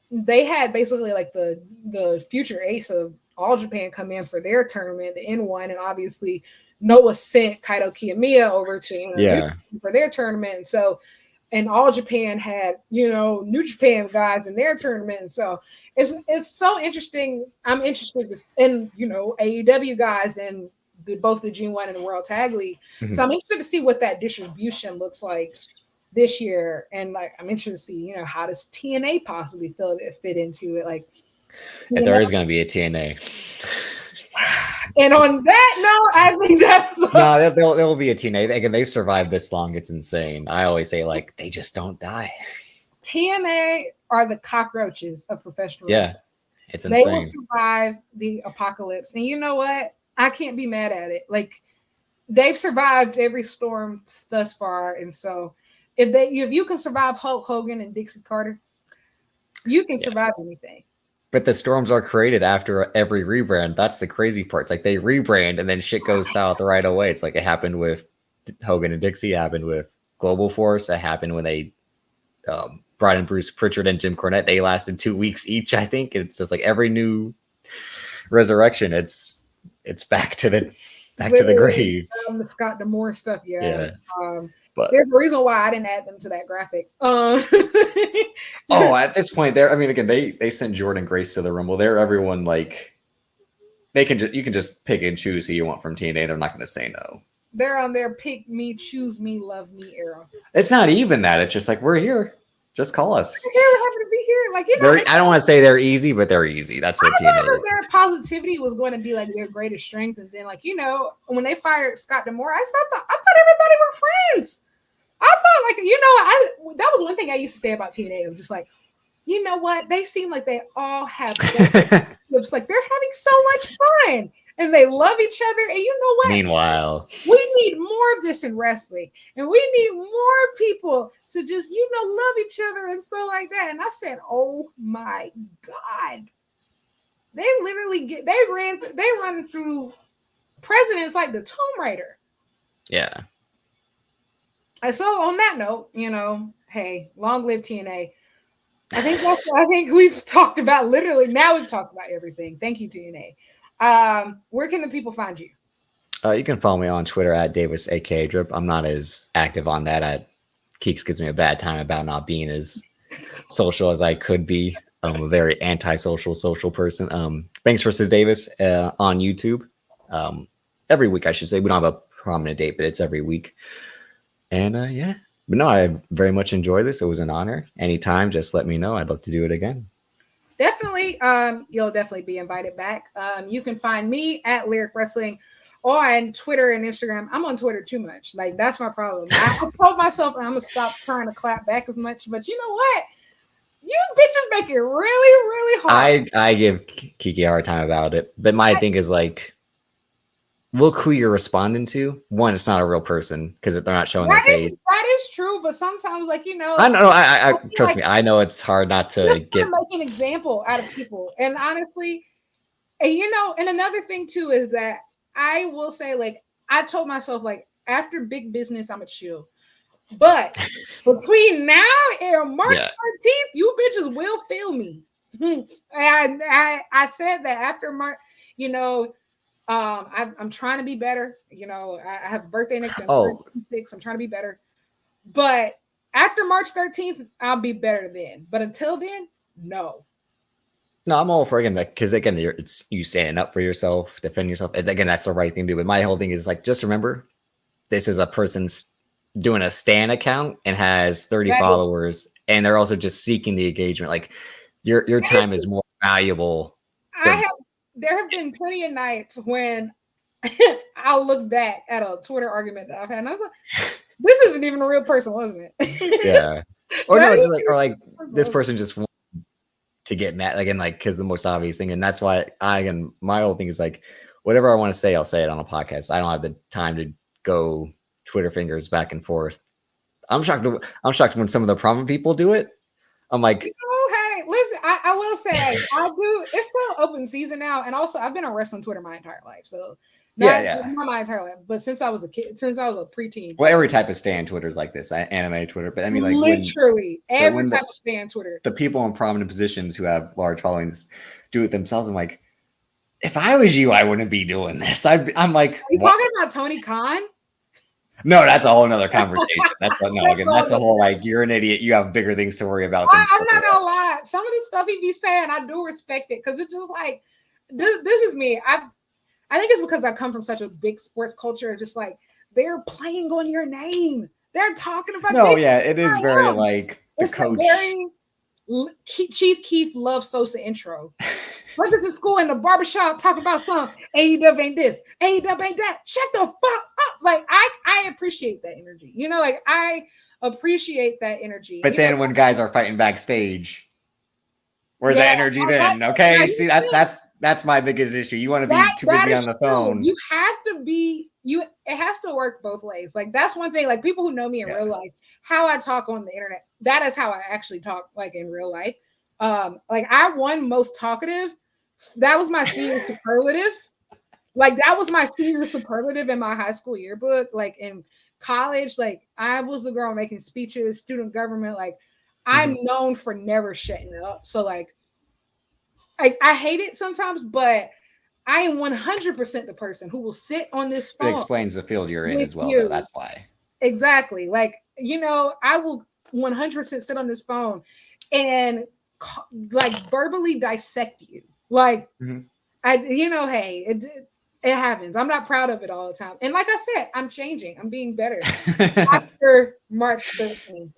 they had basically like the future ace of All Japan come in for their tournament, the N1, and obviously Noah sent Kaito Kiyomiya over to for their tournament. And so and All Japan had New Japan guys in their tournament. And so it's so interesting. I'm interested in AEW guys and both the G1 and the World Tag League. Mm-hmm. So I'm interested to see what that distribution looks like this year. And like, I'm interested to see, how does TNA possibly fit into it? Like, if there is going to be a TNA. And on that note, I think that's no, there will be a TNA. Again, they've survived this long. It's insane. I always say like, they just don't die. TNA are the cockroaches of professional wrestling. Yeah, it's insane. They will survive the apocalypse. And you know what? I can't be mad at it. Like they've survived every storm thus far, and so if you can survive Hulk Hogan and Dixie Carter, you can survive anything. But the storms are created after every rebrand. That's the crazy part. It's like they rebrand and then shit goes south right away. It's like it happened with Hogan and Dixie. It happened with Global Force. It happened when they brought in Bruce Pritchard and Jim Cornette. They lasted 2 weeks each, I think. It's just like every new resurrection. It's back to the grave. The Scott D'Amore stuff, but there's a reason why I didn't add them to that graphic. At this point, they sent Jordan Grace to the Rumble. They're everyone like you can just pick and choose who you want from TNA. They're not going to say no. They're on their pick me, choose me, love me era. It's not even that. It's just like we're here. Just call us. We're happy to be here. Like I don't want to say they're easy, but they're easy. That's what TNA is. Their positivity was going to be like their greatest strength, and then like when they fired Scott D'Amore, I thought everybody were friends. I thought like that was one thing I used to say about TNA. I'm just like, you know what? They seem like they all have looks like they're having so much fun. And they love each other. And you know what? Meanwhile, we need more of this in wrestling. And we need more people to just, love each other and stuff like that. And I said, oh my God. They literally they run through presidents like the Tomb Raider. Yeah. And so on that note, hey, long live TNA. I think we've talked about we've talked about everything. Thank you, TNA. Where can the people find you? You can follow me on Twitter at Davis aka Drip. I'm not as active on that. Keeks gives me a bad time about not being as social as I could be. I'm a very antisocial social person. Banks versus Davis on YouTube. Every week, I should say. We don't have a prominent date, but it's every week. And but no, I very much enjoyed this. It was an honor. Anytime, just let me know. I'd love to do it again. Definitely. You'll definitely be invited back. You can find me at Lyric Wrestling on Twitter and Instagram. I'm on Twitter too much. Like, that's my problem. I told myself I'm gonna stop trying to clap back as much, but you know what? You bitches make it really, really hard. I give Kiki a hard time about it, but my thing is like, look who you're responding to. One, it's not a real person because they're not showing their face. That is true, but sometimes, like, you know, I know. I trust me. I know it's hard not to just get make an example out of people. And honestly, and you know, and another thing too is that I will say, like, I told myself, like, after big business, I'm a chill. But between now and March 13th, you bitches will feel me. And I said that after March, you know, I'm trying to be better. You know, I have a birthday next year. I'm 36. I'm trying to be better. But after March 13th, I'll be better then. But until then, no. No, I'm all for again, because again, it's you standing up for yourself, defend yourself. And again, that's the right thing to do. But my whole thing is like, just remember, this is a person's doing a Stan account and has 30 followers, and they're also just seeking the engagement. Like your time is more valuable. There have been plenty of nights when I'll look back at a Twitter argument that I've had, and I was like, this isn't even a real person, wasn't it? Yeah. Or no, it's like, or like this person just wants to get mad again, like, because the most obvious thing, and that's why again, my whole thing is like, whatever I want to say, I'll say it on a podcast. I don't have the time to go Twitter fingers back and forth. I'm shocked when some of the prominent people do it. I'm like, hey, listen, I will say I do. It's still open season now, and also I've been on wrestling Twitter my entire life, so not my entire life, but since I was a kid, since I was a preteen. Well, every type of stan Twitter is like this, anime Twitter, but I mean, like literally every type of stan Twitter. The people in prominent positions who have large followings do it themselves. I'm like, if I was you, I wouldn't be doing this. I'm like, are you talking about Tony Khan? No, that's a whole nother conversation. That's a whole like, you're an idiot. You have bigger things to worry about. I'm not gonna lie. Some of the stuff he be saying, I do respect it because it's just like this is me. I think it's because I come from such a big sports culture. Just like they're playing on your name. They're talking about. No, yeah, it is very like the it's coach. Very Chief Keef loves Sosa intro. Brothers in school in the barbershop talk about some AEW ain't this, AEW ain't that. Shut the fuck up. Like I appreciate that energy. You know, like I appreciate that energy. But then when guys are fighting backstage, where's that energy then? Okay, see that's my biggest issue. You want to be too busy on the phone. You have to be it has to work both ways. Like that's one thing. Like people who know me in real life, how I talk on the internet, that is how I actually talk like in real life. Like I won most talkative. That was my senior superlative. Like that was my senior superlative in my high school yearbook. Like in college, like I was the girl making speeches, student government. Like I'm known for never shutting up. So like I hate it sometimes, but I am 100% the person who will sit on this phone. It explains the field you're in as well, though. That's why. Exactly. Like, you know, I will 100% sit on this phone and like verbally dissect you. Like, hey, it happens. I'm not proud of it all the time. And like I said, I'm changing. I'm being better after March 13th.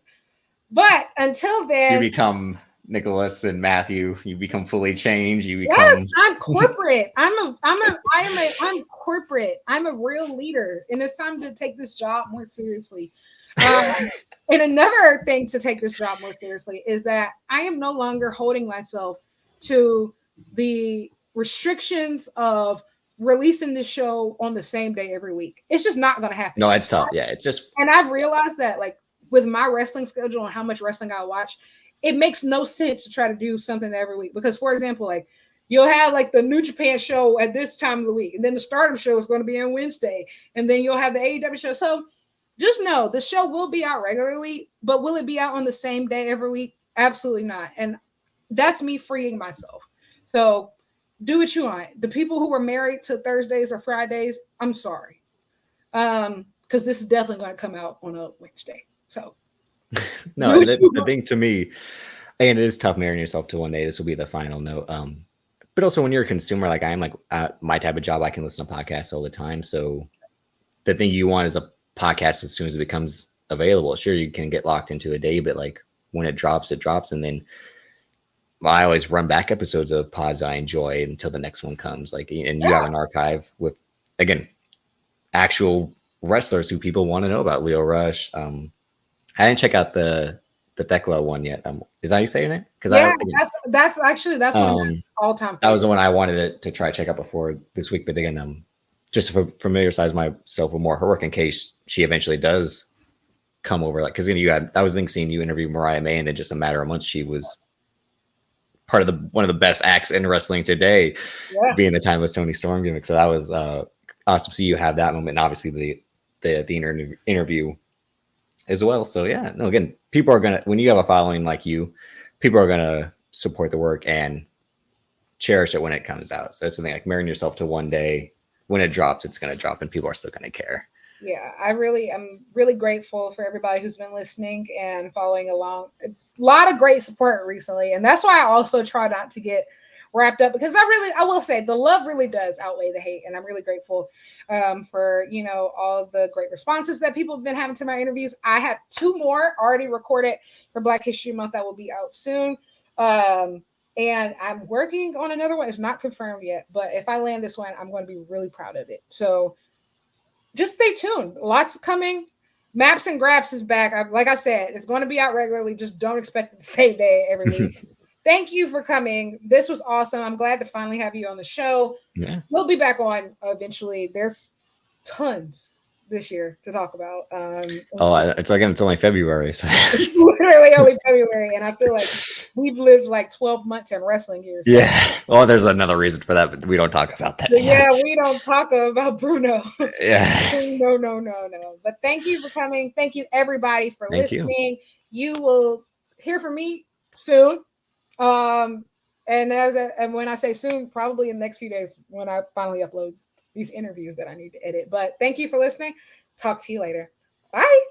But until then, you become Nicholas and Matthew. You become fully changed. You become. Yes, I'm corporate. I'm corporate. I'm a real leader, and it's time to take this job more seriously. And another thing to take this job more seriously is that I am no longer holding myself to the restrictions of releasing this show on the same day every week. It's just not going to happen. No, it's tough. Yeah, it's just. And I've realized that, like, with my wrestling schedule and how much wrestling I watch, it makes no sense to try to do something every week. Because, for example, like, you'll have, like, the New Japan show at this time of the week, and then the Stardom show is going to be on Wednesday, and then you'll have the AEW show. So just know the show will be out regularly, but will it be out on the same day every week? Absolutely not. And that's me freeing myself. So do what you want. The people who were married to Thursdays or Fridays, I'm sorry. Because this is definitely going to come out on a Wednesday. So no, the thing to me, and it is tough marrying yourself to one day. This will be the final note. But also when you're a consumer, like I am, like my type of job, I can listen to podcasts all the time. So the thing you want is a podcast as soon as it becomes available. Sure, you can get locked into a day, but like when it drops, and then I always run back episodes of pods I enjoy until the next one comes. Like, and you have an archive with, again, actual wrestlers who people want to know about. Leo Rush. I didn't check out the Thekla one yet. Is that how you say your name? Because Yeah, that's one of my um all-time that was favorites. the one I wanted to try check out before this week. But again, just to familiarize myself with more her work in case she eventually does come over. Like, because you had that was the thing seeing you interview Mariah May, and then just a matter of months she was part of one of the best acts in wrestling today, Yeah. being the timeless Tony Storm gimmick. So that was awesome to see you have that moment, and obviously the interview as well. So yeah, no, again, people are gonna when you have a following like you, people are gonna support the work and cherish it when it comes out. So it's something like marrying yourself to one day. When it drops, it's gonna drop, and people are still gonna care. Yeah, I'm really grateful for everybody who's been listening and following along. A lot of great support recently, and that's why I also try not to get wrapped up because I will say the love really does outweigh the hate, and I'm really grateful for all the great responses that people have been having to my interviews. I have 2 more already recorded for Black History Month that will be out soon. And I'm working on another one. It's not confirmed yet, but if I land this one, I'm going to be really proud of it. So just stay tuned. Lots coming. Maps and Graps is back. Like I said, it's going to be out regularly. Just don't expect it the same day every week. Thank you for coming. This was awesome. I'm glad to finally have you on the show. Yeah. We'll be back on eventually. There's tons this year to talk about. It's only February, so it's literally only February, and I feel like we've lived like 12 months in wrestling here. So. Yeah. Well, there's another reason for that, but we don't talk about that. Yeah, we don't talk about Bruno. Yeah. No. But thank you for coming. Thank you, everybody, for listening. You will hear from me soon. And and when I say soon, probably in the next few days when I finally upload these interviews that I need to edit. But thank you for listening. Talk to you later. Bye.